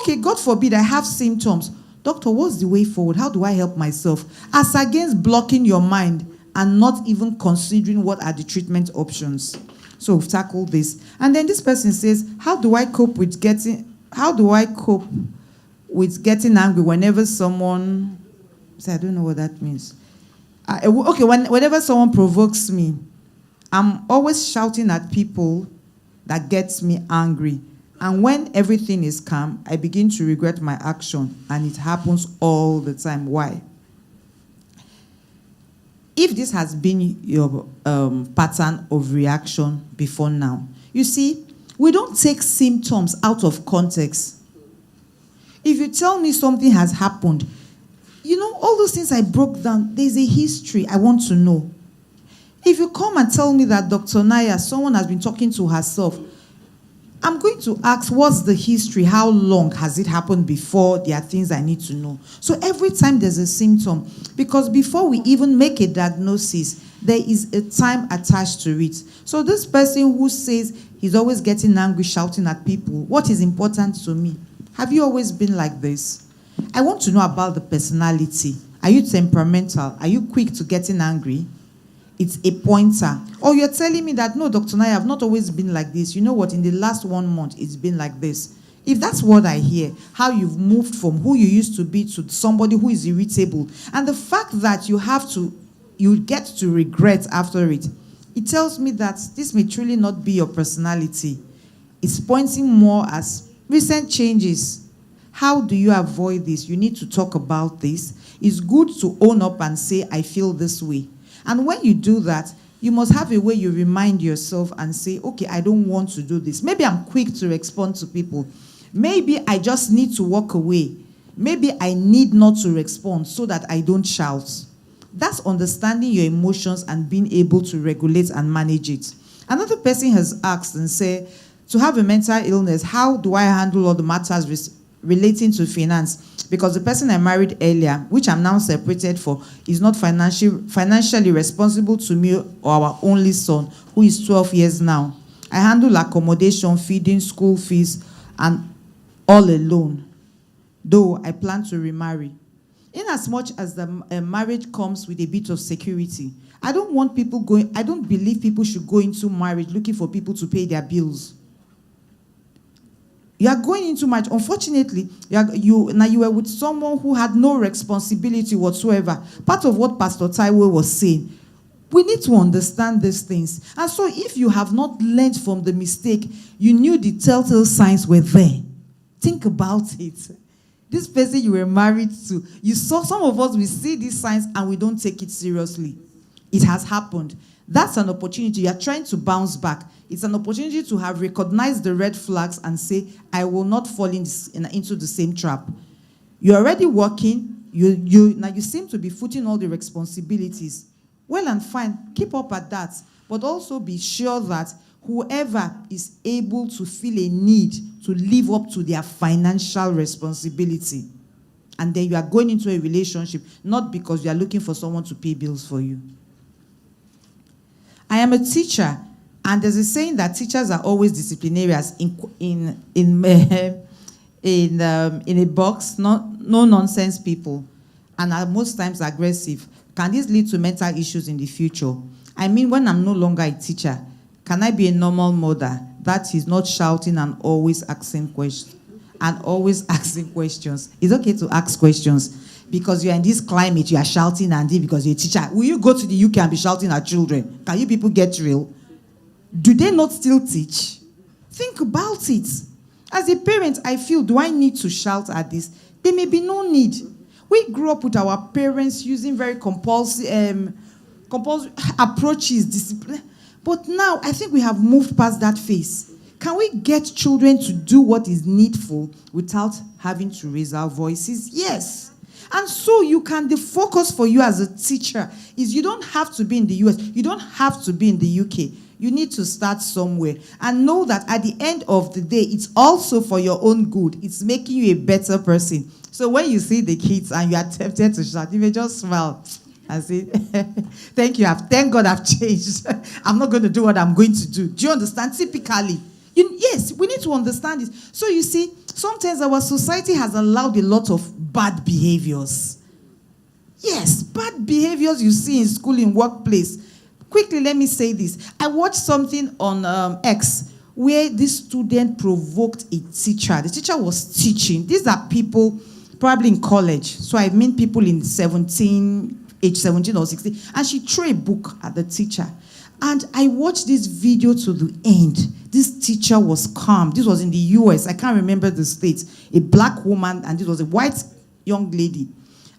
Okay, God forbid, I have symptoms. Doctor, what's the way forward? How do I help myself? As against blocking your mind and not even considering what are the treatment options. So we've tackled this. And then this person says, how do I cope with getting angry whenever someone, I don't know what that means. Okay, whenever someone provokes me, I'm always shouting at people that gets me angry. And when everything is calm, I begin to regret my action, and it happens all the time. Why? If this has been your pattern of reaction before now, you see, we don't take symptoms out of context. If you tell me something has happened, you know, all those things I broke down, there's a history I want to know. If you come and tell me that Dr. Naya, someone has been talking to herself, I'm going to ask, what's the history? How long has it happened before? There are things I need to know. So every time there's a symptom, because before we even make a diagnosis, there is a time attached to it. So this person who says he's always getting angry, shouting at people, what is important to me? Have you always been like this? I want to know about the personality. Are you temperamental? Are you quick to getting angry? It's a pointer. Or you're telling me that, no, Dr. Naya, I've not always been like this. You know what? In the last 1 month, it's been like this. If that's what I hear, how you've moved from who you used to be to somebody who is irritable, and the fact that you get to regret after it, it tells me that this may truly not be your personality. It's pointing more as recent changes. How do you avoid this? You need to talk about this. It's good to own up and say, I feel this way. And when you do that, you must have a way you remind yourself and say, okay, I don't want to do this. Maybe I'm quick to respond to people. Maybe I just need to walk away. Maybe I need not to respond so that I don't shout. That's understanding your emotions and being able to regulate and manage it. Another person has asked and said, to have a mental illness, how do I handle all the matters relating to finance? Because the person I married earlier, which I'm now separated for, is not financially responsible to me or our only son, who is 12 years now. I handle accommodation, feeding, school fees, and all alone, though I plan to remarry. In as much as the marriage comes with a bit of security, I don't believe people should go into marriage looking for people to pay their bills. You are going into marriage. Unfortunately, you were with someone who had no responsibility whatsoever. Part of what Pastor Taiwo was saying, We need to understand these things. And so if you have not learned from the mistake, you knew the telltale signs were there. Think about it. This person you were married to, you saw, some of us, we see these signs and we don't take it seriously. It has happened. That's an opportunity. You are trying to bounce back. It's an opportunity to have recognized the red flags and say, I will not fall into the same trap. You're already working. Now you seem to be footing all the responsibilities. Well and fine. Keep up at that. But also be sure that whoever is able to feel a need to live up to their financial responsibility, and then you are going into a relationship, not because you are looking for someone to pay bills for you. I am a teacher, and there's a saying that teachers are always disciplinarians in a box, no nonsense people, and are most times aggressive. Can this lead to mental issues in the future? I mean, when I'm no longer a teacher, can I be a normal mother that is not shouting and always asking questions? It's okay to ask questions. Because you're in this climate, you are shouting and because you're a teacher. Will you go to the UK and be shouting at children? Can you people get real? Do they not still teach? Think about it. As a parent, I feel, do I need to shout at this? There may be no need. We grew up with our parents using very compulsive approaches, discipline. But now, I think we have moved past that phase. Can we get children to do what is needful without having to raise our voices? Yes. And so the focus for you as a teacher is you don't have to be in the US. You don't have to be in the UK. You need to start somewhere. And know that at the end of the day, it's also for your own good. It's making you a better person. So when you see the kids and you are tempted to shout, you may just smile and say, thank God I've changed. I'm not going to do what I'm going to do. Do you understand? Typically. Yes, we need to understand this. So you see, sometimes our society has allowed a lot of bad behaviors. Yes, bad behaviors you see in school, in workplace. Quickly, let me say this. I watched something on X where this student provoked a teacher. The teacher was teaching. These are people probably in college. So I mean people in age 17 or 16. And she threw a book at the teacher. And I watched this video to the end. This teacher was calm. This was in the US. I can't remember the state. A black woman, and this was a white young lady.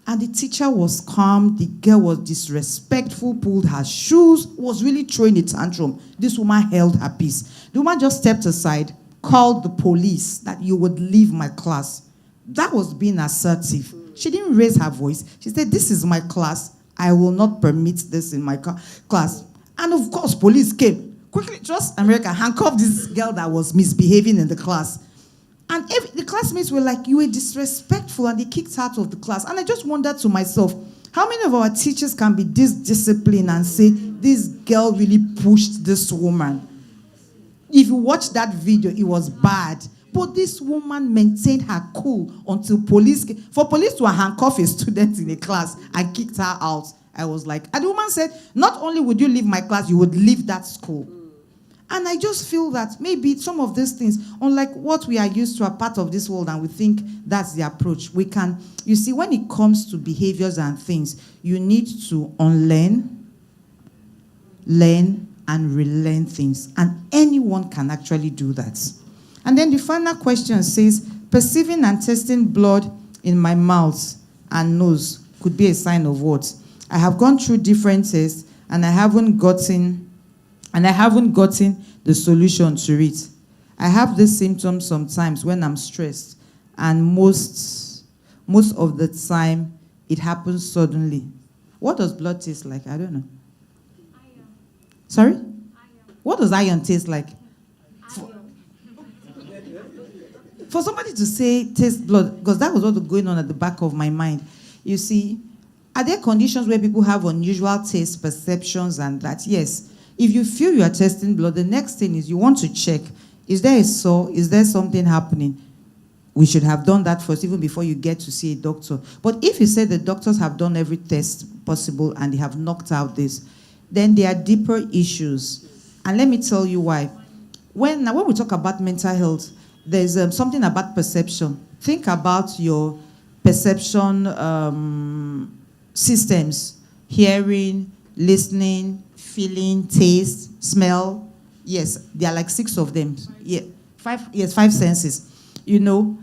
And the teacher was calm. The girl was disrespectful, pulled her shoes, was really throwing a tantrum. This woman held her peace. The woman just stepped aside, called the police that you would leave my class. That was being assertive. She didn't raise her voice. She said, this is my class. I will not permit this in my class. And of course, police came. Quickly, just America handcuffed this girl that was misbehaving in the class. And the classmates were like, you were disrespectful, and they kicked her out of the class. And I just wondered to myself, how many of our teachers can be this disciplined and say, this girl really pushed this woman? If you watch that video, it was bad. But this woman maintained her cool until police came. For police to handcuff a student in a class and kicked her out, I was like, and the woman said, not only would you leave my class, you would leave that school. And I just feel that maybe some of these things, unlike what we are used to, are part of this world, and we think that's the approach. We can, you see, when it comes to behaviors and things, you need to unlearn, learn, and relearn things. And anyone can actually do that. And then the final question says, perceiving and tasting blood in my mouth and nose could be a sign of what? I have gone through different tests, and I haven't gotten the solution to it. I have these symptoms sometimes when I'm stressed, and most of the time it happens suddenly. What does blood taste like? I don't know. Iron. Sorry? Iron. What does iron taste like? For somebody to say taste blood, because that was what was going on at the back of my mind. You see, are there conditions where people have unusual taste perceptions and that? Yes. If you feel you are testing blood, the next thing is you want to check, is there a sore? Is there something happening? We should have done that first, even before you get to see a doctor. But if you say the doctors have done every test possible and they have knocked out this, then there are deeper issues. And let me tell you why. When we talk about mental health, there's something about perception. Think about your perception systems, hearing, listening, feeling, taste, smell. Yes, there are like 6 of them. Yeah, 5. Yes, 5 senses. You know,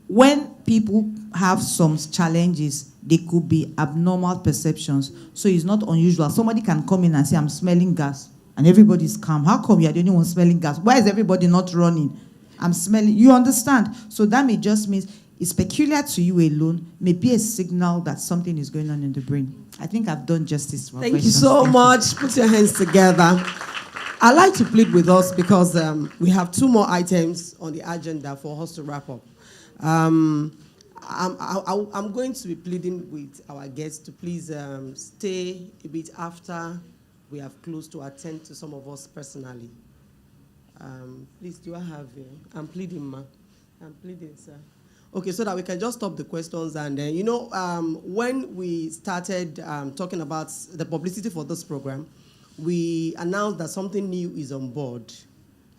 when people have some challenges, they could be abnormal perceptions. So it's not unusual. Somebody can come in and say, I'm smelling gas, and everybody's calm. How come you're the only one smelling gas? Why is everybody not running? I'm smelling. You understand? So that may just mean it's peculiar to you alone, may be a signal that something is going on in the brain. I think I've done justice to my Thank you questions. so Thank much. Put your hands together. I'd like to plead with us because we have 2 more items on the agenda for us to wrap up. I'm going to be pleading with our guests to please stay a bit after we have closed to attend to some of us personally. Please, do I have you? I'm pleading, ma. I'm pleading, sir. Okay, so that we can just stop the questions. And when we started talking about the publicity for this program, we announced that something new is on board.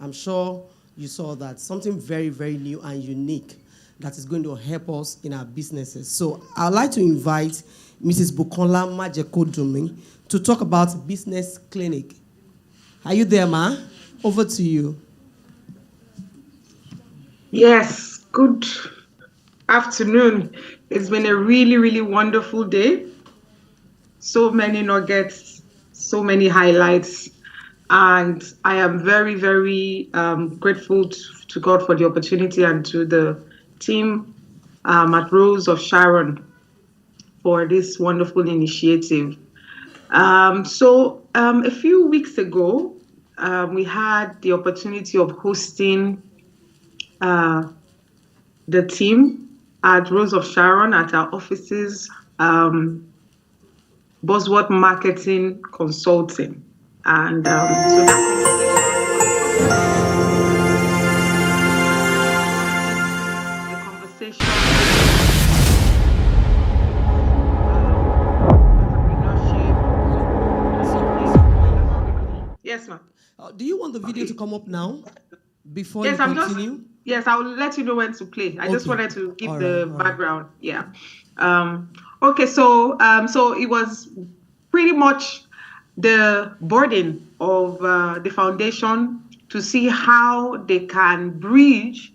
I'm sure you saw that. Something very, very new and unique that is going to help us in our businesses. So I'd like to invite Mrs. Bukola Majekodumi to talk about Business Clinic. Are you there, ma? Over to you. Yes, good afternoon. It's been a really, really wonderful day. So many nuggets, so many highlights. And I am very, very grateful to God for the opportunity and to the team at Rose of Sharon for this wonderful initiative. A few weeks ago, we had the opportunity of hosting the team at Rose of Sharon at our offices, Buzzword Marketing Consulting. And so the conversation, entrepreneurship. Yes, ma'am. Do you want the video to come up now before Yes, you I'm continue? Yes, I will let you know when to play. I just Okay. wanted to give All the right. background. Yeah. Okay, so it was pretty much the burden of the foundation to see how they can bridge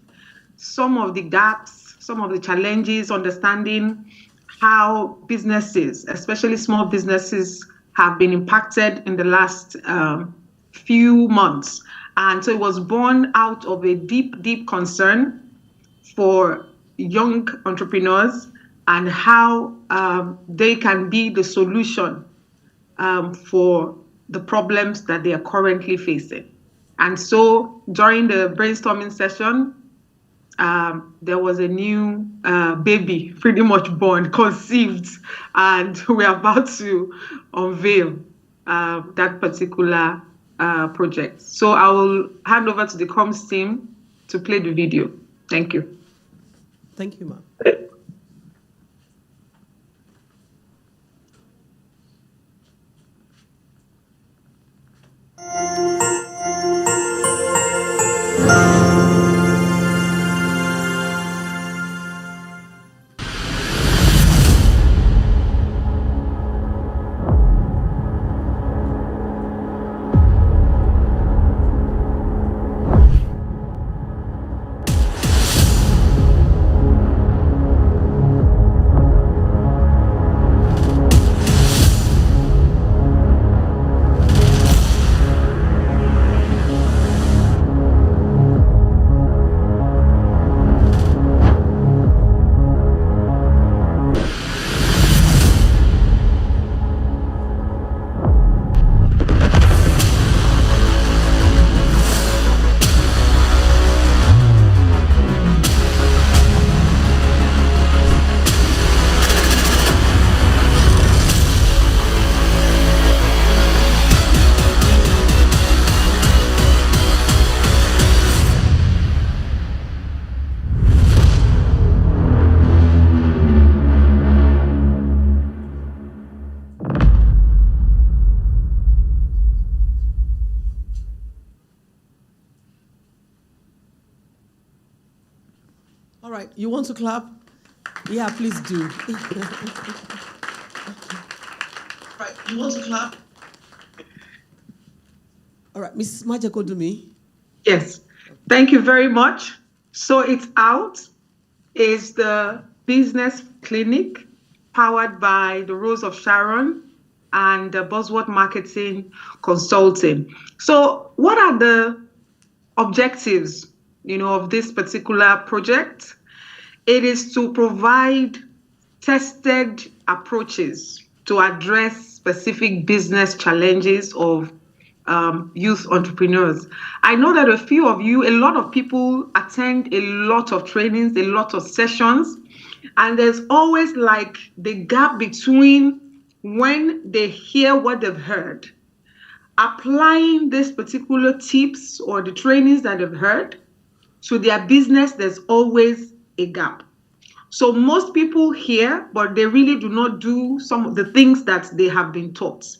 some of the gaps, some of the challenges, understanding how businesses, especially small businesses, have been impacted in the last few months. And so it was born out of a deep, deep concern for young entrepreneurs and how they can be the solution for the problems that they are currently facing. And so during the brainstorming session, there was a new baby pretty much born, conceived, and we're about to unveil that particular project. So I will hand over to the comms team to play the video. Thank you. Thank you, ma'am. All right, you want to clap? Yeah, please do. Right, you want to clap? All right, Mrs. Majekodumi. Yes, thank you very much. So it's out is the business clinic powered by the Rose of Sharon and Bosworth Marketing Consulting. So what are the objectives, of this particular project? It is to provide tested approaches to address specific business challenges of youth entrepreneurs. I know that a lot of people attend a lot of trainings, a lot of sessions, and there's always like the gap between when they hear what they've heard, applying these particular tips or the trainings that they've heard to their business. There's always a gap. So most people hear, but they really do not do some of the things that they have been taught.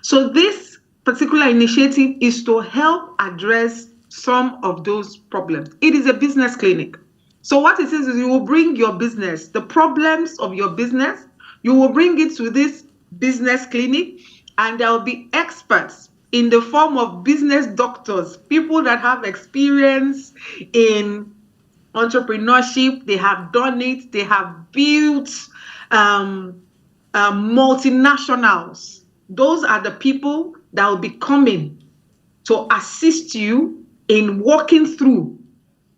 So this particular initiative is to help address some of those problems. It is a business clinic. So what it is you will bring your business, the problems of your business, you will bring it to this business clinic, and there will be experts in the form of business doctors, people that have experience in entrepreneurship. They have done it. They have built multinationals. Those are the people that will be coming to assist you in walking through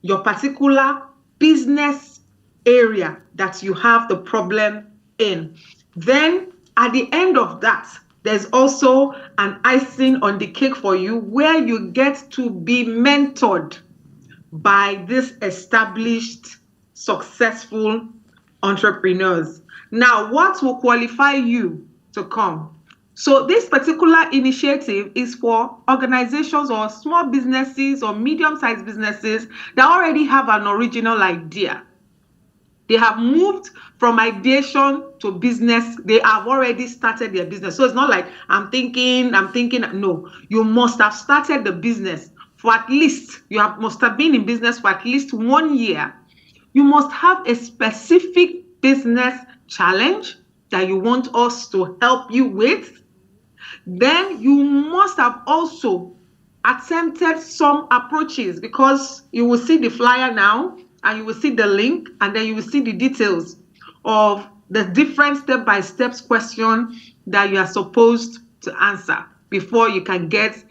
your particular business area that you have the problem in. Then at the end of that, there's also an icing on the cake for you, where you get to be mentored by these established, successful entrepreneurs. Now, what will qualify you to come? So this particular initiative is for organizations or small businesses or medium-sized businesses that already have an original idea. They have moved from ideation to business. They have already started their business. So it's not like I'm thinking. No, you must have started the business for at least, must have been in business for at least 1 year. You must have a specific business challenge that you want us to help you with. Then you must have also attempted some approaches, because you will see the flyer now, and you will see the link, and then you will see the details of the different step-by-step question that you are supposed to answer before you can get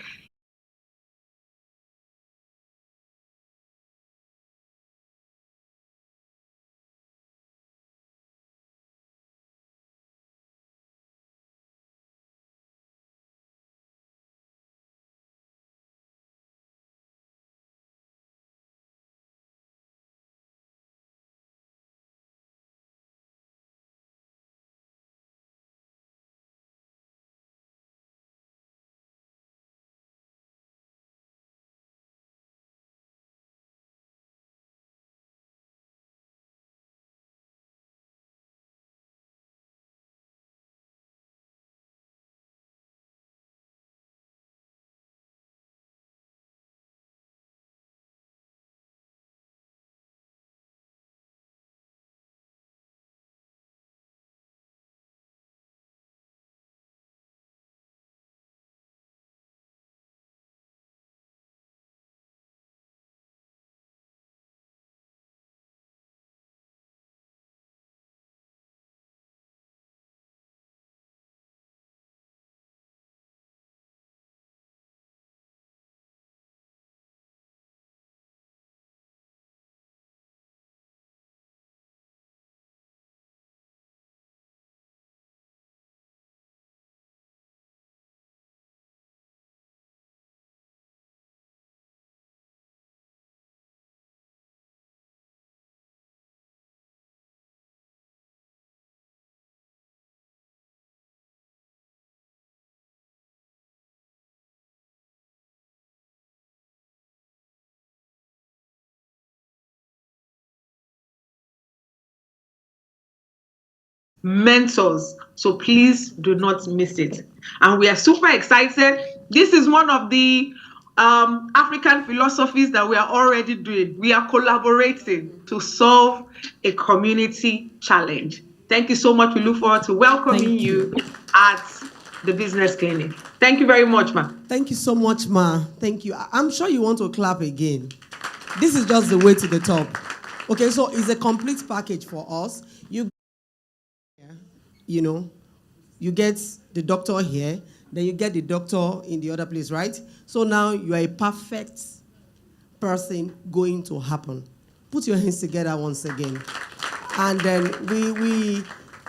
mentors. So please do not miss it. And we are super excited. This is one of the African philosophies that we are already doing. We are collaborating to solve a community challenge. Thank you so much. We look forward to welcoming you at the business clinic. Thank you very much, ma. Thank you so much, Ma. Thank you. I'm sure you want to clap again. This is just the way to the top. Okay, so it's a complete package for us. You get the doctor here, then you get the doctor in the other place, right? So now you are a perfect person going to happen. Put your hands together once again. And then we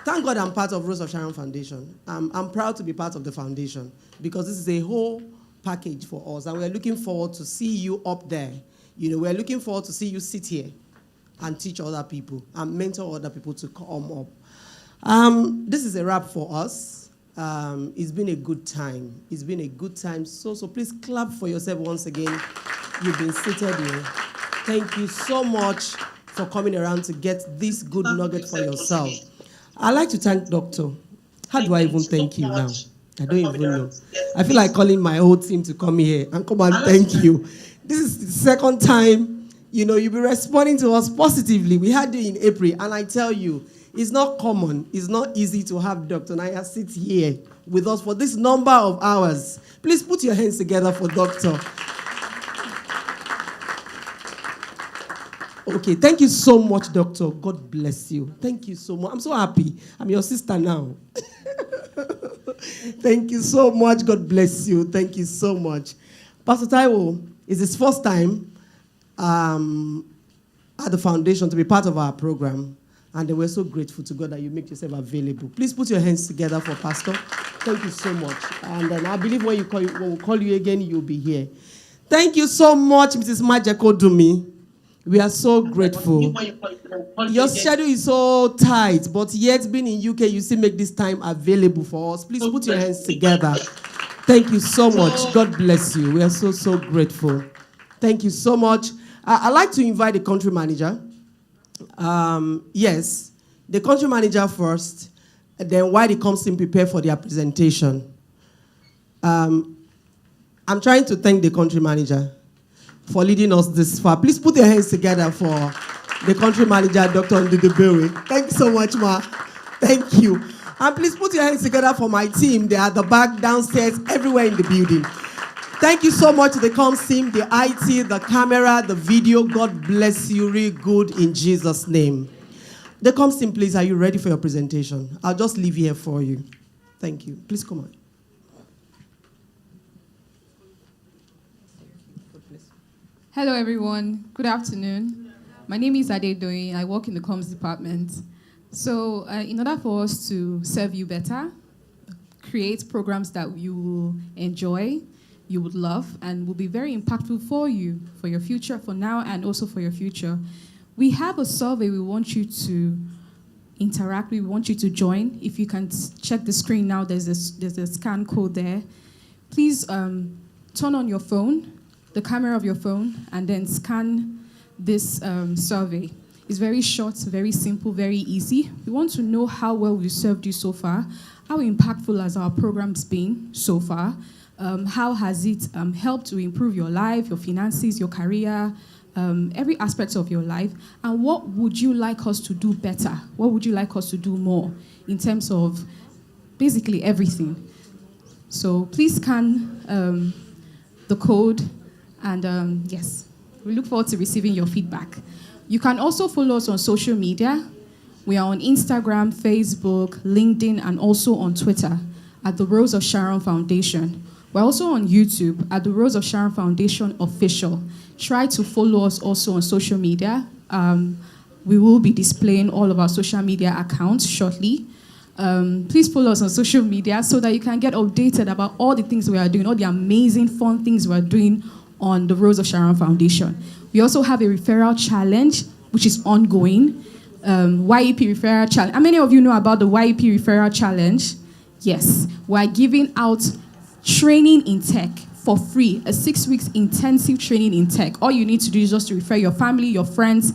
thank God I'm part of Rose of Sharon Foundation. I'm proud to be part of the foundation because this is a whole package for us. And we're looking forward to see you up there. We're looking forward to see you sit here and teach other people and mentor other people to come up. This is a wrap for us. It's been a good time. It's been a good time. So please clap for yourself once again. You've been seated here. Thank you so much for coming around to get this good nugget for yourself. I'd like to thank Doctor. How do I even thank you now? I don't even know. I feel like calling my whole team to come here and come and thank you. This is the second time, you'll be responding to us positively. We had you in April, and I tell you, it's not common. It's not easy to have Dr. Naya sit here with us for this number of hours. Please put your hands together for Doctor. Okay, thank you so much, Doctor. God bless you. Thank you so much. I'm so happy. I'm your sister now. Thank you so much. God bless you. Thank you so much. Pastor Taiwo, it's his first time at the foundation to be part of our program. And we're so grateful to God that you make yourself available. Please put your hands together for Pastor. Thank you so much. And then I believe when we call you again, you'll be here. Thank you so much, Mrs. Majeko Dumi. We are so grateful. Your schedule is so tight, but yet being in UK, you still make this time available for us. Please put your hands together. Thank you so much. God bless you. We are so, so grateful. Thank you so much. I'd like to invite the country manager. Yes, the country manager first, and then while he comes in prepare for their presentation. I'm trying to thank the country manager for leading us this far. Please put your hands together for the country manager, Dr. Ndudubewe. Thank you so much, Ma. Thank you. And please put your hands together for my team. They are at the back, downstairs, everywhere in the building. Thank you so much to the comms team, the IT, the camera, the video. God bless you, really good in Jesus' name. The comms team, please, are you ready for your presentation? I'll just leave here for you. Thank you. Please come on. Hello, everyone. Good afternoon. My name is Adedoyin. I work in the comms department. So in order for us to serve you better, create programs that you will enjoy, you would love, and will be very impactful for you, for your future, for now, and also for your future, we have a survey we want you to interact with, we want you to join. If you can check the screen now, there's a scan code there. Please turn on your phone, the camera of your phone, and then scan this survey. It's very short, very simple, very easy. We want to know how well we served you so far, how impactful has our programs been so far, how has it helped to improve your life, your finances, your career, every aspect of your life, and what would you like us to do better? What would you like us to do more in terms of basically everything? So please scan the code, and yes, we look forward to receiving your feedback. You can also follow us on social media. We are on Instagram, Facebook, LinkedIn, and also on Twitter at the Rose of Sharon Foundation. We're also on YouTube at the Rose of Sharon Foundation Official. Try to follow us also on social media. We will be displaying all of our social media accounts shortly. Please follow us on social media so that you can get updated about all the things we are doing, all the amazing, fun things we are doing on the Rose of Sharon Foundation. We also have a referral challenge, which is ongoing. YEP referral challenge. How many of you know about the YEP referral challenge? Yes, we're giving out training in tech for free, a 6 weeks intensive training in tech. All you need to do is just to refer your family, your friends.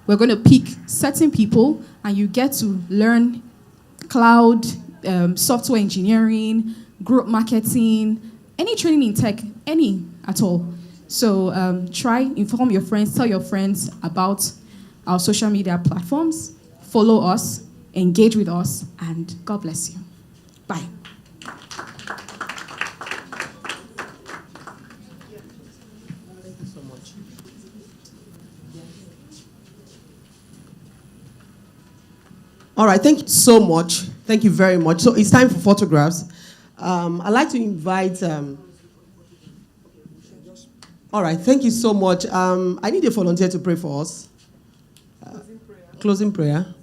We're going to pick certain people, and you get to learn cloud, software engineering, group marketing, any training in tech, any at all. So inform your friends, tell your friends about our social media platforms, follow us, engage with us, and God bless you. Bye. All right, thank you so much. Thank you very much. So it's time for photographs. I'd like to invite. All right, thank you so much. I need a volunteer to pray for us. Closing prayer.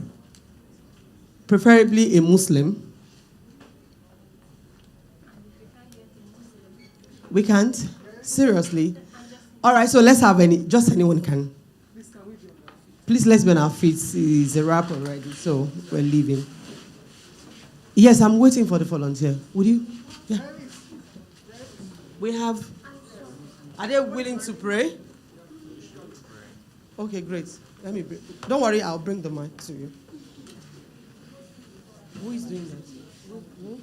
Preferably a Muslim. We can't? Seriously? All right, so let's have just anyone can. Please, let's be on our feet. It's a wrap already, so we're leaving. Yes, I'm waiting for the volunteer. Would you? Yeah. We have. Are they willing to pray? Okay, great. Let me bring. Don't worry, I'll bring the mic to you. Who is doing that? Who?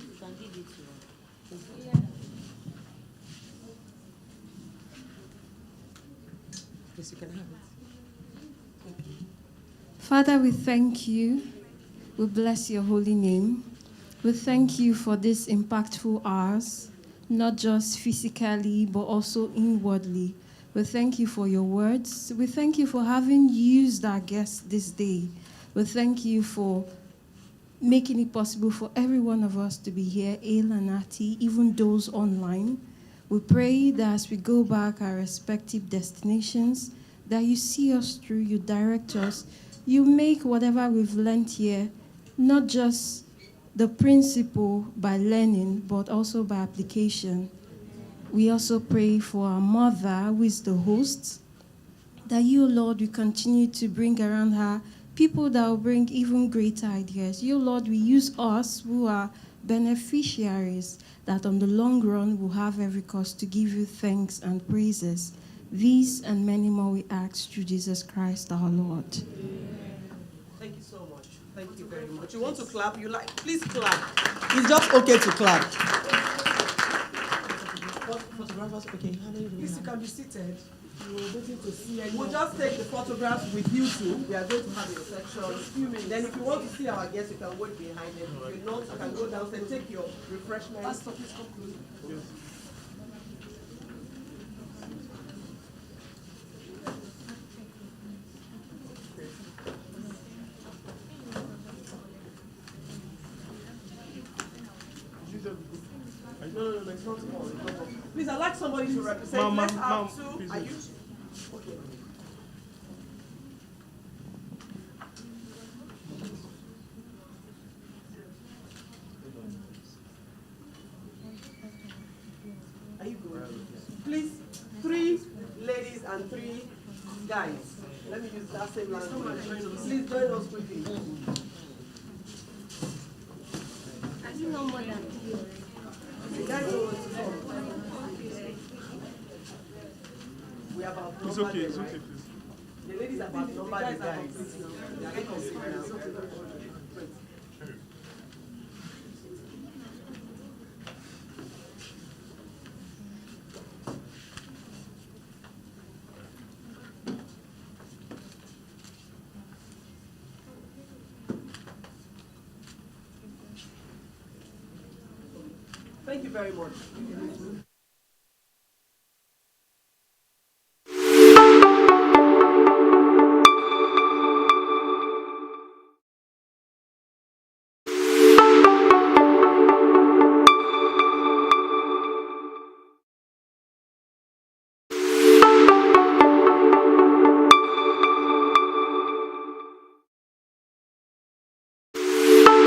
Yes, you can have it. Father, we thank you. We bless your holy name. We thank you for these impactful hours, not just physically, but also inwardly. We thank you for your words. We thank you for having used our guests this day. We thank you for making it possible for every one of us to be here, Ale and Ati, even those online. We pray that as we go back our respective destinations, that you see us through, you direct us, you make whatever we've learned here, not just the principle by learning, but also by application. We also pray for our mother, who is the host, that you, Lord, will continue to bring around her people that will bring even greater ideas. You, Lord, we use us who are beneficiaries, that on the long run will have every cause to give you thanks and praises. These and many more we ask through Jesus Christ our Lord. Thank you so much. Thank you very much. You want to clap? You like? Please clap. It's just okay to clap. Photographers, okay. How many do we have? Please, you can be seated. We'll just take the photographs with you two. We are going to have a section. Then if you want to see our guests, you can wait behind them. If you not, you can go downstairs and take your refreshment. Pastor, please come close. No, it's not all. Please, I'd like somebody to represent. Let's have two. Are you? Okay. Are you good? Please, 3 ladies and 3 guys. Let me use that same language. Please join us quickly. I do know more than you. The guys don't want to come. We have outnumbered It's okay, them, it's right? okay, please. The ladies have outnumbered the guys. They are getting now. Thank you very much.